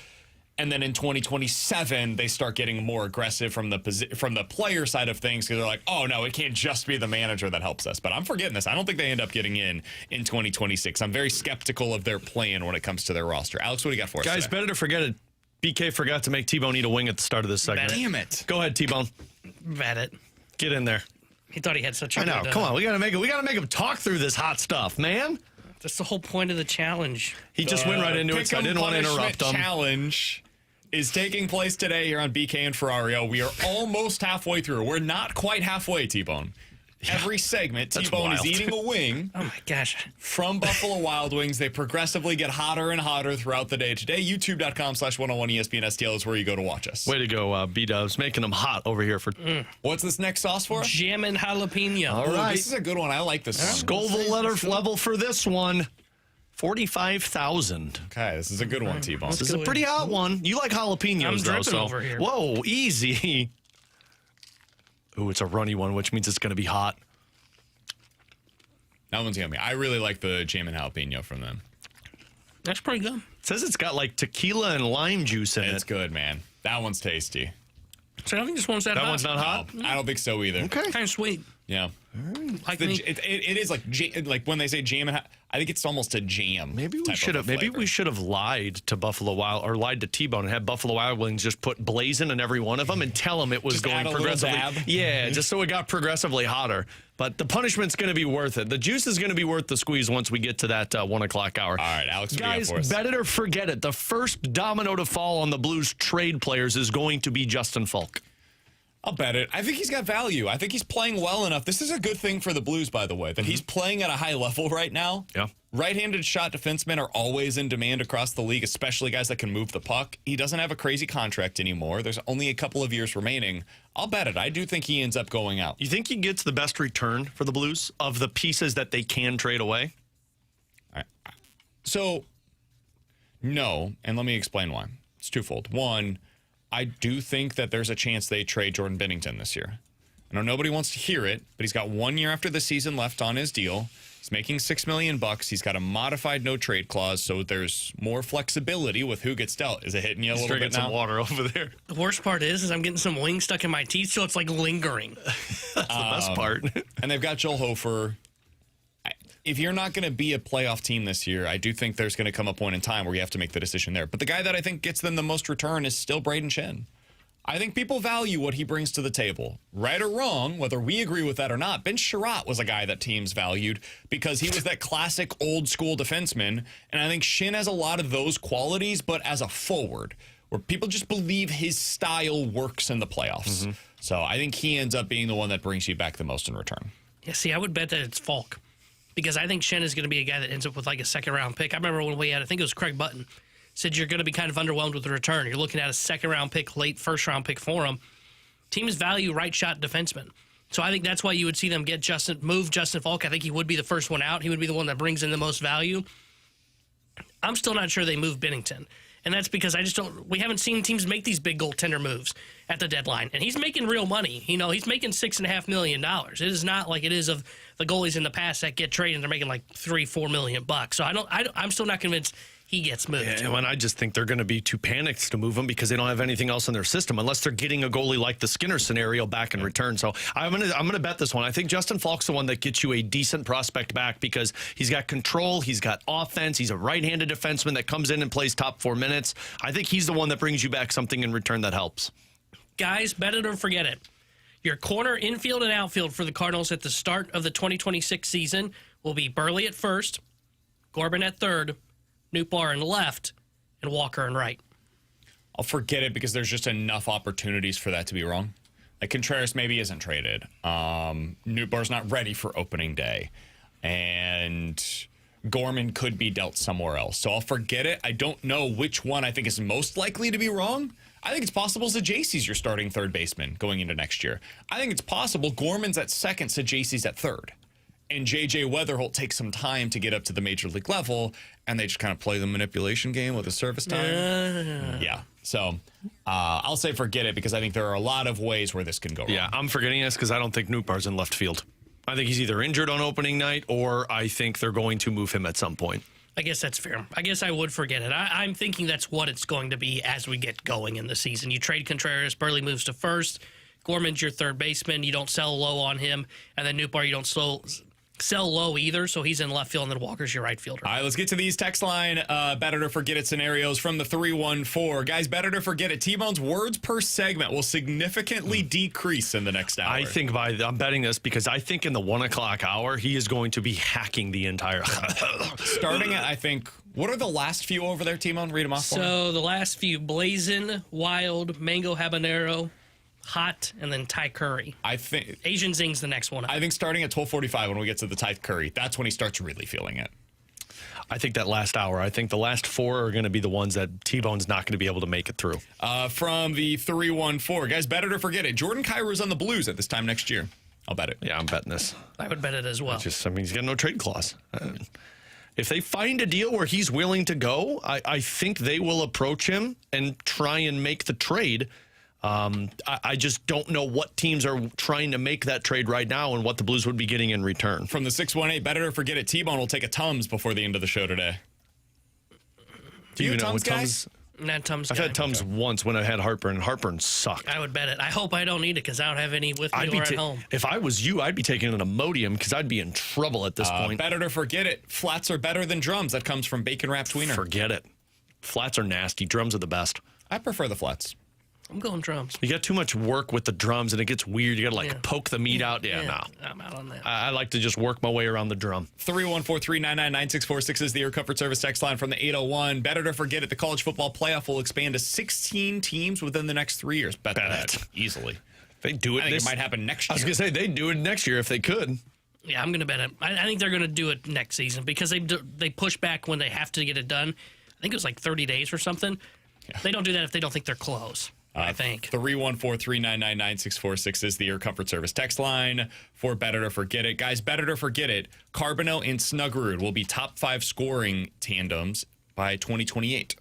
And then in 2027, they start getting more aggressive from the player side of things because they're like, oh, no, it can't just be the manager that helps us. But I'm forgetting this. I don't think they end up getting in 2026. I'm very skeptical of their plan when it comes to their roster. Alex, what do you got for us Guys, today? bet it or forget it. BK forgot to make T-Bone eat a wing at the start of this segment. Damn it. Go ahead, T-Bone. Bet it. Get in there. He thought he had such a I know. good, Come on. We got to make him talk through this hot stuff, man. That's the whole point of the challenge. He just went right into it, so I didn't want to interrupt him. Challenge is taking place today here on BK and Ferrario. We are almost halfway through. We're not quite halfway, T-Bone. Every segment, T-Bone is eating a wing Oh, my gosh. from Buffalo Wild Wings. They progressively get hotter and hotter throughout the day. Today, youtube.com/101ESPN STL is where you go to watch us. Way to go, B-Dubs. Making them hot over here for... What's this next sauce for? Jammin' jalapeno. All right. This is a good one. I like this one. Scoville level for this one. 45,000. Okay, this is a good one, T-Bone. This is a pretty hot one. You like jalapenos, I'm though, dripping so... over here. Whoa, easy. Ooh, it's a runny one, which means it's going to be hot. That one's yummy. I really like the Jammin' Jalapeno from them. That's pretty good. It says it's got like tequila and lime juice in It's it. good, man. That one's tasty. So I don't think this one's that hot. That one's not hot? I don't think so either. Okay. Kind of sweet. Yeah. Like The, me. it is like when they say jam, I think it's almost a jam. Maybe we type should of have. a Maybe flavor. we should have lied to Buffalo Wild or lied to T-Bone and had Buffalo Wild Wings just put blazing in every one of them and tell them it was Just going add a little progressively. dab. Yeah, just so it got progressively hotter. But the punishment's going to be worth it. The juice is going to be worth the squeeze once we get to that 1 o'clock hour. All right, Alex, what do you got Guys, for us? bet it or forget it. The first domino to fall on the Blues trade players is going to be Justin Falk. I'll bet it. I think he's got value. I think he's playing well enough. This is a good thing for the Blues, by the way, that he's playing at a high level right now. Yeah. Right-handed shot defensemen are always in demand across the league, especially guys that can move the puck. He doesn't have a crazy contract anymore. There's only a couple of years remaining. I'll bet it. I do think he ends up going out. You think he gets the best return for the Blues of the pieces that they can trade away? So, no, and let me explain why. It's twofold. One, I do think that there's a chance they trade Jordan Binnington this year. I know nobody wants to hear it, but he's got 1 year after the season left on his deal. He's making $6 million. He's got a modified no trade clause, so there's more flexibility with who gets dealt. Is it hitting you a little Drinking bit now? some water over there. The worst part is I'm getting some wings stuck in my teeth, so it's like lingering. That's the best part. And they've got Joel Hofer. If you're not going to be a playoff team this year, I do think there's going to come a point in time where you have to make the decision there. But the guy that I think gets them the most return is still Braden Shen. I think people value what he brings to the table. Right or wrong, whether we agree with that or not, Ben Sherratt was a guy that teams valued because he was that classic old-school defenseman. And I think Shen has a lot of those qualities, but as a forward, where people just believe his style works in the playoffs. So I think he ends up being the one that brings you back the most in return. Yeah, see, I would bet that it's Falk because I think Shen is going to be a guy that ends up with like a second-round pick. I remember when we had, I think it was Craig Button, said you're going to be kind of underwhelmed with the return. You're looking at a second-round pick, late first-round pick for him. Teams value right-shot defensemen. So I think that's why you would see them move Justin Falk. I think he would be the first one out. He would be the one that brings in the most value. I'm still not sure they move Binnington. And that's because we haven't seen teams make these big goaltender moves at the deadline. And he's making real money. You know, he's making $6.5 million. It is not like it is of the goalies in the past that get traded and they're making like $3-4 million. So I'm still not convinced he gets moved. Yeah, and I just think they're going to be too panicked to move him because they don't have anything else in their system unless they're getting a goalie like the Skinner scenario back in return. So I'm gonna bet this one. I think Justin Falk's the one that gets you a decent prospect back because he's got control, he's got offense, he's a right-handed defenseman that comes in and plays top 4 minutes. I think he's the one that brings you back something in return that helps. Guys, bet it or forget it. Your corner, infield, and outfield for the Cardinals at the start of the 2026 season will be Burley at first, Corbin at third, Nootbaar in left, and Walker in right. I'll forget it because there's just enough opportunities for that to be wrong. Like Contreras maybe isn't traded. Nootbaar's not ready for opening day. And Gorman could be dealt somewhere else. So I'll forget it. I don't know which one I think is most likely to be wrong. I think it's possible Sajayce's your starting third baseman going into next year. I think it's possible Gorman's at second, Sajayce's at third. And J.J. Weatherholt takes some time to get up to the major league level, and they just kind of play the manipulation game with the service time. Yeah. So I'll say forget it because I think there are a lot of ways where this can go wrong. Yeah, I'm forgetting this because I don't think Nootbaar's in left field. I think he's either injured on opening night or I think they're going to move him at some point. I guess that's fair. I guess I would forget it. I'm thinking that's what it's going to be as we get going in the season. You trade Contreras, Burley moves to first, Gorman's your third baseman. You don't sell low on him, and then Nootbaar, you don't sell low either, so he's in left field, and then Walker's your right fielder. All right, let's get to these text line better to forget it scenarios from the 314. Guys, better to forget it. T-Bone's words per segment will significantly decrease in the next hour. I think I'm betting this because I think in the 1 o'clock hour, he is going to be hacking the entire. Starting at, I think, what are the last few over there, T-Bone? Read them off for me. So the last few, Blazin', Wild, Mango Habanero, Hot, and then Thai Curry. I think Asian Zing's the next one. I think starting at 12:45 when we get to the Thai Curry, that's when he starts really feeling it. I think that last hour. I think the last 4 are going to be the ones that T-Bone's not going to be able to make it through. From the 314, guys, better to forget it. Jordan Kyrie's on the Blues at this time next year. I'll bet it. Yeah, I'm betting this. I would bet it as well. He's got no trade clause. If they find a deal where he's willing to go, I think they will approach him and try and make the trade. I just don't know what teams are trying to make that trade right now and what the Blues would be getting in return. From the 618, better to forget it. T-Bone will take a Tums before the end of the show today. Do you know Tums, guys? Not Tums. I've had Tums once when I had heartburn, and heartburn sucked. I would bet it. I hope I don't need it because I don't have any with me or at home. If I was you, I'd be taking an Imodium because I'd be in trouble at this point. Better to forget it. Flats are better than drums. That comes from Bacon Wrapped Wiener. Forget it. Flats are nasty. Drums are the best. I prefer the flats. I'm going drums. You got too much work with the drums, and it gets weird. You got to poke the meat out. Yeah, no. I'm out on that. I like to just work my way around the drum. 314-399-9646 is the Air Comfort Service text line from the 801. Better to forget it. The college football playoff will expand to 16 teams within the next 3 years. Bet that easily. They do it. I think it might happen next year. I was going to say, they'd do it next year if they could. Yeah, I'm going to bet it. I think they're going to do it next season because they push back when they have to get it done. I think it was like 30 days or something. Yeah. They don't do that if they don't think they're close. I think. 314-399-9646 is the Air Comfort Service text line for better to forget it. Guys, better to forget it. Carbonell and Snuggerud will be top 5 scoring tandems by 2028.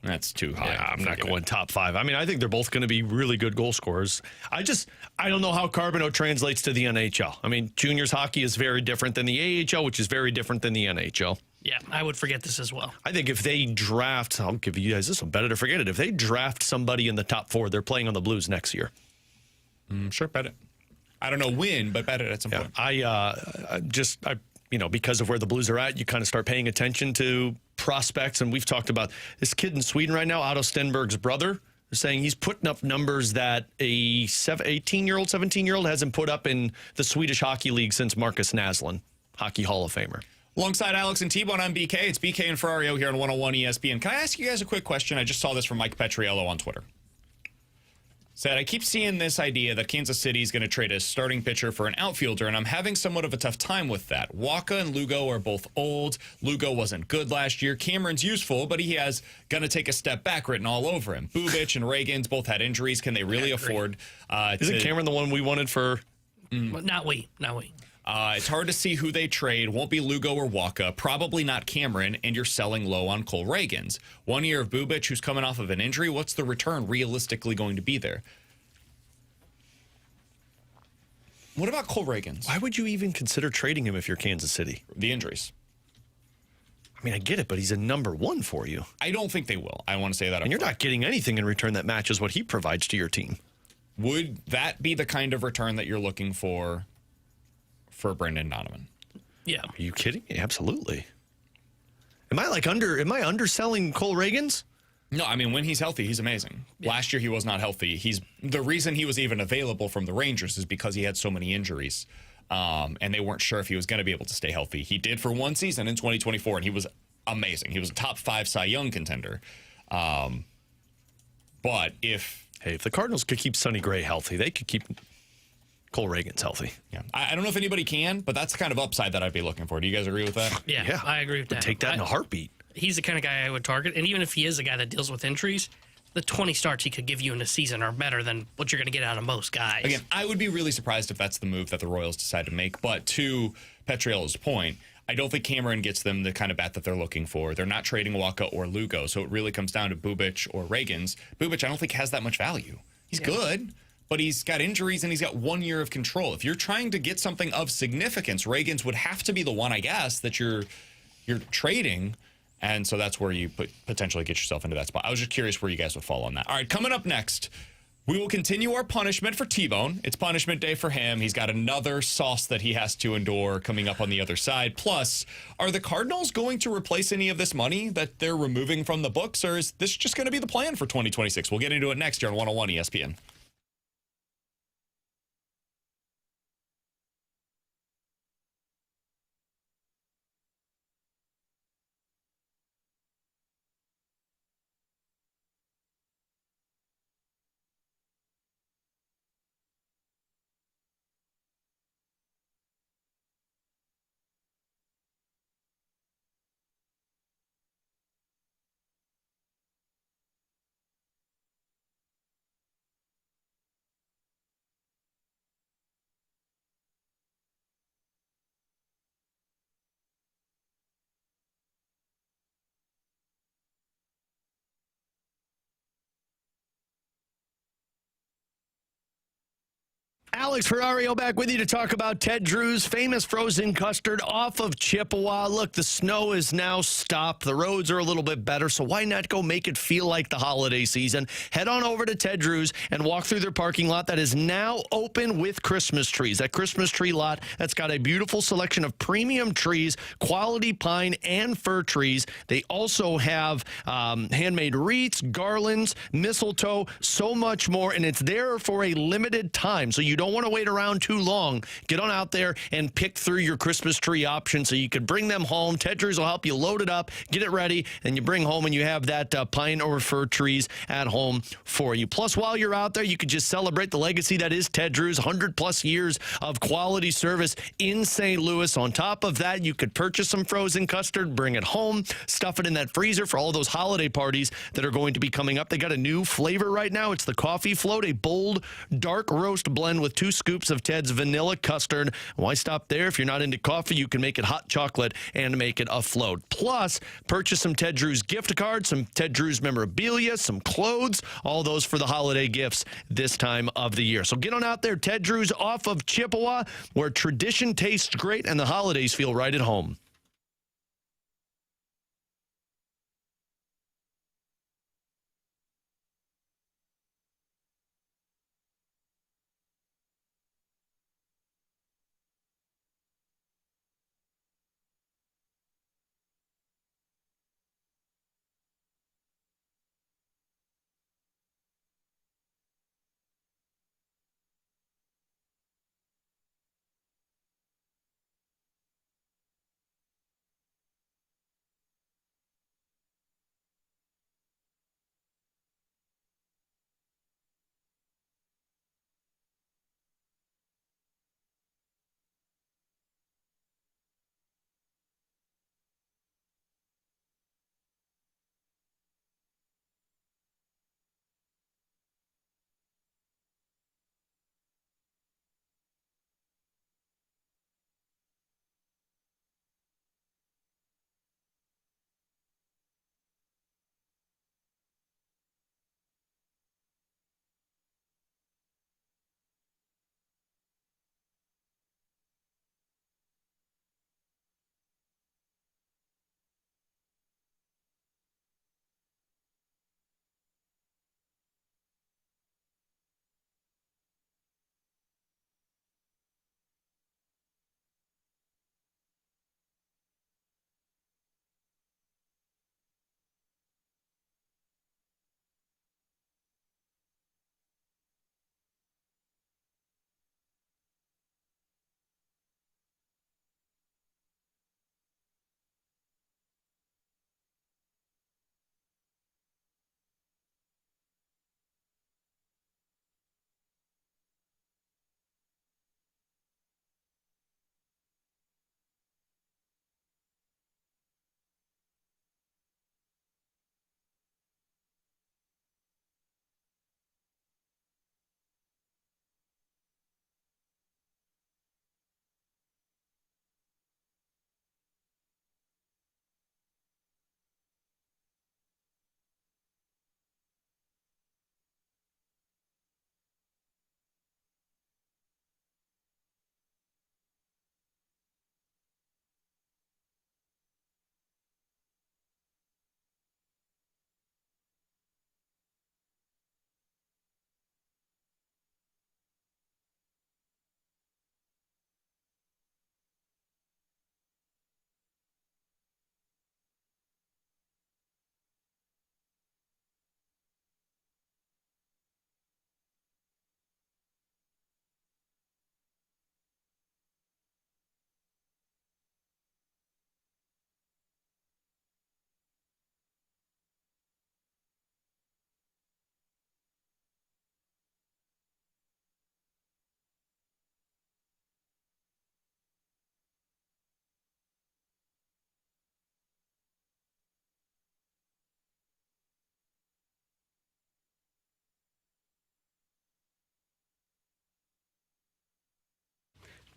That's too high. Yeah, I'm not going top 5. I mean, I think they're both going to be really good goal scorers. I don't know how Carbonell translates to the NHL. I mean, juniors hockey is very different than the AHL, which is very different than the NHL. Yeah, I would forget this as well. I think if they draft, I'll give you guys this one, better to forget it. If they draft somebody in the top 4, they're playing on the Blues next year. Sure, bet it. I don't know when, but bet it at some point. Because of where the Blues are at, you kind of start paying attention to prospects. And we've talked about this kid in Sweden right now, Otto Stenberg's brother. They're saying he's putting up numbers that a 18-year-old, 17-year-old hasn't put up in the Swedish Hockey League since Marcus Naslund, Hockey Hall of Famer. Alongside Alex and T-Bone, I'm BK. It's BK and Ferrario here on 101 ESPN. Can I ask you guys a quick question? I just saw this from Mike Petriello on Twitter. Said, I keep seeing this idea that Kansas City is going to trade a starting pitcher for an outfielder, and I'm having somewhat of a tough time with that. Waka and Lugo are both old. Lugo wasn't good last year. Cameron's useful, but he has going to take a step back written all over him. Bubich and Reagans both had injuries. Can they really afford Isn't Cameron the one we wanted for... Not we. It's hard to see who they trade. Won't be Lugo or Waka. Probably not Cameron, and you're selling low on Cole Reagans. 1 year of Bubic, who's coming off of an injury. What's the return realistically going to be there? What about Cole Reagans? Why would you even consider trading him if you're Kansas City? The injuries. I mean, I get it, but he's a number one for you. I don't think they will. I want to say that. And you're not getting anything in return that matches what he provides to your team. Would that be the kind of return that you're looking for Brendan Donovan? Yeah. Are you kidding me? Absolutely. Am I underselling Cole Reagans? No, I mean, when he's healthy, he's amazing. Yeah. Last year, he was not healthy. The reason he was even available from the Rangers is because he had so many injuries, and they weren't sure if he was going to be able to stay healthy. He did for one season in 2024, and he was amazing. He was a top 5 Cy Young contender. But if the Cardinals could keep Sonny Gray healthy, they could keep Cole Reagans healthy. Yeah, I don't know if anybody can, but that's the kind of upside that I'd be looking for. Do you guys agree with that? Yeah, I agree with that. Take that in a heartbeat. He's the kind of guy I would target. And even if he is a guy that deals with injuries, the 20 starts he could give you in a season are better than what you're going to get out of most guys. Again, I would be really surprised if that's the move that the Royals decide to make. But to Petriello's point, I don't think Cameron gets them the kind of bat that they're looking for. They're not trading Waka or Lugo. So it really comes down to Bubic or Reagans. Bubic, I don't think has that much value. He's good, but he's got injuries and he's got 1 year of control. If you're trying to get something of significance, Reagans would have to be the one, I guess, that you're trading. And so that's where you potentially get yourself into that spot. I was just curious where you guys would fall on that. All right, coming up next, we will continue our punishment for T-Bone. It's punishment day for him. He's got another sauce that he has to endure coming up on the other side. Plus, are the Cardinals going to replace any of this money that they're removing from the books, or is this just going to be the plan for 2026? We'll get into it next year on 101 ESPN. Alex Ferrario back with you to talk about Ted Drew's famous frozen custard off of Chippewa. Look, the snow is now stopped. The roads are a little bit better, so why not go make it feel like the holiday season? Head on over to Ted Drew's and walk through their parking lot that is now open with Christmas trees. That Christmas tree lot that's got a beautiful selection of premium trees, quality pine and fir trees. They also have handmade wreaths, garlands, mistletoe, so much more, and it's there for a limited time, so you don't want to wait around too long. Get on out there and pick through your Christmas tree options so you can bring them home. Ted Drew's will help you load it up, get it ready, and you bring home and you have that pine or fir trees at home for you. Plus, while you're out there, you could just celebrate the legacy that is Ted Drew's 100-plus years of quality service in St. Louis. On top of that, you could purchase some frozen custard, bring it home, stuff it in that freezer for all those holiday parties that are going to be coming up. They got a new flavor right now. It's the coffee float, a bold, dark roast blend with 2 scoops of Ted's vanilla custard. Why stop there? If you're not into coffee, you can make it hot chocolate and make it a float. Plus, purchase some Ted Drew's gift cards, some Ted Drew's memorabilia, some clothes, all those for the holiday gifts this time of the year. So get on out there, Ted Drew's off of Chippewa, where tradition tastes great and the holidays feel right at home.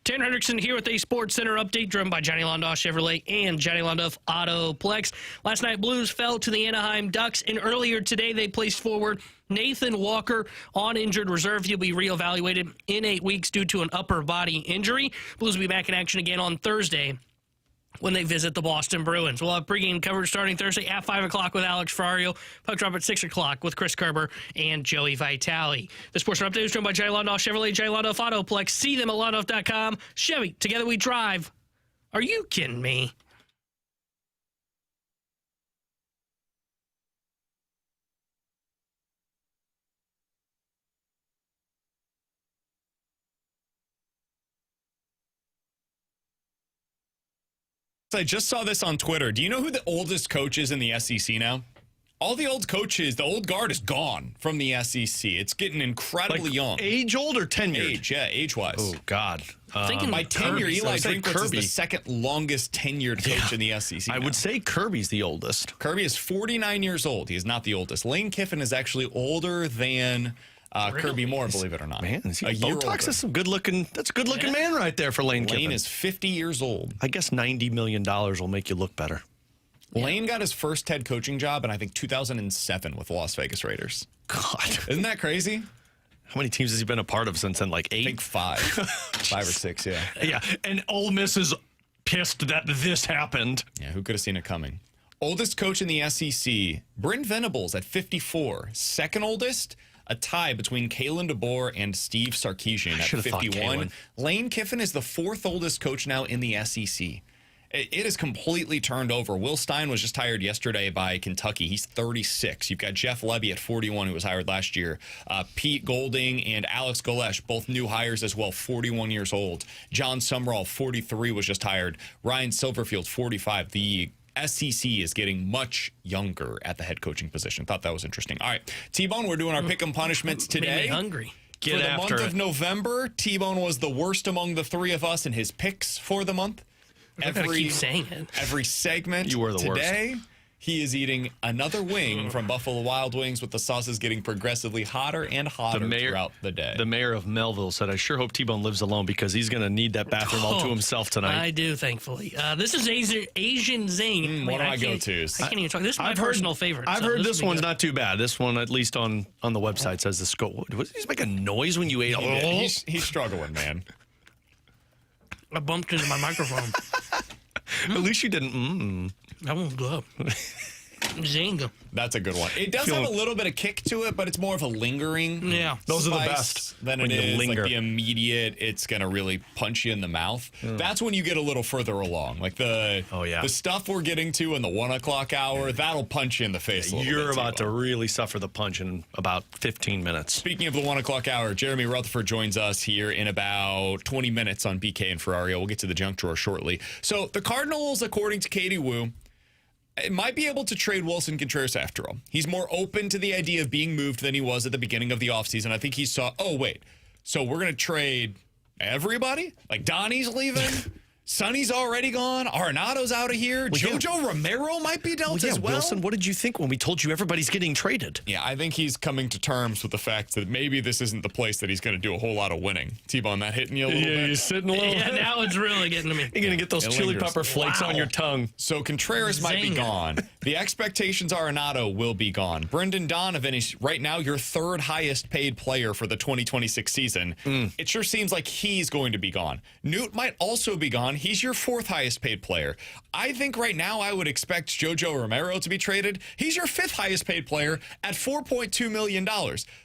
Tanner Hendrickson here with a Sports Center update driven by Johnny Londoff Chevrolet and Johnny Londoff Autoplex. Last night, Blues fell to the Anaheim Ducks, and earlier today they placed forward Nathan Walker on injured reserve. He'll be reevaluated in 8 weeks due to an upper body injury. Blues will be back in action again on Thursday when they visit the Boston Bruins. We'll have pregame coverage starting Thursday at 5 o'clock with Alex Ferrario. Puck drop at 6 o'clock with Chris Kerber and Joey Vitale. This portion update is driven by Johnny Londoff Chevrolet, Johnny Londoff Autoplex. See them at londoff.com. Chevy, together we drive. Are you kidding me? I just saw this on Twitter. Do you know who the oldest coach is in the SEC now? All the old coaches, the old guard is gone from the SEC. It's getting incredibly young. Age old or tenured? Age, yeah, age-wise. Oh, God. By tenure, Eli Drinkwitz is Kirby. the second longest tenured coach in the SEC. I would say Kirby's the oldest. Kirby is 49 years old. He is not the oldest. Lane Kiffin is actually older than Kirby Moore, believe it or not. Man, is he a year Botox? older. That's some good-looking. That's a good-looking man right there for Lane Kiffin. Lane is 50 years old. I guess $90 million will make you look better. Lane got his first head coaching job in, I think, 2007 with the Las Vegas Raiders. God. Isn't that crazy? How many teams has he been a part of since then? Like 8? I think 5. 5 or 6, yeah. Yeah, and Ole Miss is pissed that this happened. Yeah, who could have seen it coming? Oldest coach in the SEC, Brent Venables at 54. Second oldest, a tie between Kalen DeBoer and Steve Sarkisian at 51. Lane Kiffin is the fourth oldest coach now in the SEC. It is completely turned over. Will Stein was just hired yesterday by Kentucky. He's 36. You've got Jeff Lebby at 41, who was hired last year. Pete Golding and Alex Golesh, both new hires as well, 41 years old. John Sumrall, 43, was just hired. Ryan Silverfield, 45. The SEC is getting much younger at the head coaching position. Thought that was interesting. All right, T-Bone, we're doing our pick 'em punishments today. Made me hungry. For the month of November, T-Bone was the worst among the three of us in his picks for the month. I keep saying it. Every segment You were the today, he is eating another wing from Buffalo Wild Wings with the sauces getting progressively hotter and hotter throughout the day. The mayor of Melville said, I sure hope T-Bone lives alone because he's going to need that bathroom all to himself tonight. I do, thankfully. This is Asian Zing. One of my go-tos. I can't even talk. This is my personal favorite. I've heard this one's good. not too bad. This one, at least on the website, says the scope. Was he make a noise when you ate? He's struggling, man. I bumped into my microphone. At least you didn't. That one's good. Zing. That's a good one. It does have a little bit of kick to it, but it's more of a lingering. Yeah. Those are the spice best than when it you is linger. like the immediate. It's gonna really punch you in the mouth. That's when you get a little further along. Like the stuff we're getting to in the 1 o'clock hour, that'll punch you in the face. A little You're bit, about to T-Bone. really suffer the punch in about 15 minutes. Speaking of the 1 o'clock hour, Jeremy Rutherford joins us here in about 20 minutes on BK and Ferrario. We'll get to the junk drawer shortly. So the Cardinals, according to Katie Wu, might be able to trade Willson Contreras after all. He's more open to the idea of being moved than he was at the beginning of the offseason. I think he saw, oh, wait, so we're going to trade everybody? Like Donnie's leaving? Sonny's already gone. Arenado's out of here. JoJo Romero might be dealt as well. Wilson, what did you think when we told you everybody's getting traded? Yeah, I think he's coming to terms with the fact that maybe this isn't the place that he's going to do a whole lot of winning. T-Bone, that hitting you a little bit? You're sitting a little Yeah, now it's really getting to me. You're going to get those It chili lingers. pepper flakes on your tongue. So Contreras might be Zing. gone. The expectations are Arenado will be gone. Brendan Donovan is right now your third highest paid player for the 2026 season. It sure seems like he's going to be gone. Newt might also be gone. He's your fourth highest paid player. I think right now I would expect JoJo Romero to be traded. He's your fifth highest paid player at $4.2 million.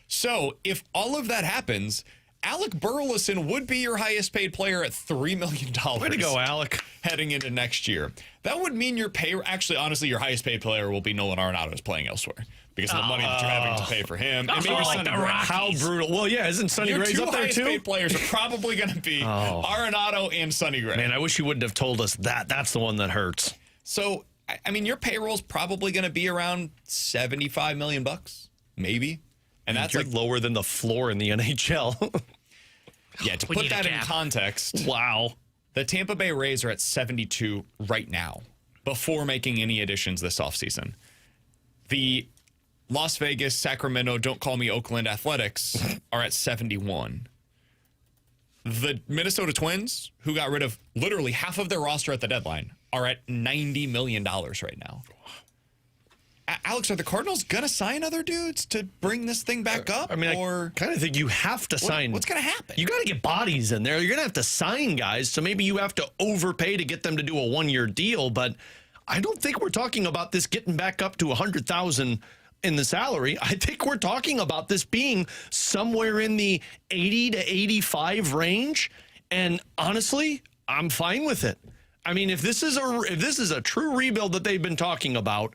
So if all of that happens, Alec Burleson would be your highest paid player at $3 million. Way to go, Alec. Heading into next year. That would mean your pay, actually, honestly, your highest paid player will be Nolan Arenado is playing elsewhere because of the money that you're having to pay for him. And maybe like Sonny the Gray. How brutal. Well, yeah, isn't Sonny Your Gray's two up there highest too? paid players are probably going to be Arenado and Sonny Gray. Man, I wish you wouldn't have told us that. That's the one that hurts. So, I mean, your payroll's probably going to be around $75 million, maybe. And that's You're like, lower than the floor in the NHL. yeah, to We put need a that in cap. context, Wow. the Tampa Bay Rays are at 72 right now before making any additions this offseason. The Las Vegas, Sacramento, don't call me Oakland Athletics are at 71. The Minnesota Twins, who got rid of literally half of their roster at the deadline, are at $90 million right now. Alex, are the Cardinals going to sign other dudes to bring this thing back up? I mean, I kind of think you have to sign. What's going to happen? You got to get bodies in there. You're going to have to sign guys, so maybe you have to overpay to get them to do a one-year deal. But I don't think we're talking about this getting back up to $100,000 in the salary. I think we're talking about this being somewhere in the 80 to 85 range. And honestly, I'm fine with it. I mean, if this is a true rebuild that they've been talking about,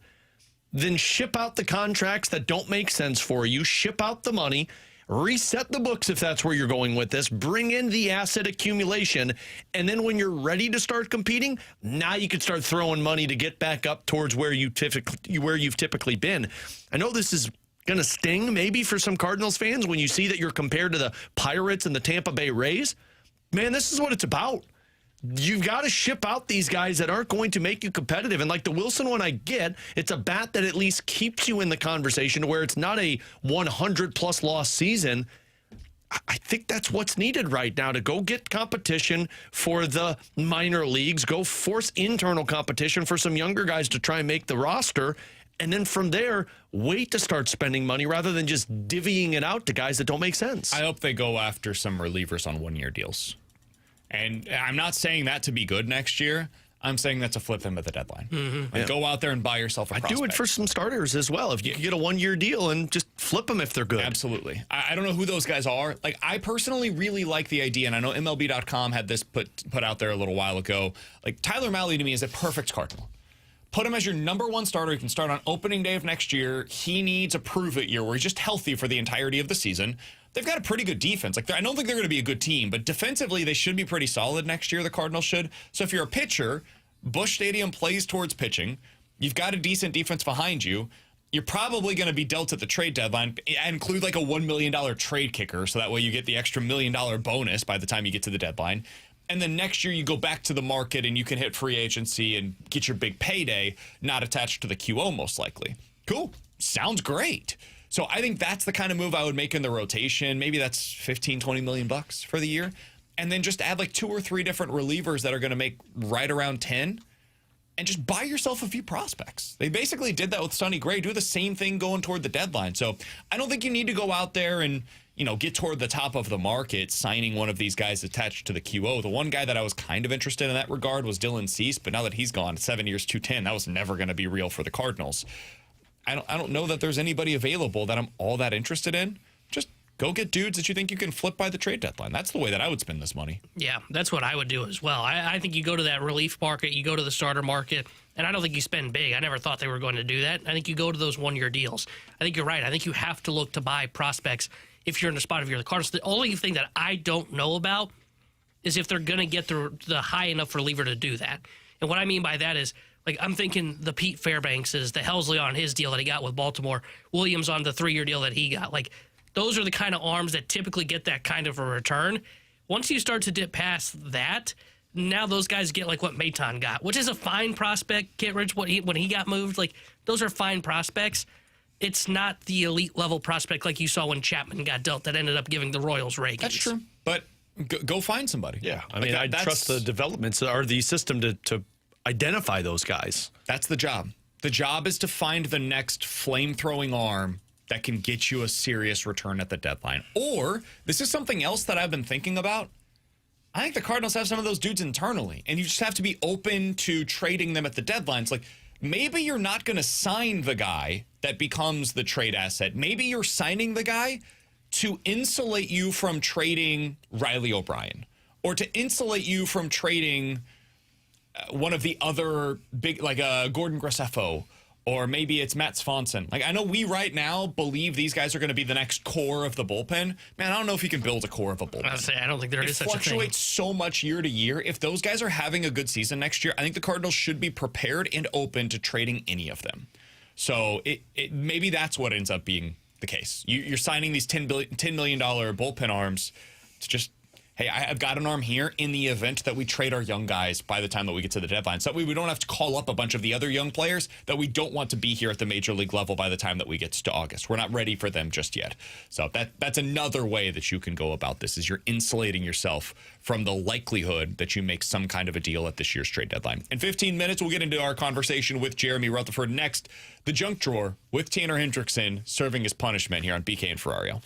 then ship out the contracts that don't make sense for you, ship out the money, reset the books if that's where you're going with this, bring in the asset accumulation, and then when you're ready to start competing, now you can start throwing money to get back up towards where you've typically been. I know this is going to sting maybe for some Cardinals fans when you see that you're compared to the Pirates and the Tampa Bay Rays. Man, this is what it's about. You've got to ship out these guys that aren't going to make you competitive. And like the Willson one I get, it's a bat that at least keeps you in the conversation where it's not a 100-plus loss season. I think that's what's needed right now to go get competition for the minor leagues, go force internal competition for some younger guys to try and make the roster. And then from there, wait to start spending money rather than just divvying it out to guys that don't make sense. I hope they go after some relievers on one-year deals. And I'm not saying that to be good next year. I'm saying that to flip them at the deadline. Mm-hmm. Like, go out there and buy yourself a prospect. I do it for some starters as well. If you get a one-year deal and just flip them if they're good. Absolutely. I don't know who those guys are. Like, I personally really like the idea, and I know MLB.com had this put out there a little while ago. Like, Tyler Mahle to me is a perfect Cardinal. Put him as your number one starter. He can start on opening day of next year. He needs a prove-it year where he's just healthy for the entirety of the season. They've got a pretty good defense. Like, I don't think they're going to be a good team, but defensively, they should be pretty solid next year, the Cardinals should. So if you're a pitcher, Busch Stadium plays towards pitching. You've got a decent defense behind you. You're probably going to be dealt at the trade deadline. Include like a $1 million trade kicker, so that way you get the extra $1 million bonus by the time you get to the deadline. And then next year you go back to the market and you can hit free agency and get your big payday, not attached to the QO most likely. Cool. Sounds great. So I think that's the kind of move I would make in the rotation. Maybe that's 15, 20 million bucks for the year. And then just add like 2 or 3 different relievers that are going to make right around 10 and just buy yourself a few prospects. They basically did that with Sonny Gray. Do the same thing going toward the deadline. So I don't think you need to go out there and, get toward the top of the market signing one of these guys attached to the QO. The one guy that I was kind of interested in that regard was Dylan Cease, but now that he's gone, 7 years, $210, that was never going to be real for the Cardinals. I don't know that there's anybody available that I'm all that interested in. Just go get dudes that you think you can flip by the trade deadline. That's the way that I would spend this money. Yeah, that's what I would do as well. I think you go to that relief market, you go to the starter market, and I don't think you spend big. I never thought they were going to do that. I think you go to those one-year deals. I think you're right. I think you have to look to buy prospects if you're in the spot of the Cardinals. The only thing that I don't know about is if they're going to get the high enough reliever to do that. And what I mean by that is, like, I'm thinking the Pete Fairbankses, the Helsley on his deal that he got with Baltimore, Williams on the 3-year deal that he got. Like, those are the kind of arms that typically get that kind of a return. Once you start to dip past that, now those guys get like what Maton got, which is a fine prospect. Get Rich, when he got moved, like, those are fine prospects. It's not the elite level prospect like you saw when Chapman got dealt that ended up giving the Royals Reagans. That's true. But go find somebody. Yeah. I mean, I trust the developments or the system to identify those guys. That's the job. The job is to find the next flame-throwing arm that can get you a serious return at the deadline. Or, this is something else that I've been thinking about. I think the Cardinals have some of those dudes internally, and you just have to be open to trading them at the deadline. It's like, maybe you're not going to sign the guy that becomes the trade asset. Maybe you're signing the guy to insulate you from trading Riley O'Brien, or to insulate you from trading one of the other big, like Gordon Graceffo, or maybe it's Matt Swanson. Like, I know we right now believe these guys are going to be the next core of the bullpen. Man, I don't know if you can build a core of a bullpen. I don't think there is such a thing. It fluctuates so much year to year. If those guys are having a good season next year, I think the Cardinals should be prepared and open to trading any of them. So maybe that's what ends up being the case. You're signing these $10 million bullpen arms to just hey, I've got an arm here in the event that we trade our young guys by the time that we get to the deadline. So we don't have to call up a bunch of the other young players that we don't want to be here at the major league level by the time that we get to August. We're not ready for them just yet. So that's another way that you can go about this, is you're insulating yourself from the likelihood that you make some kind of a deal at this year's trade deadline. In 15 minutes, we'll get into our conversation with Jeremy Rutherford. Next, the junk drawer with Tanner Hendrickson serving his punishment here on BK and Ferrario.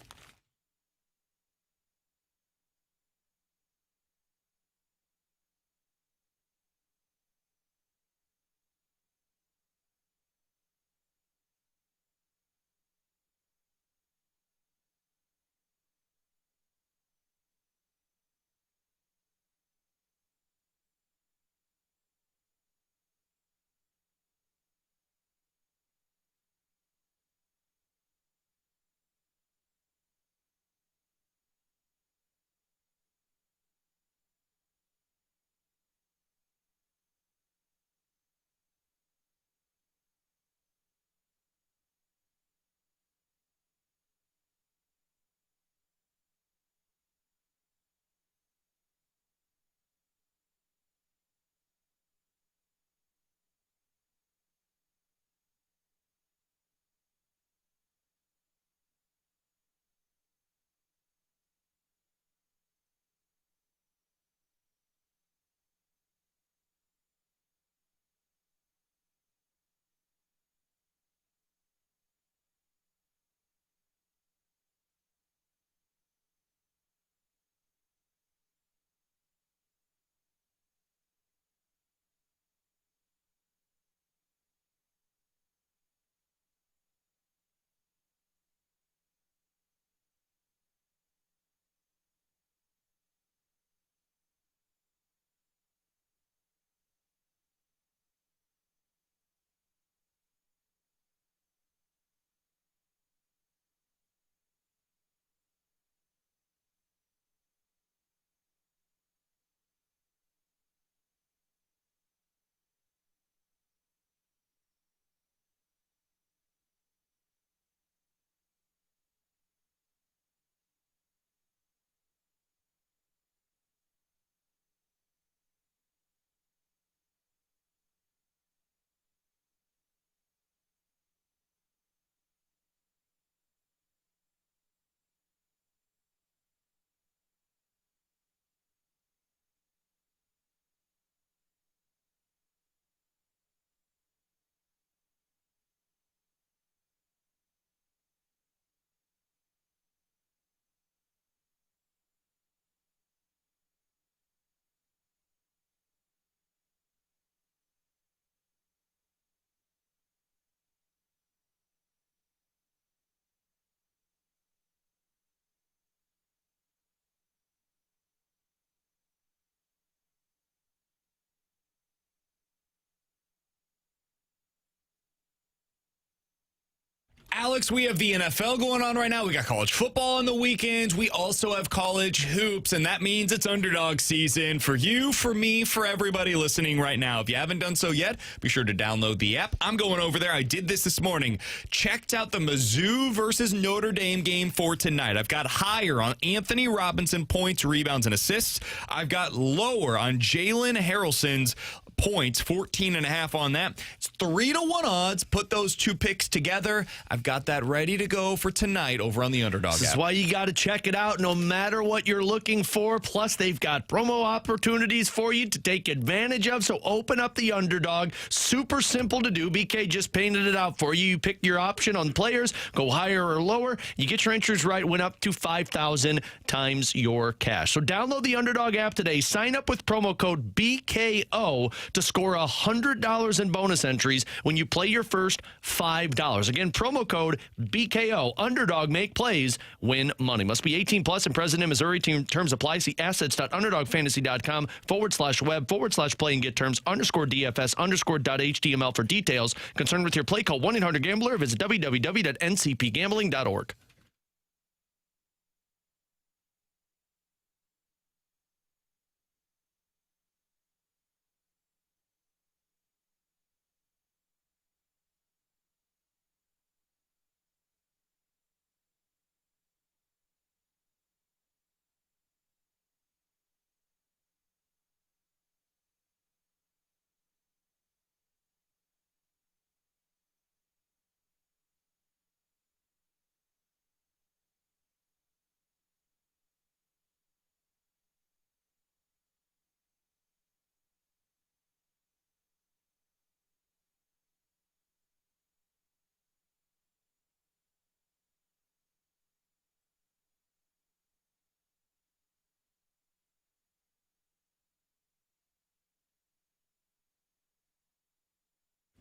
Alex, we have the NFL going on right now. We got college football on the weekends. We also have college hoops, and that means it's underdog season for you, for me, for everybody listening right now. If you haven't done so yet, be sure to download the app. I'm going over there. I did this morning. Checked out the Mizzou versus Notre Dame game for tonight. I've got higher on Anthony Robinson points, rebounds, and assists. I've got lower on Jalen Harrelson's points, 14.5 on that. It's 3-1 odds. Put those two picks together. I've got that ready to go for tonight over on the Underdog app. This is why you got to check it out no matter what you're looking for. Plus, they've got promo opportunities for you to take advantage of. So open up the Underdog. Super simple to do. BK just painted it out for you. You pick your option on players, go higher or lower. You get your entries right, win up to 5,000 times your cash. So download the Underdog app today. Sign up with promo code BKO to score $100 in bonus entries when you play your first $5. Again, promo code BKO. Underdog, make plays, win money. Must be 18 plus and present in Missouri. Terms apply. See assets.underdogfantasy.com/web/play and get terms _DFS_.html for details. Concerned with your play, call 1-800-GAMBLER. Visit www.ncpgambling.org.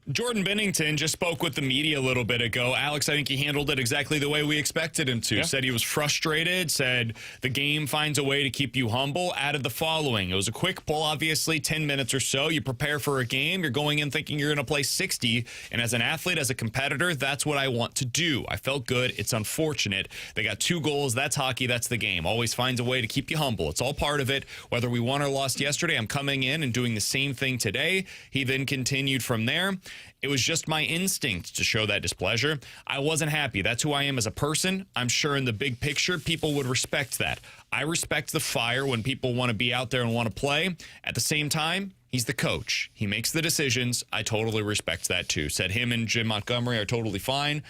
Jordan Binnington just spoke with the media a little bit ago. Alex, I think he handled it exactly the way we expected him to. Yeah. Said he was frustrated, said the game finds a way to keep you humble, added the following. It was a quick pull, obviously, 10 minutes or so. You prepare for a game. You're going in thinking you're going to play 60. And as an athlete, as a competitor, that's what I want to do. I felt good. It's unfortunate. They got 2 goals. That's hockey. That's the game. Always finds a way to keep you humble. It's all part of it. Whether we won or lost yesterday, I'm coming in and doing the same thing today. He then continued from there. It was just my instinct to show that displeasure. I wasn't happy. That's who I am as a person. I'm sure in the big picture, people would respect that. I respect the fire when people want to be out there and want to play. At the same time, he's the coach. He makes the decisions. I totally respect that too. Said him and Jim Montgomery are totally fine.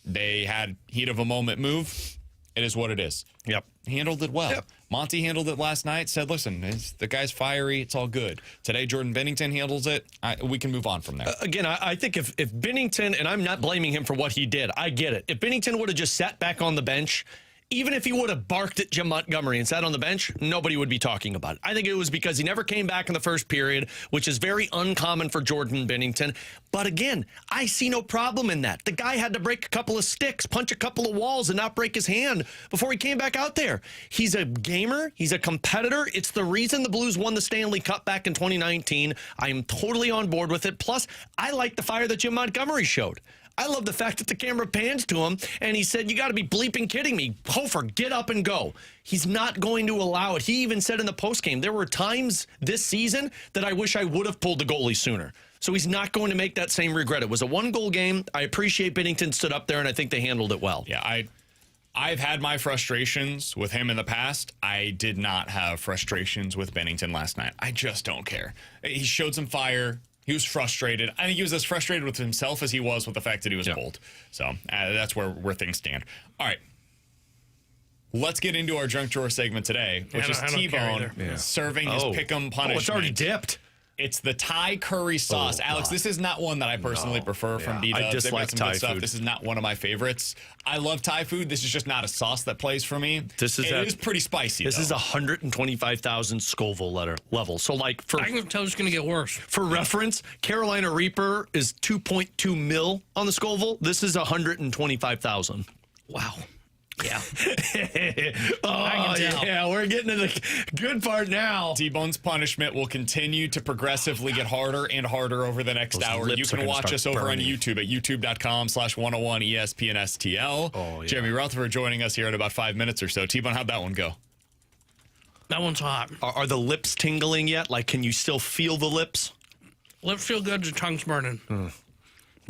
They had heat of a moment move. It is what it is. Yep. Handled it well. Yep. Monty handled it last night. Said, listen, the guy's fiery. It's all good. Today, Jordan Binnington handles it. We can move on from there. Again, I think if Binnington, and I'm not blaming him for what he did, I get it. If Binnington would have just sat back on the bench, even if he would have barked at Jim Montgomery and sat on the bench, nobody would be talking about it. I think it was because he never came back in the first period, which is very uncommon for Jordan Binnington. But again, I see no problem in that. The guy had to break a couple of sticks, punch a couple of walls, and not break his hand before he came back out there. He's a gamer. He's a competitor. It's the reason the Blues won the Stanley Cup back in 2019. I am totally on board with it. Plus, I like the fire that Jim Montgomery showed. I love the fact that the camera pans to him and he said, you got to be bleeping kidding me. Hofer, get up and go. He's not going to allow it. He even said in the postgame, there were times this season that I wish I would have pulled the goalie sooner. So he's not going to make that same regret. It was a 1-goal game. I appreciate Binnington stood up there, and I think they handled it well. Yeah, I've had my frustrations with him in the past. I did not have frustrations with Binnington last night. I just don't care. He showed some fire. He was frustrated. I think he was as frustrated with himself as he was with the fact that he was pulled. So that's where things stand. All right. Let's get into our junk drawer segment today, which is T-Bone serving his pick'em punishment. Oh, it's already dipped. It's the Thai curry sauce. Alex, this is not one that I personally prefer from D-Dubs. I dislike Thai food. This is not one of my favorites. I love Thai food. This is just not a sauce that plays for me. It is pretty spicy, This is 125,000 Scoville level. So, like, I can tell it's going to get worse. For reference, Carolina Reaper is 2.2 mil on the Scoville. This is 125,000. Wow. Yeah. Yeah, we're getting to the good part now. T-Bone's punishment will continue to progressively get harder and harder over the next hour. You can watch us over on YouTube at youtube.com/101 ESPN STL. Oh, yeah. Jeremy Rutherford joining us here in about 5 minutes or so. T-Bone, how'd that one go? That one's hot. Are the lips tingling yet? Like, can you still feel the lips? Lips feel good, the tongue's burning.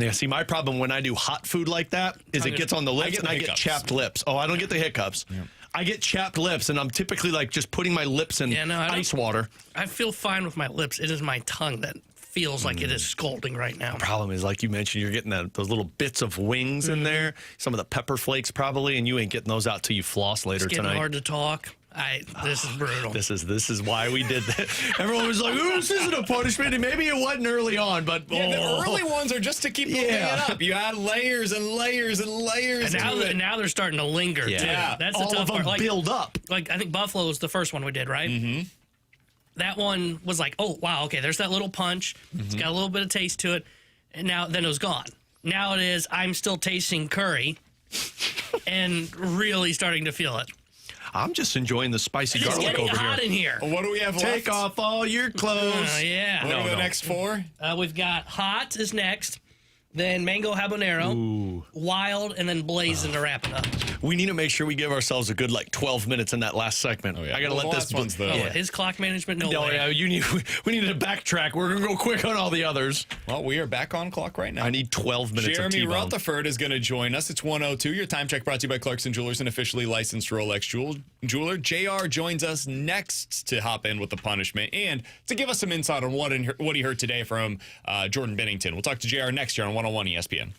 Yeah, see, my problem when I do hot food like that is it gets on the lips and I get chapped lips. Oh, I don't get the hiccups. Yeah. I get chapped lips, and I'm typically like just putting my lips in ice water. I feel fine with my lips. It is my tongue that feels like it is scalding right now. The problem is, like you mentioned, you're getting those little bits of wings in there, some of the pepper flakes probably, and you ain't getting those out till you floss later it's getting tonight. Hard to talk. This is brutal. This is why we did that. Everyone was like, "Oh, this isn't a punishment." And maybe it wasn't early on, but the early ones are just to keep building it up. You add layers and layers and layers. And now they're starting to linger. Yeah, too. That's all the tough of them part. build up. Like I think Buffalo was the first one we did, right? Mm-hmm. That one was like, oh wow, okay. There's that little punch. It's got a little bit of taste to it, and then it was gone. Now it is. I'm still tasting curry, and really starting to feel it. I'm just enjoying the spicy garlic over here. It's getting hot in here. What do we have left? Take off all your clothes. Yeah. What are the next 4? We've got hot is next, then mango habanero, wild, and then blazing to wrap it up. We need to make sure we give ourselves a good 12 minutes in that last segment. Oh, yeah. I got to let this one's the his clock management. No way. Yeah, we need to backtrack. We're gonna go quick on all the others. Well, we are back on clock right now. I need 12 minutes. Jeremy of Rutherford is going to join us. It's 1:02. Your time check brought to you by Clarkson Jewelers, an officially licensed Rolex jeweler. JR joins us next to hop in with the punishment and to give us some insight on what he heard today from Jordan Binnington. We'll talk to JR next year on 101 ESPN.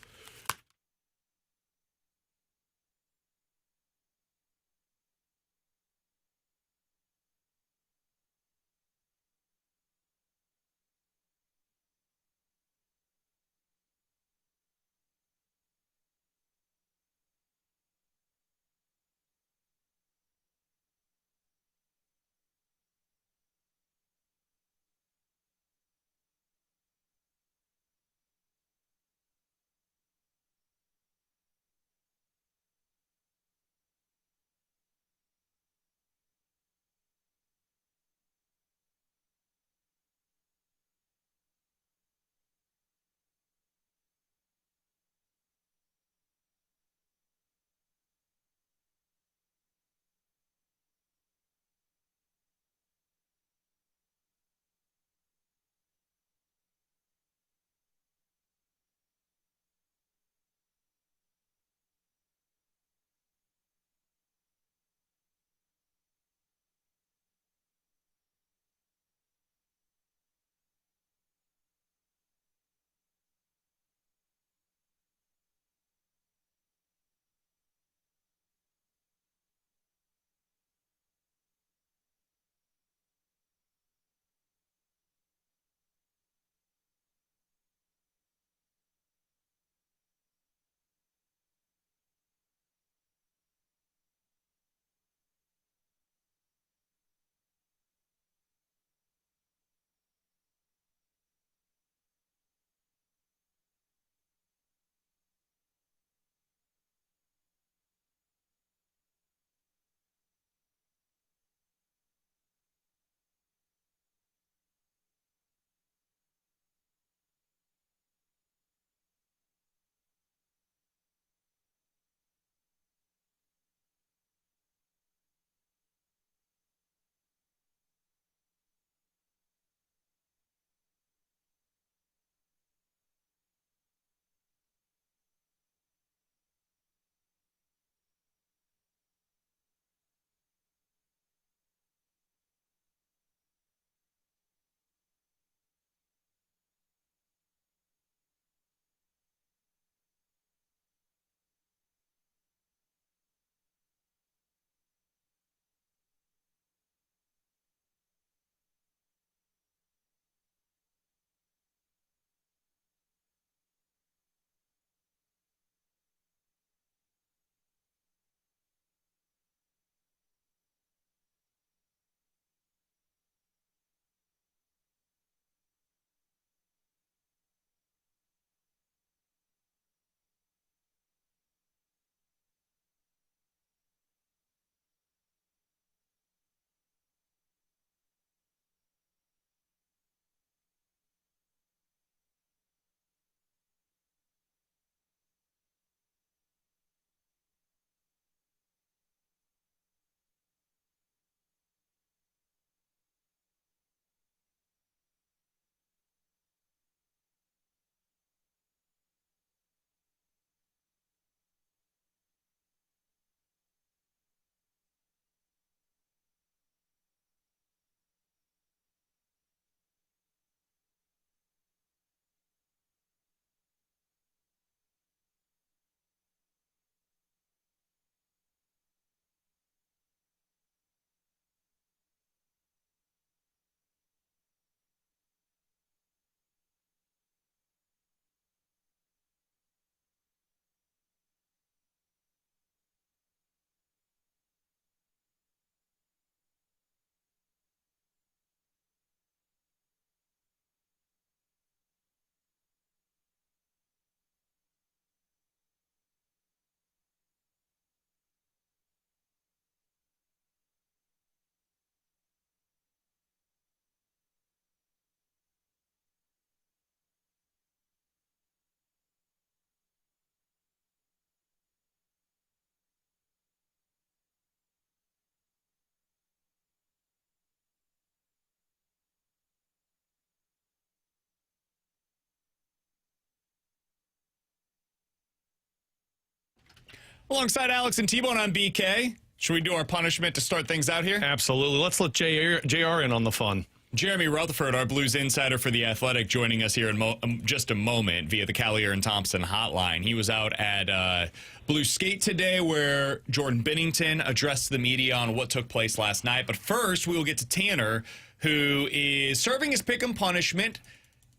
Alongside Alex and T-Bone on BK. Should we do our punishment to start things out here? Absolutely. Let's let JR in on the fun. Jeremy Rutherford, our Blues insider for The Athletic, joining us here in just a moment via the Callier and Thompson hotline. He was out at Blues Skate today where Jordan Binnington addressed the media on what took place last night. But first, we will get to Tanner, who is serving his pick'em punishment.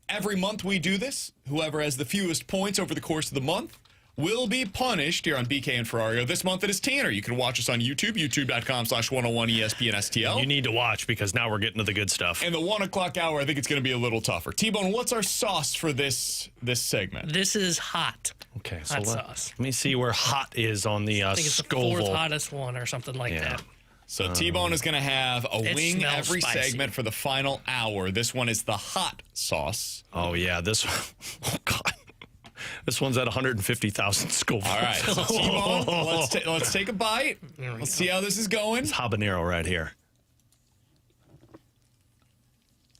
Every month we do this. Whoever has the fewest points over the course of the month will be punished here on BK and Ferrario. This month it is Tanner. You can watch us on YouTube, youtube.com/101ESPN STL. You need to watch because now we're getting to the good stuff. In the 1 o'clock hour, I think it's going to be a little tougher. T-Bone, what's our sauce for this segment? This is hot. Okay, so Hot sauce. let me see where hot is on the I think it's the Scoville. 4th hottest one or something like that. So T-Bone is going to have a wing smells every spicy. segment for the final hour. This one is the hot sauce. Oh, yeah, this one. Oh, God. This one's at 150,000 Scoville. All right, so T-Bone, let's take a bite. Let's see how this is going. It's habanero right here.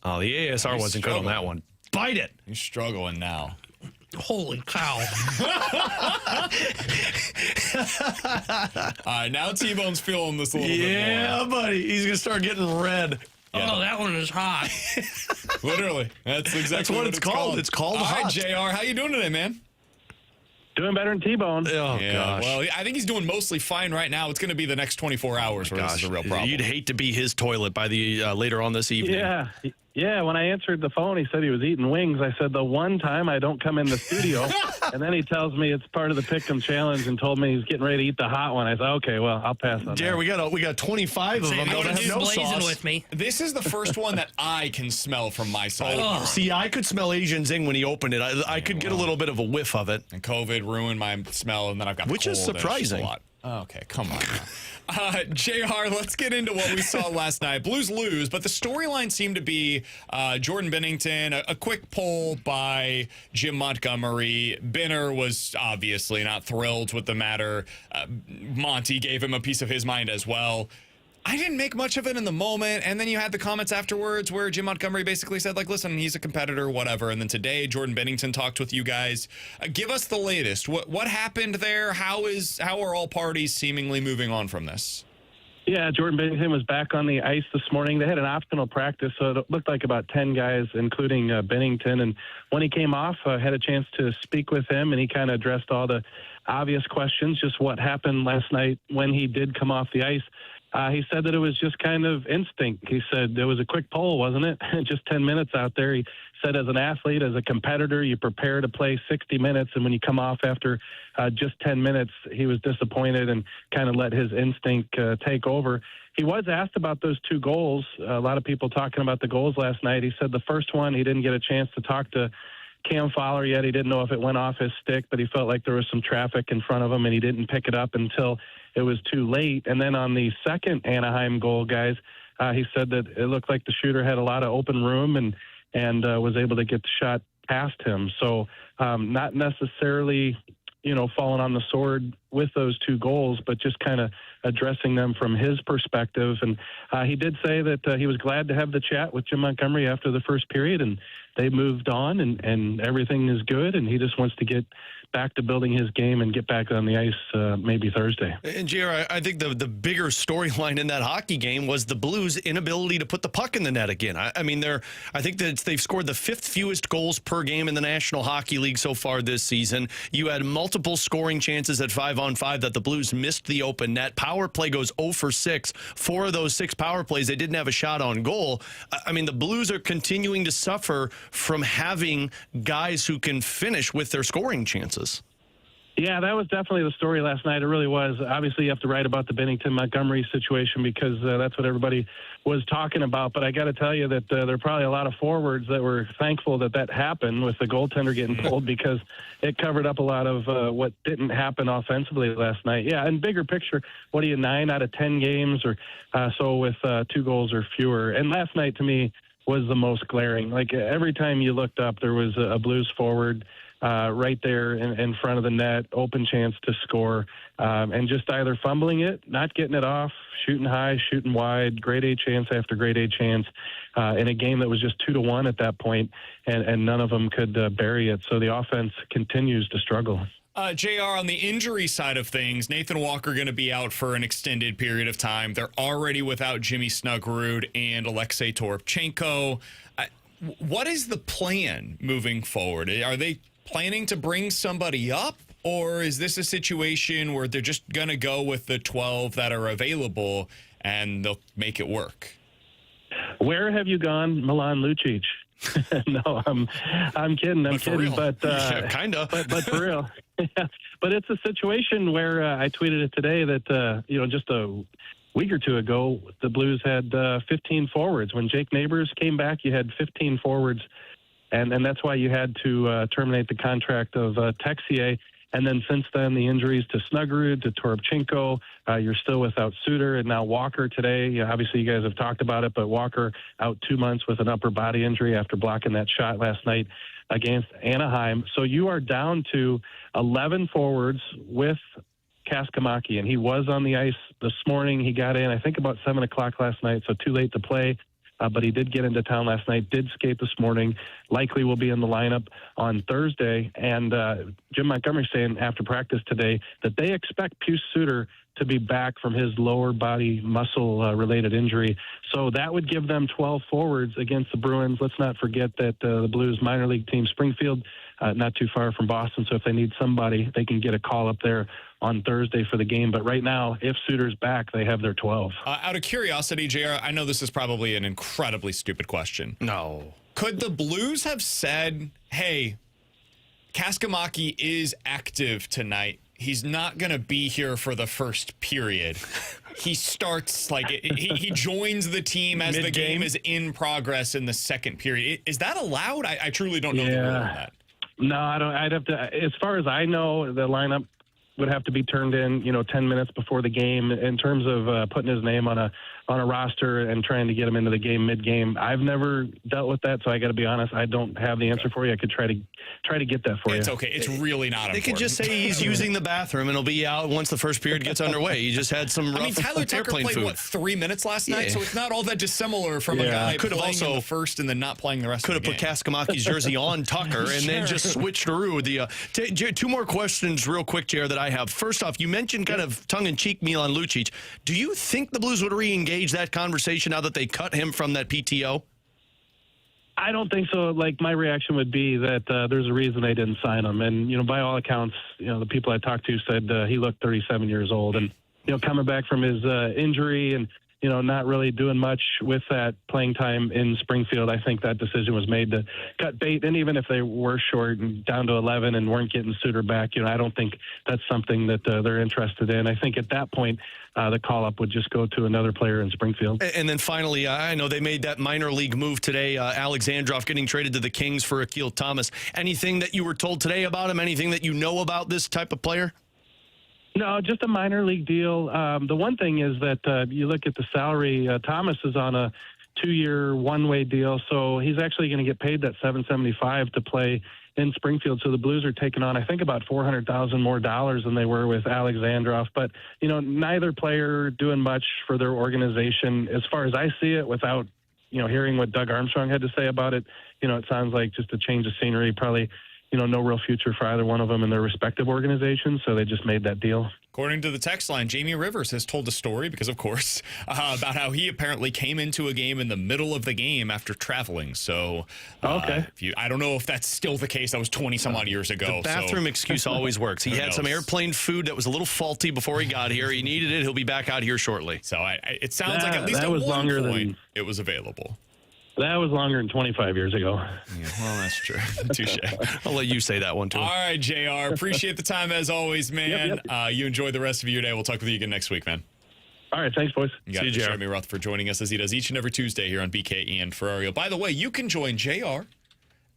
Oh, the ASR wasn't good on that one. Bite it. You're struggling now. Holy cow. All right, now T-Bone's feeling this a little bit more. Yeah, buddy. He's going to start getting red. Yeah. Oh, that one is hot. Literally. That's exactly what it's called. It's called All right, hot. JR, how you doing today, man? Doing better than T-Bone. Oh, gosh. Well, I think he's doing mostly fine right now. It's going to be the next 24 hours where this is a real problem. You'd hate to be his toilet by the later on this evening. Yeah, when I answered the phone, he said he was eating wings. I said, the one time I don't come in the studio. And then he tells me it's part of the Pick'em Challenge and told me he's getting ready to eat the hot one. I said, okay, well, I'll pass on Jared, that. we got 25 of them. Say, Don't have no blazing sauce. with me. This is the first one that I can smell from my side. Oh, see, I could smell Asian Zing when he opened it. I could get a little bit of a whiff of it. And COVID ruined my smell, and then I've got Which is cold, and it's just surprising. a lot. Okay, come on. JR, let's get into what we saw last night. Blues lose, but the storyline seemed to be Jordan Binnington, a quick poll by Jim Montgomery. Binner was obviously not thrilled with the matter. Monty gave him a piece of his mind as well. I didn't make much of it in the moment, and then you had the comments afterwards where Jim Montgomery basically said, like, listen, he's a competitor, whatever. And then today, Jordan Binnington talked with you guys. Give us the latest. What happened there? How are all parties seemingly moving on from this? Yeah, Jordan Binnington was back on the ice this morning. They had an optional practice, so it looked like about 10 guys, including Binnington. And when he came off, I had a chance to speak with him, and he kind of addressed all the obvious questions, just what happened last night when he did come off the ice. He said that it was just kind of instinct. He said there was a quick poll, wasn't it? Just 10 minutes out there. He said as an athlete, as a competitor, you prepare to play 60 minutes. And when you come off after just 10 minutes, he was disappointed and kind of let his instinct take over. He was asked about those 2 goals. A lot of people talking about the goals last night. He said the first one, he didn't get a chance to talk to Cam Fowler yet. He didn't know if it went off his stick, but he felt like there was some traffic in front of him, and he didn't pick it up until it was too late. And then on the second Anaheim goal, guys, he said that it looked like the shooter had a lot of open room and was able to get the shot past him. So not necessarily, falling on the sword with those 2 goals, but just kind of addressing them from his perspective. And he did say that he was glad to have the chat with Jim Montgomery after the first period, and they moved on and everything is good. And he just wants to get back to building his game and get back on the ice maybe Thursday. And, JR, I think the bigger storyline in that hockey game was the Blues' inability to put the puck in the net again. I think that they've scored the 5th fewest goals per game in the National Hockey League so far this season. You had multiple scoring chances at 5-on-5 that the Blues missed the open net. Power play goes 0 for 6. 4 of those 6 power plays, they didn't have a shot on goal. The Blues are continuing to suffer from having guys who can finish with their scoring chances. Yeah, that was definitely the story last night. It really was. Obviously, you have to write about the Binnington-Montgomery situation because that's what everybody was talking about. But I got to tell you that there are probably a lot of forwards that were thankful that happened with the goaltender getting pulled because it covered up a lot of what didn't happen offensively last night. Yeah, and bigger picture, what are you, 9 out of 10 games or so with 2 goals or fewer? And last night, to me, was the most glaring. Like every time you looked up, there was a Blues forward right there in front of the net, open chance to score, and just either fumbling it, not getting it off, shooting high, shooting wide, grade A chance after grade A chance, in a game that was just 2-1 at that point, and none of them could bury it. So the offense continues to struggle. JR, on the injury side of things, Nathan Walker going to be out for an extended period of time. They're already without Jimmy Snuggerud and Alexei Toropchenko. What is the plan moving forward? Are they planning to bring somebody up, or is this a situation where they're just going to go with the 12 that are available and they'll make it work? Where have you gone, Milan Lucic? No, I'm kidding. I'm kidding. But kind of. But for real. Yeah. But it's a situation where I tweeted it today that just a week or two ago, the Blues had 15 forwards. When Jake Neighbors came back, you had 15 forwards, and that's why you had to terminate the contract of Texier. And then since then, the injuries to Snuggerud, to Toropchenko, you're still without Suter, and now Walker today. Obviously, you guys have talked about it, but Walker out 2 months with an upper body injury after blocking that shot last night against Anaheim. So you are down to 11 forwards with Kaskamaki, and he was on the ice this morning. He got in, I think, about 7 o'clock last night, so too late to play. But he did get into town last night, did skate this morning, likely will be in the lineup on Thursday. And Jim Montgomery saying after practice today that they expect Pius Suter to be back from his lower body muscle-related injury. So that would give them 12 forwards against the Bruins. Let's not forget that the Blues minor league team, Springfield, not too far from Boston. So if they need somebody, they can get a call up there on Thursday for the game. But right now, if Suter's back, they have their 12. Out of curiosity, JR, I know this is probably an incredibly stupid question. No. Could the Blues have said, hey, Kaskamaki is active tonight. He's not going to be here for the first period. He starts, he joins the team as the game is in progress in the second period. Is that allowed? I truly don't know the rule on that. No, I don't. I'd have to, as far as I know, the lineup would have to be turned in, 10 minutes before the game. In terms of putting his name on a roster and trying to get him into the game mid-game, I've never dealt with that, so I got to be honest, I don't have the answer for you. I could try to get that for you. It's okay. It's really not important. They could just say he's using the bathroom and he'll be out once the first period gets underway. He just had some rough Tyler Tucker airplane played, food. 3 minutes last night? So it's not all that dissimilar from a guy could have playing also in the first and then not playing the rest of the game. Could have put Kaskamaki's jersey on Tucker and then just switched through. Two more questions real quick, Jer, that I have. First off, you mentioned kind of tongue-in-cheek Milan Lucic. Do you think the Blues would re-engage that conversation now that they cut him from that PTO? I don't think so. My reaction would be that there's a reason they didn't sign him. And, by all accounts, the people I talked to said he looked 37 years old. And, coming back from his injury and, not really doing much with that playing time in Springfield, I think that decision was made to cut bait. And even if they were short and down to 11 and weren't getting Suter back, I don't think that's something that they're interested in. I think at that point, the call-up would just go to another player in Springfield. And then finally, I know they made that minor league move today, Alexandrov getting traded to the Kings for Akil Thomas. Anything that you were told today about him? Anything that you know about this type of player? No, just a minor league deal. The one thing is that you look at the salary. Thomas is on a 2-year one-way deal, so he's actually going to get paid that $775 to play in Springfield. So the Blues are taking on, I think, about $400,000 more than they were with Alexandrov. But neither player doing much for their organization, as far as I see it. Without hearing what Doug Armstrong had to say about it, it sounds like just a change of scenery. Probably. No real future for either one of them in their respective organizations, so they just made that deal. According to the text line, Jamie Rivers has told a story, because of course, about how he apparently came into a game in the middle of the game after traveling. So, okay. I don't know if that's still the case. That was 20-some-odd years ago. The bathroom excuse always works. He had some airplane food that was a little faulty before he got here. He needed it. He'll be back out here shortly. So it sounds like at least at one point it was available. That was longer than 25 years ago. Yeah, well, that's true. Touche. I'll let you say that one, too. All right, JR. Appreciate the time as always, man. Yep. You enjoy the rest of your day. We'll talk with you again next week, man. All right, thanks, boys. You got Jeremy Rutherford joining us as he does each and every Tuesday here on BK and Ferrario. By the way, you can join JR,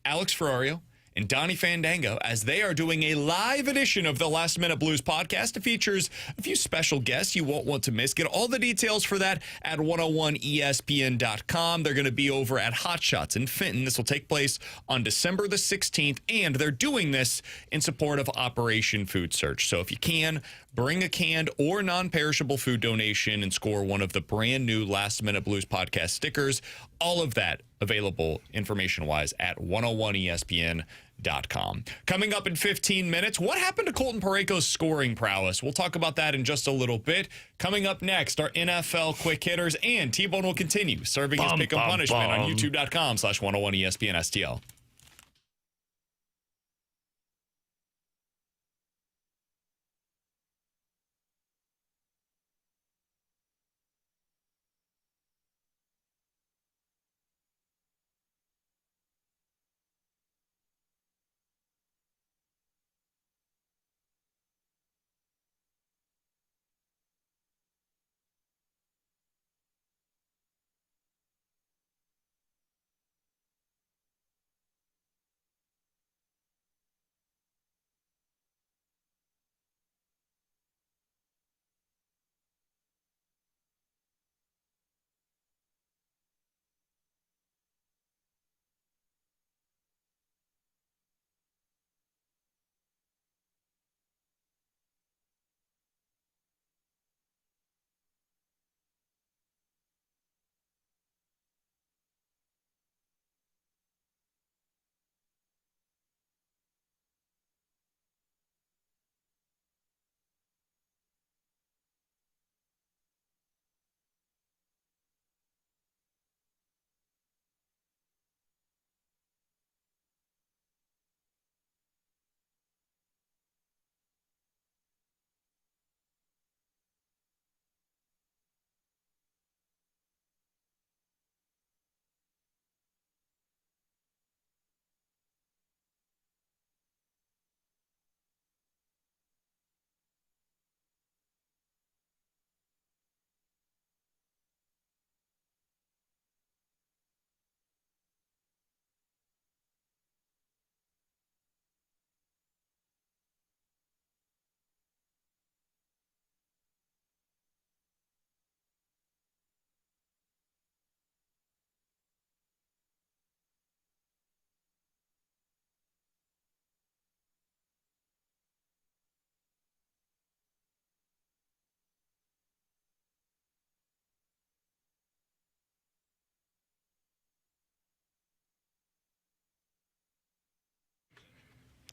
Alex Ferrario, and Donnie Fandango as they are doing a live edition of the Last Minute Blues podcast. It features a few special guests you won't want to miss. Get all the details for that at 101ESPN.com. They're going to be over at Hot Shots in Fenton. This will take place on December the 16th, and they're doing this in support of Operation Food Search. So if you can, bring a canned or non-perishable food donation and score one of the brand new Last Minute Blues podcast stickers. All of that available information-wise at 101ESPN.com. YouTube.com. Coming up in 15 minutes, what happened to Colton Parayko's scoring prowess? We'll talk about that in just a little bit. Coming up next, our NFL quick hitters, and T-Bone will continue serving his pick 'em punishment on YouTube.com/101ESPN STL.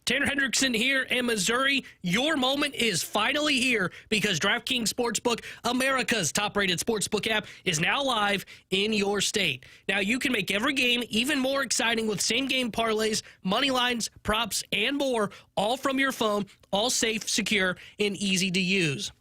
Tanner Hendrickson here in Missouri. Your moment is finally here because DraftKings Sportsbook, America's top-rated sportsbook app, is now live in your state. Now, you can make every game even more exciting with same-game parlays, money lines, props, and more, all from your phone, all safe, secure, and easy to use.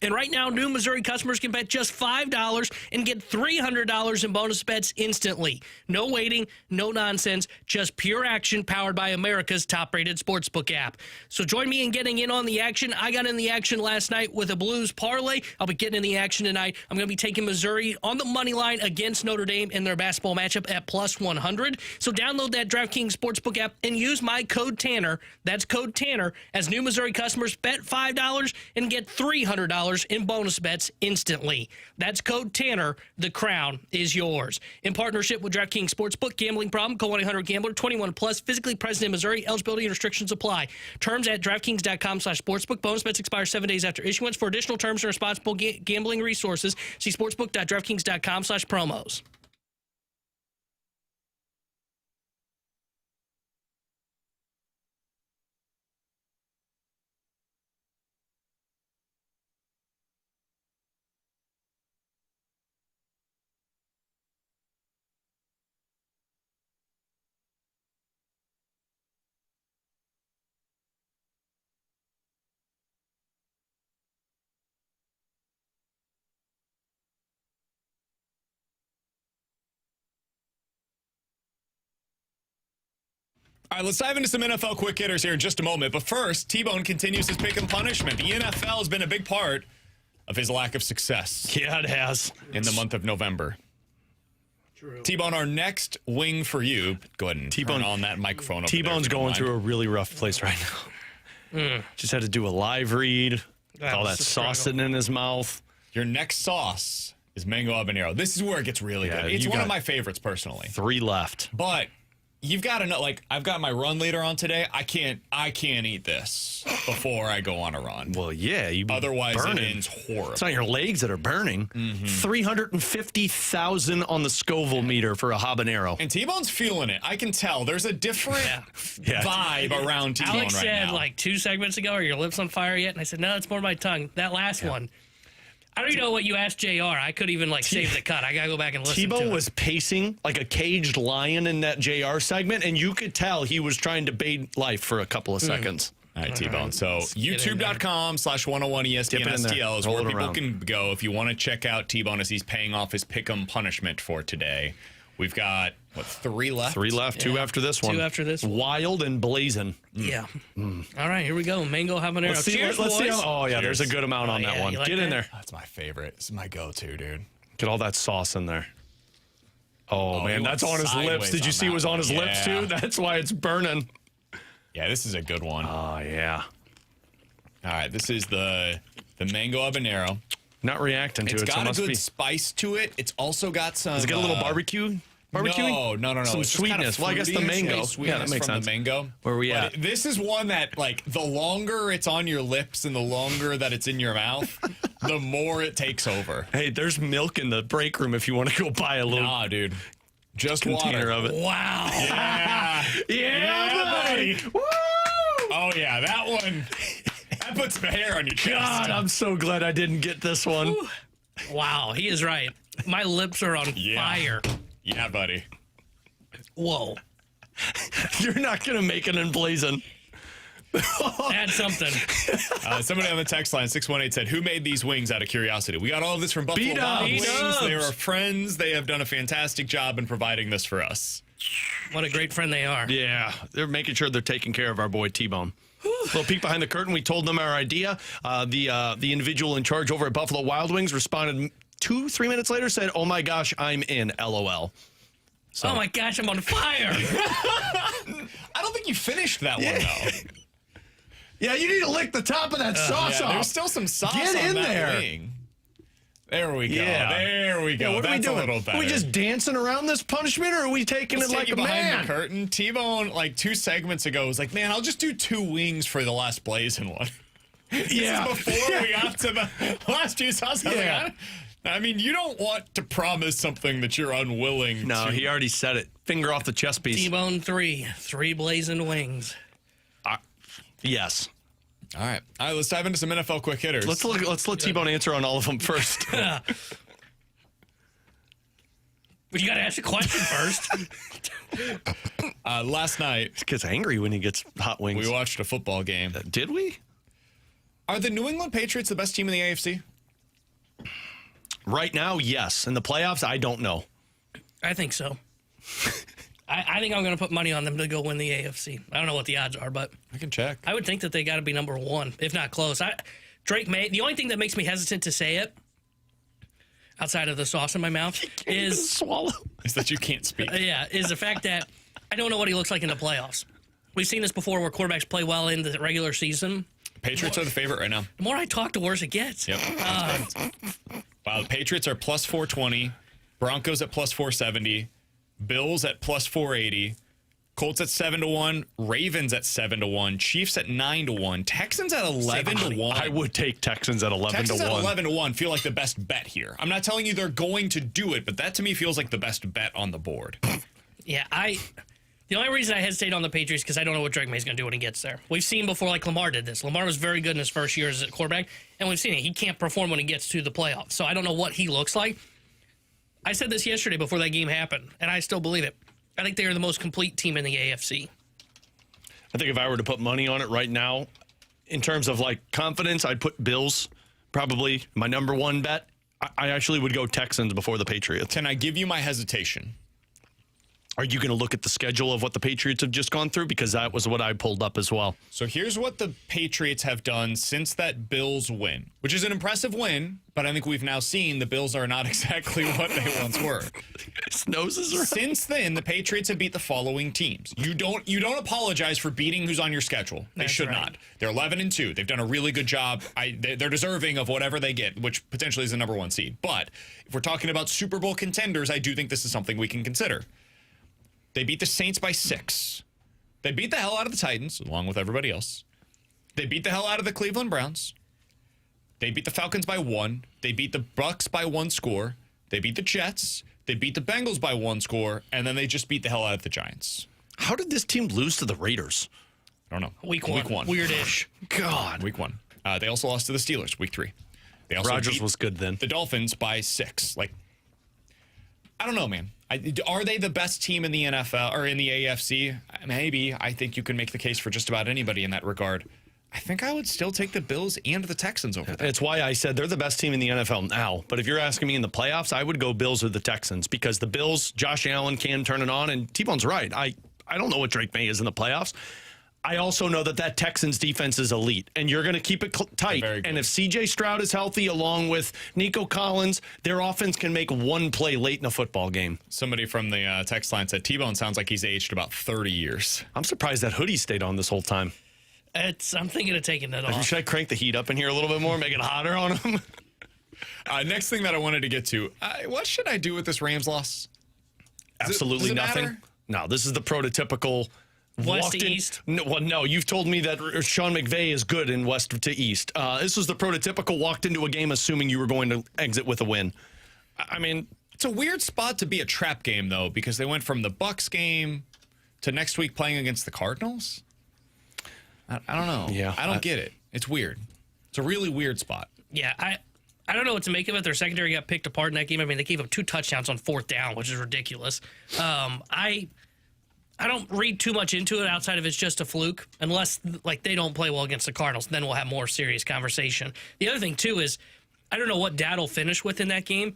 And right now, new Missouri customers can bet just $5 and get $300 in bonus bets instantly. No waiting, no nonsense, just pure action powered by America's top-rated sportsbook app. So join me in getting in on the action. I got in the action last night with a Blues parlay. I'll be getting in the action tonight. I'm going to be taking Missouri on the money line against Notre Dame in their basketball matchup at plus 100. So download that DraftKings Sportsbook app and use my code Tanner. That's code Tanner as new Missouri customers bet $5 and get $300 in bonus bets instantly. That's code Tanner. The crown is yours. In partnership with DraftKings Sportsbook, gambling problem, call 1-800-GAMBLER, 21 plus, physically present in Missouri. Eligibility and restrictions apply. Terms at DraftKings.com/sportsbook. Bonus bets expire 7 days after issuance. For additional terms and responsible gambling resources, see sportsbook.draftkings.com/promos. All right, let's dive into some NFL quick hitters here in just a moment. But first, T-Bone continues his pick and punishment. The NFL has been a big part of his lack of success. Yeah, it has. In the month of November. True. T-Bone, our next wing for you. Go ahead and turn on that microphone over T-Bone's there, going through a really rough place right now. Just had to do a live read. All that sauce sitting in his mouth. Your next sauce is mango habanero. This is where it gets really good. It's one of my favorites, personally. 3 left. But you've got to know, like, I've got my run later on today. I can't eat this before I go on a run. Well, yeah, you Otherwise, burning. it ends horrible. It's not your legs that are burning. 350,000 on the Scoville meter for a habanero. And T-Bone's feeling it. I can tell. There's a different vibe around T-Bone Alex right said now. like 2 segments ago, "Are your lips on fire yet?" And I said, "No, it's more my tongue." That last one. I don't even know what you asked JR. I couldn't even save the cut. I got to go back and listen to it. T-Bone was pacing like a caged lion in that JR segment, and you could tell he was trying to bait life for a couple of seconds. All right, T-Bone. So youtube.com/101ESPN is where people can go if you want to check out T-Bone as he's paying off his pick'em punishment for today. We've got, 3 left? 3 left, 2 after this one. 2 after this one. Wild and blazing. Yeah. All right, here we go. Mango habanero. Let's see. Cheers, Let's see. boys. There's a good amount on that one. you like Get in that? there. That's my favorite. This is my go-to, dude. Get all that sauce in there. Oh, man, he that's went on his lips. sideways Did you on see it that was on his one. lips, Yeah. too? That's why it's burning. Yeah, this is a good one. Oh, yeah. All right, this is the mango habanero. Not reacting to It's it, so it got a must good be. spice to it. It's also got some... Does it get a little barbecue? Barbecuing? No. Some It's just kind of sweetness. Well, I guess the fruity, mango. sweetness Yeah, that makes from sense. the mango. Where we But at? This is one that, like, the longer it's on your lips and the longer that it's in your mouth, the more it takes over. Hey, there's milk in the break room if you want to go buy a little Nah, dude. Just container water. of it. Wow. Yeah. Yeah, buddy. Woo! Oh, yeah, that one. That puts the hair on your chest. God, I'm so glad I didn't get this one. Wow, he is right. My lips are on fire. Yeah, buddy. Whoa. You're not going to make it in blazing. Add something. Somebody on the text line, 618, said, who made these wings out of curiosity? We got all of this from Buffalo Wild Wings. B-dubs. They are our friends. They have done a fantastic job in providing this for us. What a great friend they are. Yeah, they're making sure they're taking care of our boy T-Bone. Little peek behind the curtain. We told them our idea. The individual in charge over at Buffalo Wild Wings responded 2-3 minutes later, said, "Oh my gosh, I'm in, LOL." So, Oh my gosh, I'm on fire. I don't think you finished that one, though. yeah, you need to lick the top of that sauce Yeah, off. there's still some sauce Get on in that there. wing. There we go. Yeah. There we go. What are we That's doing? a little better. Are we just dancing around this punishment, or are we taking Let's it take like you a behind man? the curtain. T-Bone, like 2 segments ago, was like, man, I'll just do 2 wings for the last blazing one. Yeah. This is before we got to the last few sauces. Yeah. I mean, you don't want to promise something that you're unwilling No, to. he already said it. Finger off the chest piece. T-Bone 3 blazing wings. Yes. All right, let's dive into some NFL quick hitters. Let's let T-Bone answer on all of them first. But you got to ask a question first. Last night, He gets angry when he gets hot wings. we watched a football game. Did we? Are the New England Patriots the best team in the AFC? Right now, yes. In the playoffs, I don't know. I think so. I think I'm going to put money on them to go win the AFC. I don't know what the odds are, but I can check. I would think that they got to be number 1, if not close. Drake May. The only thing that makes me hesitant to say it, outside of the sauce in my mouth, is swallow. Is that you can't speak. is the fact that I don't know what he looks like in the playoffs. We've seen this before where quarterbacks play well in the regular season. Patriots are the favorite right now. The more I talk, the worse it gets. Yep. Wow, the Patriots are plus 420, Broncos at plus 470, Bills at plus 480, Colts at 7-1, Ravens at 7-1, Chiefs at 9-1, Texans at 11-1. I would take Texans at 11 Texans to at 1. 11-1 feel like the best bet here. I'm not telling you they're going to do it, but that to me feels like the best bet on the board. Yeah, the only reason I hesitate on the Patriots is because I don't know what Drake May's going to do when he gets there. We've seen before, like Lamar did this. Lamar was very good in his first year as a quarterback, and we've seen it. He can't perform when he gets to the playoffs. So I don't know what he looks like. I said this yesterday before that game happened, and I still believe it. I think they are the most complete team in the AFC. I think if I were to put money on it right now, in terms of like confidence, I'd put Bills probably my number 1 bet. I actually would go Texans before the Patriots. Can I give you my hesitation? Are you going to look at the schedule of what the Patriots have just gone through? Because that was what I pulled up as well. So here's what the Patriots have done since that Bills win, which is an impressive win, but I think we've now seen the Bills are not exactly what they once were. His nose is right. Since then, the Patriots have beat the following teams. You don't apologize for beating who's on your schedule. They That's should right. not. They're 11-2. They've done a really good job. They're deserving of whatever they get, which potentially is the number 1 seed. But if we're talking about Super Bowl contenders, I do think this is something we can consider. They beat the Saints by 6. They beat the hell out of the Titans, along with everybody else. They beat the hell out of the Cleveland Browns. They beat the Falcons by 1. They beat the Bucks by 1 score. They beat the Jets. They beat the Bengals by 1 score. And then they just beat the hell out of the Giants. How did this team lose to the Raiders? I don't know. Week one. Weird-ish. God. Week 1. They also lost to the Steelers, week 3. They also Rodgers beat was good then. the Dolphins by 6. Like, I don't know, man. Are they the best team in the NFL or in the AFC? Maybe. I think you can make the case for just about anybody in that regard. I think I would still take the Bills and the Texans over them. It's why I said they're the best team in the NFL now. But if you're asking me in the playoffs, I would go Bills or the Texans because the Bills, Josh Allen can turn it on. And T-Bone's right. I don't know what Drake May is in the playoffs. I also know that Texans defense is elite, and you're going to keep it tight. And if C.J. Stroud is healthy, along with Nico Collins, their offense can make one play late in a football game. Somebody from the text line said T-Bone sounds like he's aged about 30 years. I'm surprised that hoodie stayed on this whole time. I'm thinking of taking that off. Should I crank the heat up in here a little bit more, make it hotter on him? Next thing that I wanted to get to, what should I do with this Rams loss? Absolutely nothing. Matter? No, this is the prototypical West to East? No, you've told me that Sean McVay is good in West to East. This was the prototypical walked into a game assuming you were going to exit with a win. I mean, it's a weird spot to be a trap game, though, because they went from the Bucs game to next week playing against the Cardinals. I don't know. Yeah, I don't get it. It's weird. It's a really weird spot. Yeah, I don't know what to make of it. Their secondary got picked apart in that game. I mean, they gave up 2 touchdowns on 4th down, which is ridiculous. I don't read too much into it outside of it's just a fluke, unless like they don't play well against the Cardinals. Then we'll have more serious conversation. The other thing too is I don't know what Dad will finish with in that game.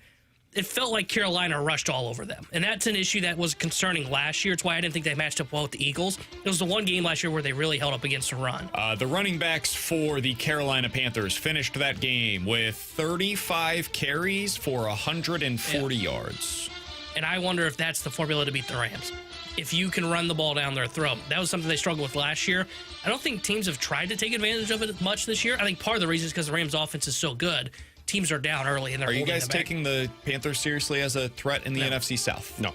It felt like Carolina rushed all over them, and that's an issue that was concerning last year. It's why I didn't think they matched up well with the Eagles. It was the one game last year where they really held up against the run. The running backs for the Carolina Panthers finished that game with 35 carries for 140 yards. And I wonder if that's the formula to beat the Rams. If you can run the ball down their throat. That was something they struggled with last year. I don't think teams have tried to take advantage of it much this year. I think part of the reason is because the Rams' offense is so good. Teams are down early, and they're holding them back. Are you guys taking the Panthers seriously as a threat in the NFC South? No.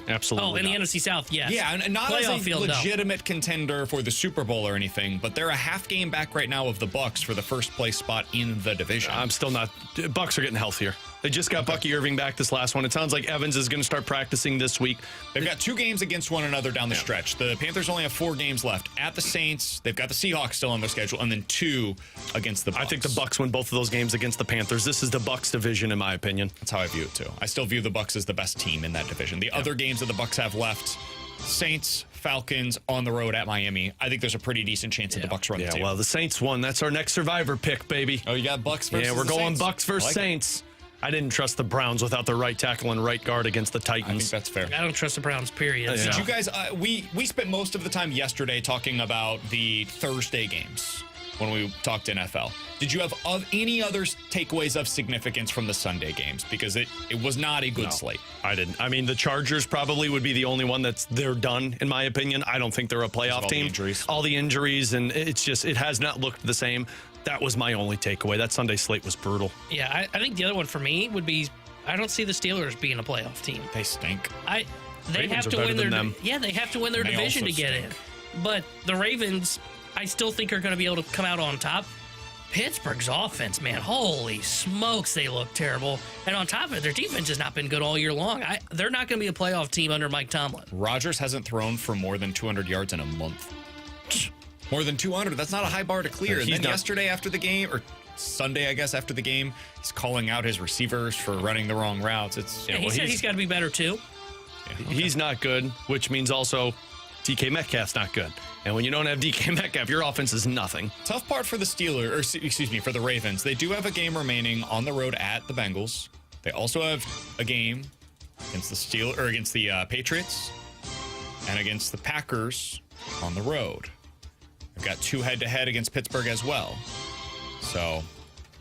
Absolutely. Oh, in the NFC South, yes. Yeah, and not Playoff as a field, legitimate contender for the Super Bowl or anything, but they're a half game back right now of the Bucs for the first place spot in the division. I'm still not. Bucs are getting healthier. They just got Bucky Irving back this last one. It sounds like Evans is going to start practicing this week. They've got 2 games against one another down the stretch. The Panthers only have 4 games left. At the Saints, they've got the Seahawks still on their schedule, and then 2 against the Bucs. I think the Bucs win both of those games against the Panthers. This is the Bucs division, in my opinion. That's how I view it, too. I still view the Bucs as the best team in that division. The other games that the Bucs have left, Saints, Falcons, on the road at Miami. I think there's a pretty decent chance that the Bucs run the table. Well, the Saints won. That's our next Survivor pick, baby. Oh, you got Bucs versus Yeah, we're going Saints? Bucs versus Saints. I didn't trust the Browns without their right tackle and right guard against the Titans. I think that's fair. I don't trust the Browns, period. Yeah. Did you guys, we spent most of the time yesterday talking about the Thursday games when we talked NFL. Did you have any other takeaways of significance from the Sunday games? Because it was not a good slate. I didn't. I mean, the Chargers probably would be the only one they're done, in my opinion. I don't think they're a playoff team. All the injuries, and it has not looked the same. That was my only takeaway. That Sunday slate was brutal. Yeah, I think the other one for me would be I don't see the Steelers being a playoff team. They stink. They have to win their they have to win their division to get in. But the Ravens, I still think are going to be able to come out on top. Pittsburgh's offense, man, holy smokes, they look terrible. And on top of it, their defense has not been good all year long. They're not going to be a playoff team under Mike Tomlin. Rodgers hasn't thrown for more than 200 yards in a month. More than 200. That's not a high bar to clear. And then yesterday after the game, or Sunday, I guess, after the game, he's calling out his receivers for running the wrong routes. He said he's got to be better, too. Yeah, okay. He's not good, which means also DK Metcalf's not good. And when you don't have DK Metcalf, your offense is nothing. Tough part for the for the Ravens. They do have a game remaining on the road at the Bengals. They also have a game against the Patriots and against the Packers on the road. They've got 2 head-to-head against Pittsburgh as well. So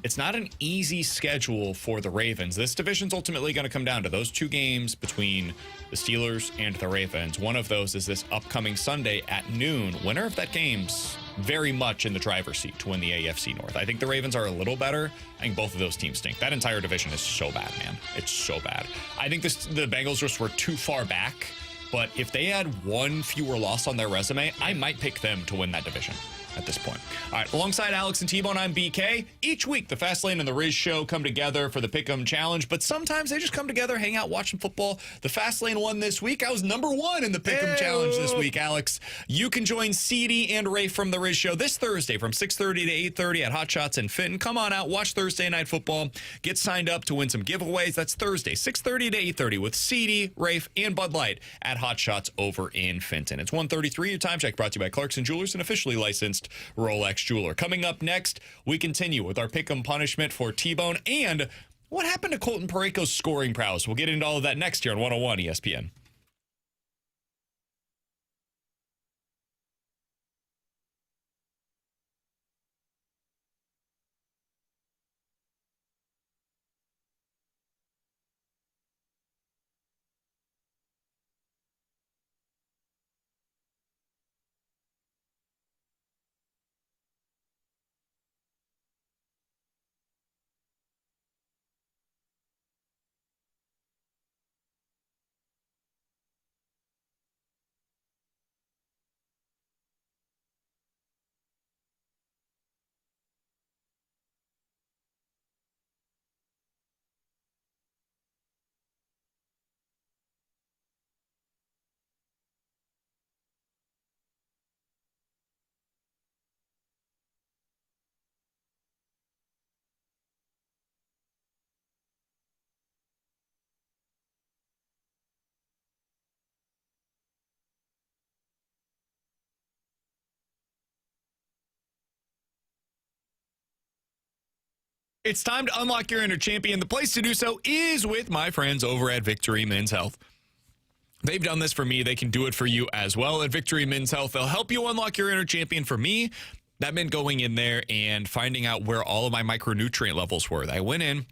it's not an easy schedule for the Ravens. This division's ultimately going to come down to those 2 games between the Steelers and the Ravens. One of those is this upcoming Sunday at noon. Winner of that game's very much in the driver's seat to win the AFC North. I think the Ravens are a little better. I think both of those teams stink. That entire division is so bad, man. It's so bad. I think the Bengals just were too far back But if they had one fewer loss on their resume, I might pick them to win that division at this point. All right, alongside Alex and T-Bone, I'm BK. Each week, the Fastlane and the Riz Show come together for the Pick'em Challenge, but sometimes they just come together, hang out, watch some football. The Fastlane won this week. I was #1 in the Pick'em Challenge this week, Alex. You can join CD and Ray from the Riz Show this Thursday from 6:30 to 8:30 at Hot Shots and Fenton. Come on out, watch Thursday Night Football. Get signed up to win some giveaways. That's Thursday, 6:30 to 8:30 with CD, Rafe, and Bud Light at Hot Shots over in Fenton. It's 1:33. Your time check brought to you by Clarkson Jewelers, an officially licensed Rolex jeweler. Coming up next, we continue with our pick'em punishment for T-Bone and what happened to Colton Parayko's scoring prowess. We'll get into all of that next year on 101 ESPN. It's time to unlock your inner champion. The place to do so is with my friends over at Victory Men's Health. They've done this for me. They can do it for you as well at Victory Men's Health. They'll help you unlock your inner champion. For me, that meant going in there and finding out where all of my micronutrient levels were. I went in,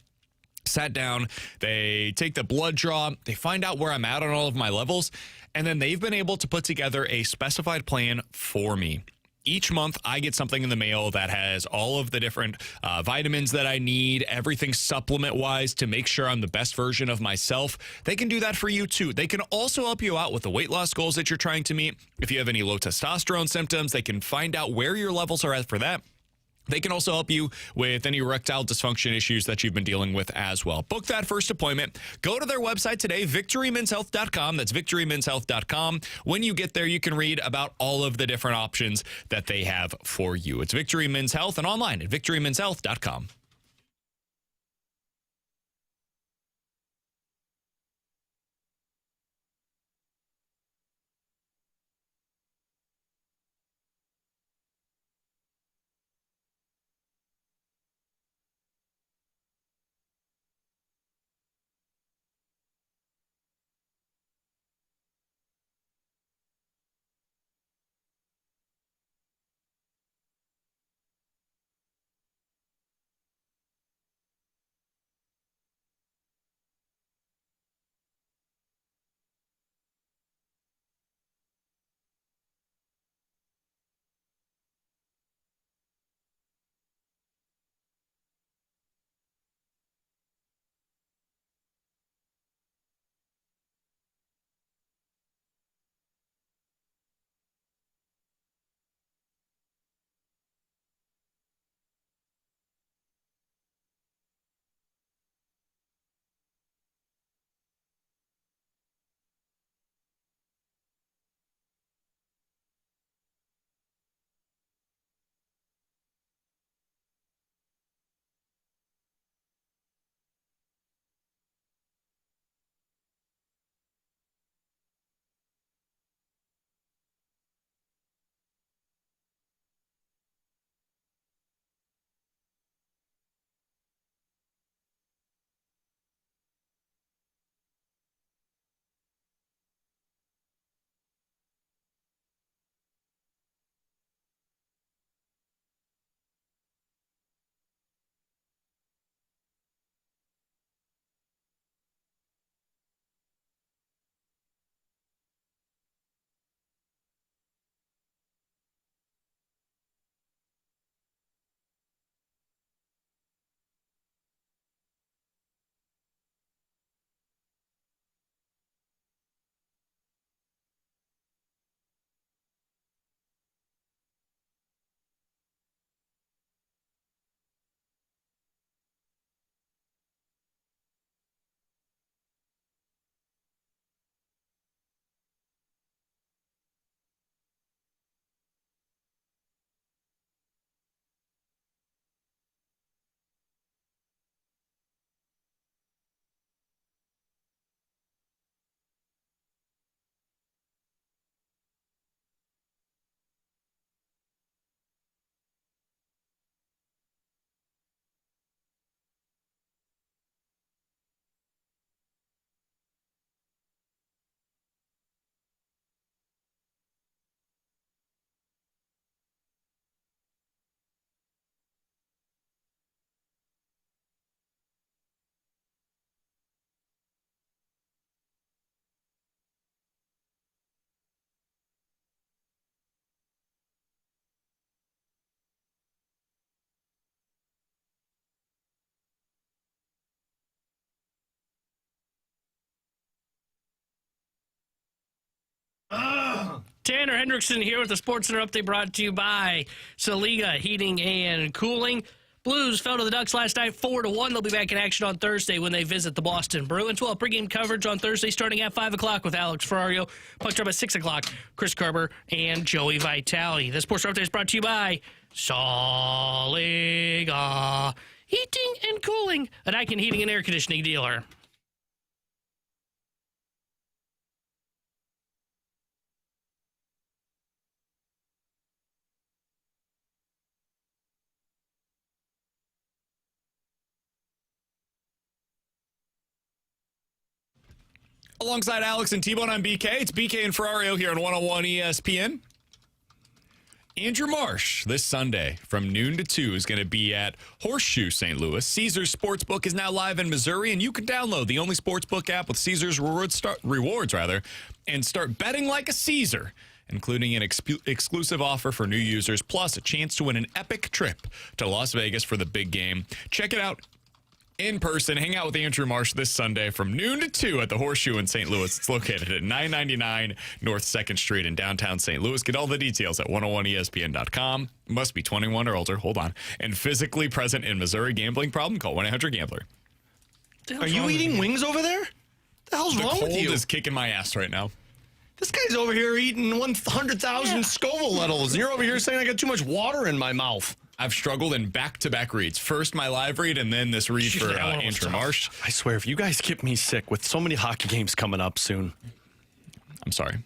sat down, they take the blood draw, they find out where I'm at on all of my levels, and then they've been able to put together a specified plan for me. Each month, I get something in the mail that has all of the different vitamins that I need, everything supplement-wise to make sure I'm the best version of myself. They can do that for you, too. They can also help you out with the weight loss goals that you're trying to meet. If you have any low testosterone symptoms, they can find out where your levels are at for that. They can also help you with any erectile dysfunction issues that you've been dealing with as well. Book that first appointment. Go to their website today, victorymenshealth.com. That's victorymenshealth.com. When you get there, you can read about all of the different options that they have for you. It's Victory Men's Health and online at victorymenshealth.com. Tanner Hendrickson here with the Sports Center update brought to you by Saliga Heating and Cooling. Blues fell to the Ducks last night 4-1. They'll be back in action on Thursday when they visit the Boston Bruins. We'll have pregame coverage on Thursday starting at 5 o'clock with Alex Ferrario. Puck drop at 6 o'clock, Chris Kerber and Joey Vitale. The Sports Center update is brought to you by Saliga Heating and Cooling, a Daikin heating and air conditioning dealer. Alongside Alex and T-Bone, I'm BK. It's BK and Ferrario here on 101 ESPN. Andrew Marsh this Sunday from noon to 2 is going to be at Horseshoe St. Louis. Caesars Sportsbook is now live in Missouri, and you can download the only sportsbook app with Caesars rewards, and start betting like a Caesar, including an exclusive offer for new users, plus a chance to win an epic trip to Las Vegas for the big game. Check it out in person. Hang out with Andrew Marsh this Sunday from noon to 2 at the Horseshoe in St. Louis. It's located at 999 North 2nd Street in downtown St. Louis. Get all the details at 101ESPN.com. Must be 21 or older. Hold on. And physically present in Missouri. Gambling problem? Call 1-800-GAMBLER. Are you eating wings over there? The hell's wrong with you? The cold is kicking my ass right now. This guy's over here eating 100,000 Scoville levels, and you're over here saying I got too much water in my mouth. I've struggled in back-to-back reads. First my live read, and then this read for Andrew Marsh. I swear, if you guys get me sick with so many hockey games coming up soon. I'm sorry.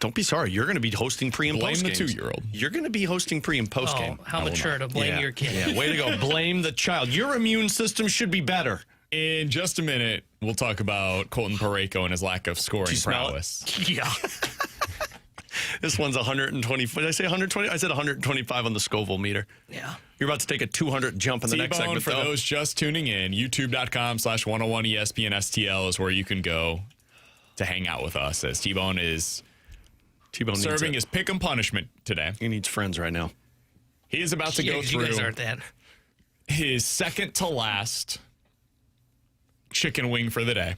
Don't be sorry. You're going to be hosting pre and post games. Blame the 2-year-old. You're going to be hosting pre and post game. How mature to blame your kid. Yeah, way to go. Blame the child. Your immune system should be better. In just a minute, we'll talk about Colton Parayko and his lack of scoring prowess. Yeah. This one's 120. Did I say 120? I said 125 on the Scoville meter. Yeah. You're about to take a 200 jump in the next segment. For those just tuning in, youtube.com/101ESPN STL is where you can go to hang out with us, as T-Bone is serving his pick and punishment today. He needs friends right now. He is about to go through You guys aren't that. his second to last chicken wing for the day.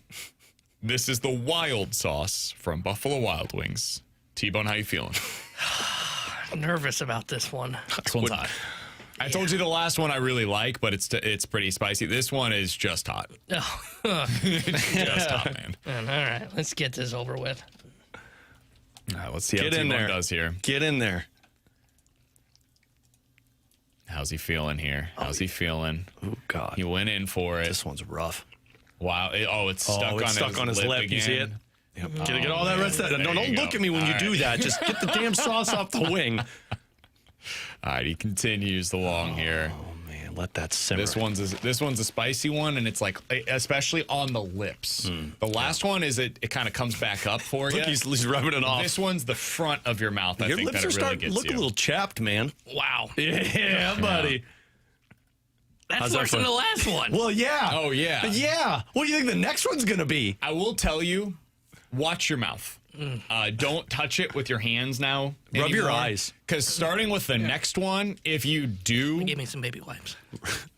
This is the wild sauce from Buffalo Wild Wings. T-Bone, how you feeling? I'm nervous about this one. This one's hot. I told you the last one I really like, but it's pretty spicy. This one is just hot. Oh. It's just hot, man. All right, let's get this over with. All right, let's see how T-Bone does here. Get in there. How's he feeling here? How's he feeling? Oh, God. He went in for it. This one's rough. Wow. It's stuck on his lip again. You see it? Yep. Get all that rest of that. Don't look at me when you do that. Just get the damn sauce off the wing. All right, he continues the long here. Oh man, let that simmer. This one's a spicy one, and it's like especially on the lips. The last one is it kind of comes back up for you. Look, he's rubbing it off. This one's the front of your mouth. Your lips are starting to look a little chapped, man. Wow. Yeah, buddy. That's worse than the last one. Well, yeah. Oh yeah. Yeah. What do you think the next one's gonna be? I will tell you. Watch your mouth. Don't touch it with your hands now. Rub your eyes. Because starting with the next one, if you do Give me some baby wipes.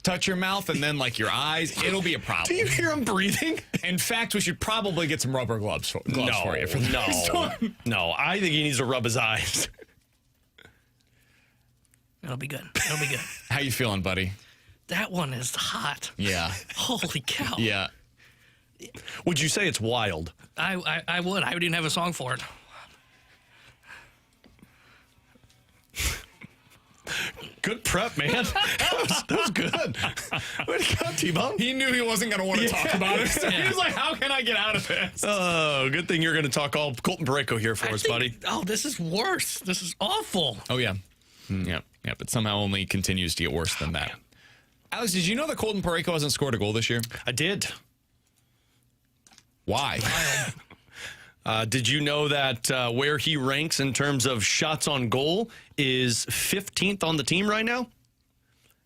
touch your mouth and then like your eyes, it'll be a problem. Do you hear him breathing? In fact, we should probably get some rubber gloves for you for the next one. No, I think he needs to rub his eyes. It'll be good. It'll be good. How you feeling, buddy? That one is hot. Yeah. Holy cow. Yeah. Would you say it's wild? I would. I would even have a song for it. Good prep, man. that was good. Way to go, T-Bone. He knew he wasn't going to want to talk about it. So he was like, how can I get out of this? Oh, good thing you're going to talk all Colton Parayko here for us, buddy. Oh, this is worse. This is awful. Oh, yeah. Yeah, but somehow only continues to get worse than that. Man. Alex, did you know that Colton Parayko hasn't scored a goal this year? I did. Why? Did you know that where he ranks in terms of shots on goal is 15th on the team right now?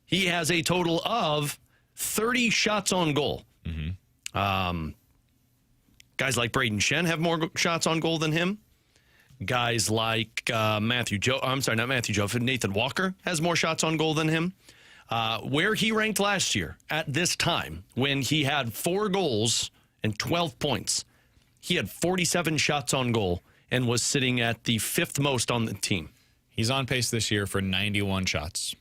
He has a total of 30 shots on goal. Mm-hmm. Guys like Braden Shen have more shots on goal than him. Guys like Nathan Walker has more shots on goal than him. Where he ranked last year at this time, when he had 4 goals and 12 points, he had 47 shots on goal and was sitting at the 5th most on the team. He's on pace this year for 91 shots.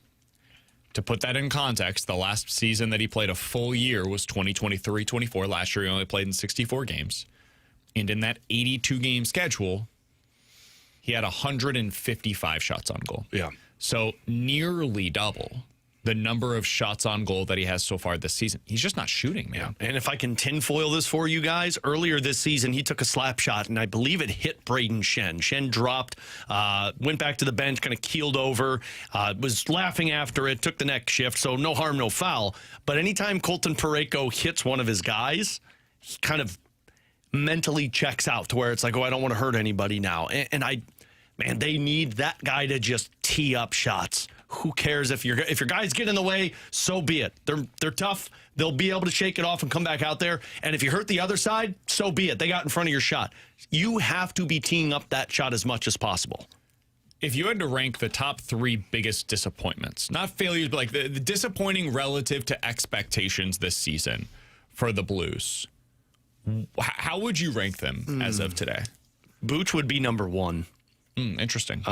To put that in context, the last season that he played a full year was 2023-24. Last year, he only played in 64 games. And in that 82-game schedule, he had 155 shots on goal. Yeah. So nearly double the number of shots on goal that he has so far this season. He's just not shooting, man. And if I can tinfoil this for you guys, earlier this season, he took a slap shot, and I believe it hit Braden Shen. Shen dropped, went back to the bench, kind of keeled over, was laughing after it, took the next shift, so no harm, no foul. But anytime Colton Parayko hits one of his guys, he kind of mentally checks out to where it's like, oh, I don't want to hurt anybody now. Man, they need that guy to just tee up shots. Who cares if your guys get in the way? So be it. They're tough. They'll be able to shake it off and come back out there. And if you hurt the other side, so be it. They got in front of your shot. You have to be teeing up that shot as much as possible. If you had to rank the top 3 biggest disappointments, not failures, but like the disappointing relative to expectations this season for the Blues, how would you rank them as of today? Booch would be number 1. Interesting.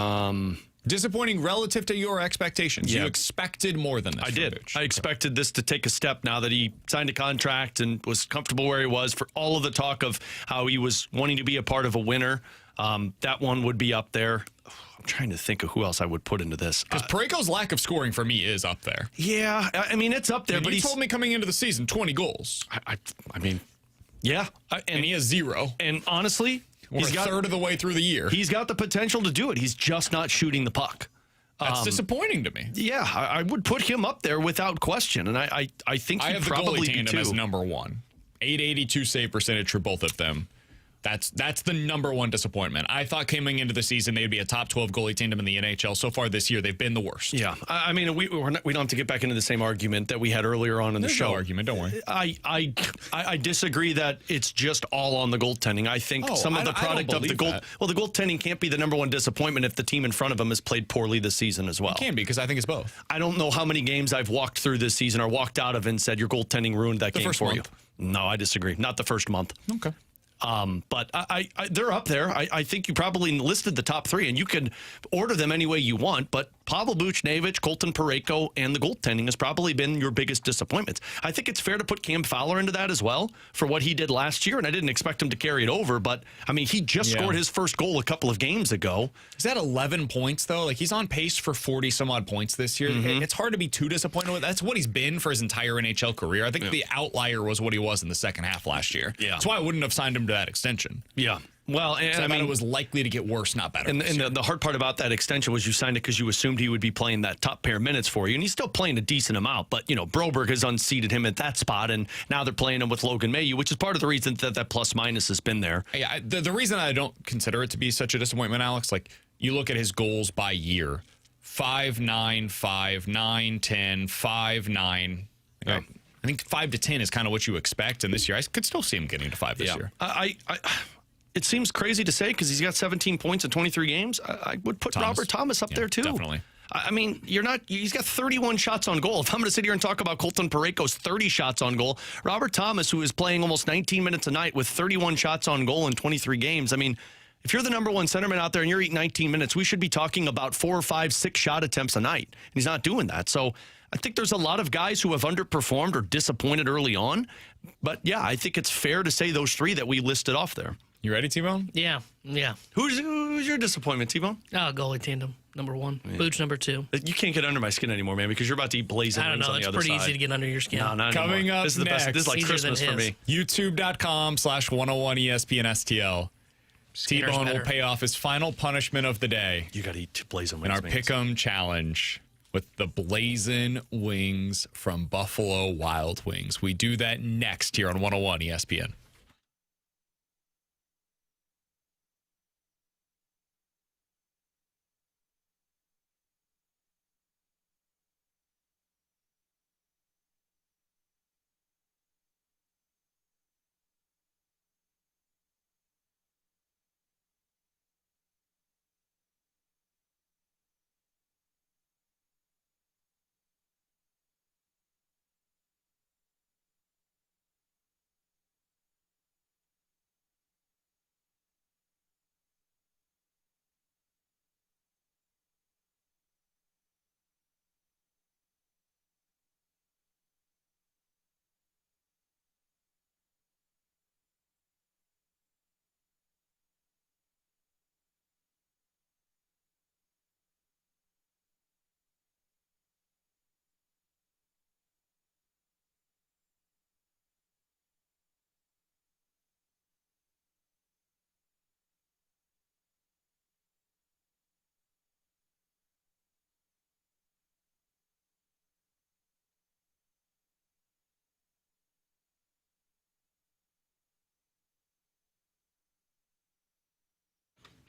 Disappointing relative to your expectations. Yeah. You expected more than this. I did. Booch. I expected this to take a step now that he signed a contract and was comfortable where he was. For all of the talk of how he was wanting to be a part of a winner, that one would be up there. I'm trying to think of who else I would put into this. Because Parayko's lack of scoring for me is up there. Yeah, I mean, it's up there. And but he he told me coming into the season 20 goals. I mean, yeah. And he has 0. And honestly, We're a third of the way through the year. He's got the potential to do it. He's just not shooting the puck. That's disappointing to me. Yeah, I would put him up there without question, and I think I he'd have the probably goalie be tandem too. as number 1. 882 save percentage for both of them. That's the number 1 disappointment. I thought coming into the season they'd be a top 12 goalie tandem in the NHL. So far this year, they've been the worst. Yeah, I mean, we don't have to get back into the same argument that we had earlier on in the show. No argument, don't worry. I disagree that it's just all on the goaltending. I think some of the product of the goal. Well, the goaltending can't be the number 1 disappointment if the team in front of them has played poorly this season as well. It can be, because I think it's both. I don't know how many games I've walked through this season or walked out of and said your goaltending ruined that game for you. No, I disagree. Not the first month. Okay. But they're up there. I think you probably listed the top 3, and you can order them any way you want. But Pavel Buchnevich, Colton Parayko, and the goaltending has probably been your biggest disappointments. I think it's fair to put Cam Fowler into that as well for what he did last year, and I didn't expect him to carry it over. But, I mean, he just scored his first goal a couple of games ago. Is that 11 points, though? Like, he's on pace for 40-some-odd points this year. It's hard to be too disappointed with. That's what he's been for his entire NHL career. I think the outlier was what he was in the second half last year. Yeah. That's why I wouldn't have signed him to that extension. Yeah. Well, and I mean, it was likely to get worse, not better. And the hard part about that extension was you signed it because you assumed he would be playing that top pair minutes for you, and he's still playing a decent amount. But Broberg has unseated him at that spot, and now they're playing him with Logan Mailloux, which is part of the reason that plus minus has been there. Yeah, the reason I don't consider it to be such a disappointment, Alex, like you look at his goals by year: 5-9, 5-9, 10, 5-9. I think 5 to 10 is kind of what you expect, and this year I could still see him getting to 5 this year. It seems crazy to say because he's got 17 points in 23 games. I would put Robert Thomas up there too. Definitely. I mean, he's got 31 shots on goal. If I'm going to sit here and talk about Colton Parayko's 30 shots on goal, Robert Thomas, who is playing almost 19 minutes a night with 31 shots on goal in 23 games, I mean, if you're the number 1 centerman out there and you're eating 19 minutes, we should be talking about 4 or 5, 6 shot attempts a night. And he's not doing that. So I think there's a lot of guys who have underperformed or disappointed early on. But yeah, I think it's fair to say those 3 that we listed off there. You ready, T-Bone? Yeah. Who's your disappointment, T-Bone? Goalie tandem, number 1. Yeah. Booch, number 2. You can't get under my skin anymore, man, because you're about to eat blazing wings on the other side. It's pretty easy to get under your skin. No, not Coming anymore. up This is the next. best. This is like Christmas for me. YouTube.com/101 ESPN STL. T-Bone will pay off his final punishment of the day. You got to eat blazing in wings. our Pick'em Challenge with the blazing wings from Buffalo Wild Wings. We do that next here on 101 ESPN.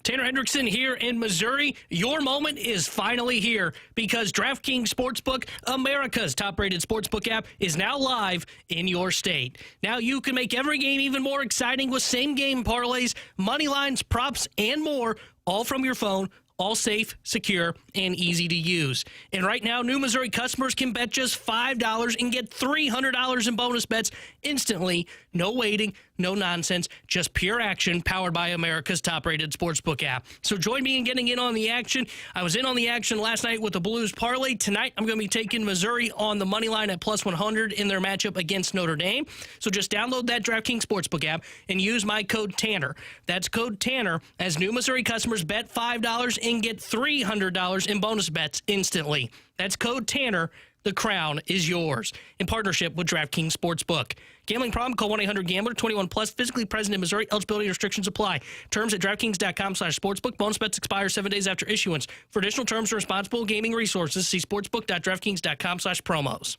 Tanner Hendrickson here in Missouri. Your moment is finally here because DraftKings Sportsbook, America's top-rated sportsbook app, is now live in your state. Now you can make every game even more exciting with same-game parlays, money lines, props, and more, all from your phone. All safe, secure, and easy to use. And right now, new Missouri customers can bet just $5 and get $300 in bonus bets instantly. No waiting, no nonsense, just pure action powered by America's top-rated sportsbook app. So join me in getting in on the action. I was in on the action last night with the Blues parlay. Tonight, I'm going to be taking Missouri on the money line at plus 100 in their matchup against Notre Dame. So just download that DraftKings Sportsbook app and use my code TANNER. That's code TANNER as new Missouri customers bet $5 and get $300 in bonus bets instantly. That's code TANNER. The crown is yours. In partnership with DraftKings Sportsbook. Gambling problem? Call 1-800-GAMBLER. 21 plus. Physically present in Missouri. Eligibility restrictions apply. Terms at DraftKings.com/sportsbook. Bonus bets expire 7 days after issuance. For additional terms and responsible gaming resources, see sportsbook.draftkings.com/promos.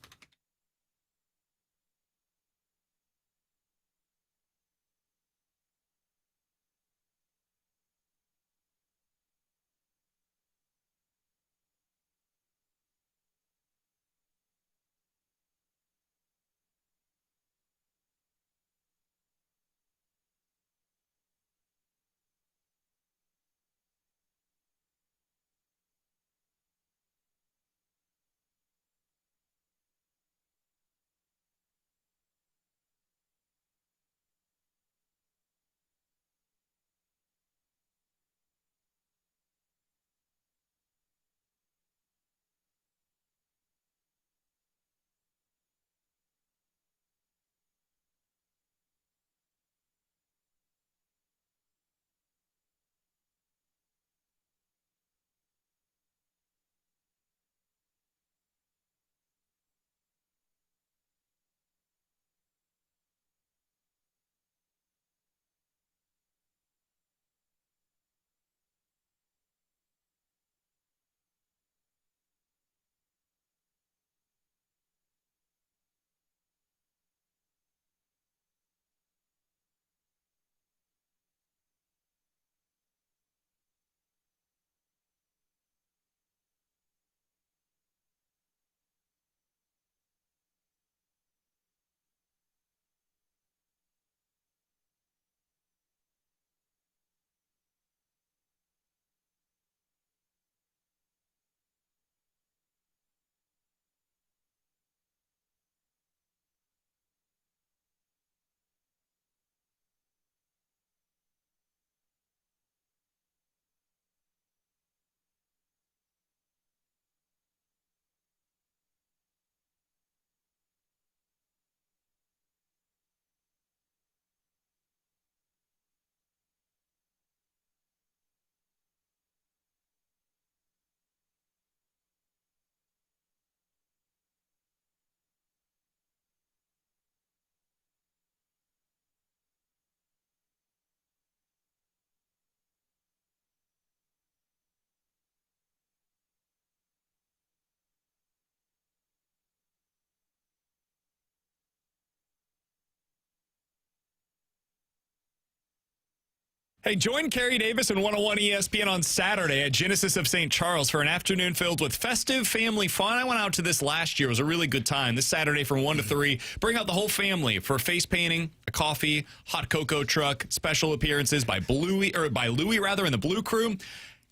Hey, join Carrie Davis and 101 ESPN on Saturday at Genesis of St. Charles for an afternoon filled with festive family fun. I went out to this last year. It was a really good time. This Saturday from 1 to 3. Bring out the whole family for face painting, a coffee, hot cocoa truck, special appearances by Louie and the Blue Crew.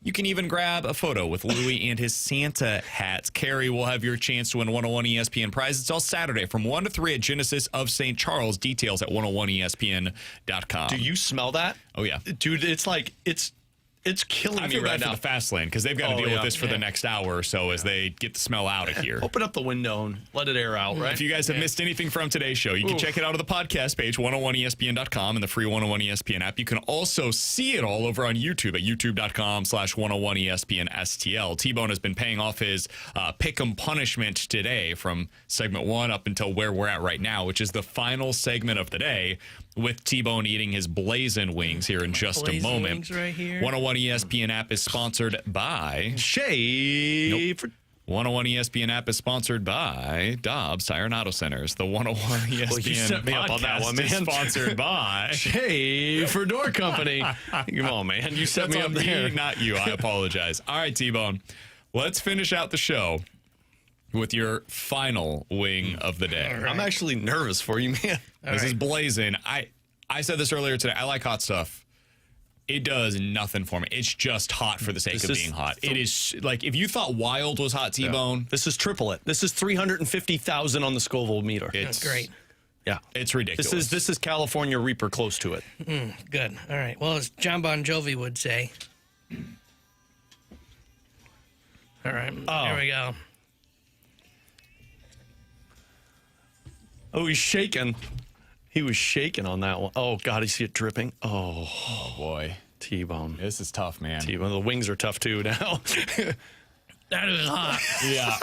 You can even grab a photo with Louie and his Santa hats. Carrie will have your chance to win 101 ESPN prizes. It's all Saturday from 1 to 3 at Genesis of St. Charles. Details at 101ESPN.com. Do you smell that? Oh, yeah. Dude, it's like, it's killing me right now. For the fast lane because they've got to deal with this for the next hour or so as they get the smell out of here. Open up the window and let it air out, right? If you guys have missed anything from today's show, you can check it out on the podcast page, 101ESPN.com, and the free 101 ESPN app. You can also see it all over on YouTube at youtube.com/101ESPN-STL. T-Bone has been paying off his pick'em punishment today from segment 1 up until where we're at right now, which is the final segment of the day, with T-Bone eating his blazing wings here in just a moment. Wings right here. 101 ESPN app is sponsored by Shave. 101 ESPN app is sponsored by Dobbs Tire and Auto Centers. The 101 ESPN Well, you set me up on that one, man. is sponsored by Hey, for Door Company. Come on, man. You set me up there. Not you. I apologize. All right, T-Bone. Let's finish out the show with your final wing of the day. I'm actually nervous for you, man. This is blazing. I said this earlier today. I like hot stuff. It does nothing for me. It's just hot for the sake of being hot. It is like if you thought Wild was hot, T-Bone. This is triple it. This is 350,000 on the Scoville meter. That's great. Yeah, it's ridiculous. This is California Reaper close to it. Good. All right. Well, as John Bon Jovi would say. All right. Here we go. Oh, he's shaking. He was shaking on that one. Oh, God, you see it dripping? Oh, boy. T-Bone. This is tough, man. T-Bone. The wings are tough, too, now. That is hot. Yeah,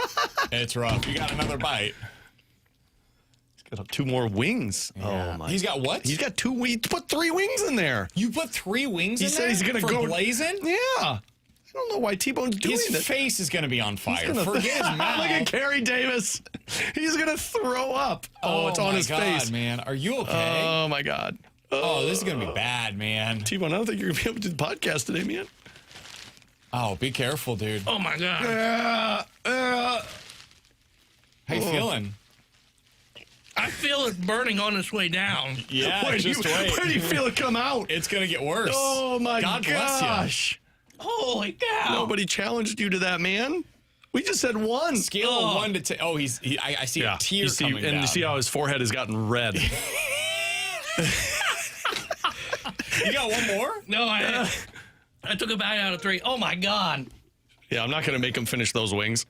it's rough. You got another bite. He's got 2 more wings. Yeah. Oh, my. He's got what? He's got 2 wings. Put 3 wings in there. You put 3 wings in there? He said he's going to go blazing? Yeah. I don't know why T-Bone's doing His this. face is going to be on fire. Forget his mouth. Look at Kerry Davis. He's going to throw up. Oh, it's on his face. Man. Are you okay? Oh, my God. Oh, this is going to be bad, man. T-Bone, I don't think you're going to be able to do the podcast today, man. Oh, be careful, dude. Oh, my God. How you feeling? I feel it burning on its way down. Yeah, Where just wait. Where do you feel it come out? It's going to get worse. Oh, my God bless you. gosh. Holy cow. Nobody challenged you to that, man. We just said 1. Scale of 1 to 10. Oh, I see a tear coming down. And you see how his forehead has gotten red. You got one more? No, I took a bite out of 3. Oh, my God. Yeah, I'm not going to make him finish those wings.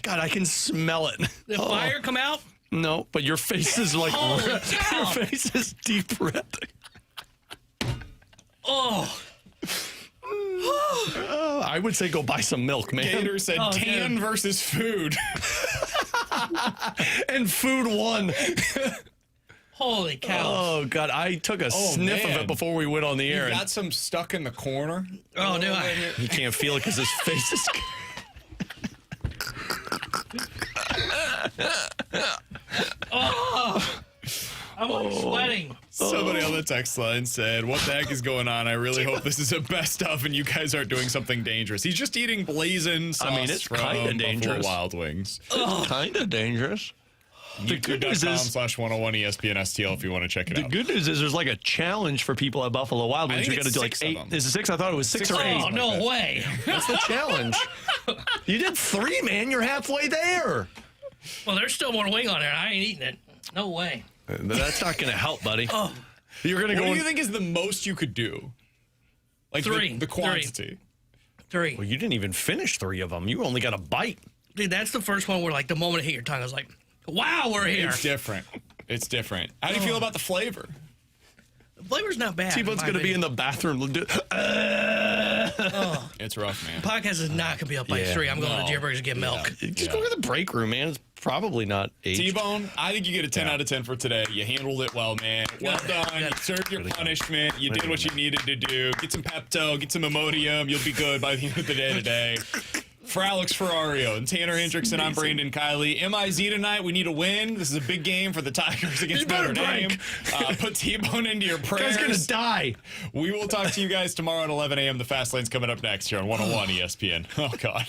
God, I can smell it. Did fire come out? No, but your face is like Holy red. cow. Your face is deep red. Oh. I would say go buy some milk, man. Gator said tan versus food. And food won. Holy cow. Oh, God. I took a sniff of man. it before we went on the air. You got some stuck in the corner. Oh, do I? He can't feel it because his face is... I'm sweating. Somebody on the text line said, what the heck is going on? I really hope this is a best of and you guys aren't doing something dangerous. He's just eating blazing sauce it's from kind of Buffalo dangerous. Wild Wings. kind of dangerous. The good news is, YouTube.com/101 ESPN STL if you want to check it the out. good news is there's like a challenge for people at Buffalo Wild Wings. think You're going to do like it's 6 of 8. them. Is it 6? I thought it was 6 or 8. Oh, no way. That's the challenge. You did 3, man. You're halfway there. Well, there's still more wing on there. I ain't eating it. No way. That's not going to help, buddy. Oh. You're going to What go. do you think is the most you could do? Like 3. the quantity. 3. Well, you didn't even finish 3 of them. You only got a bite. Dude, that's the first one where, like, the moment it hit your tongue, I was like, wow, we're here. It's different. It's different. How do you feel about the flavor? The flavor's not bad. T-Bone's going to be in the bathroom. It's rough, man. Podcast is not going to be up by 3. I'm going to Jerryburgers to get milk. Just go to the break room, man. It's probably not 8. T-Bone, I think you get a 10 out of 10 for today. You handled it well, man. Well done. You served your punishment. You did what you needed to do. Get some Pepto, get some Imodium. You'll be good by the end of the day today. For Alex Ferrario and Tanner Hendrickson, I'm Brandon Kiley. MIZ tonight, we need a win. This is a big game for the Tigers against Notre Dame. Put T-Bone into your prayers. Guy's going to die. We will talk to you guys tomorrow at 11 a.m. The Fast Lane's coming up next here on 101 ESPN. Oh, God.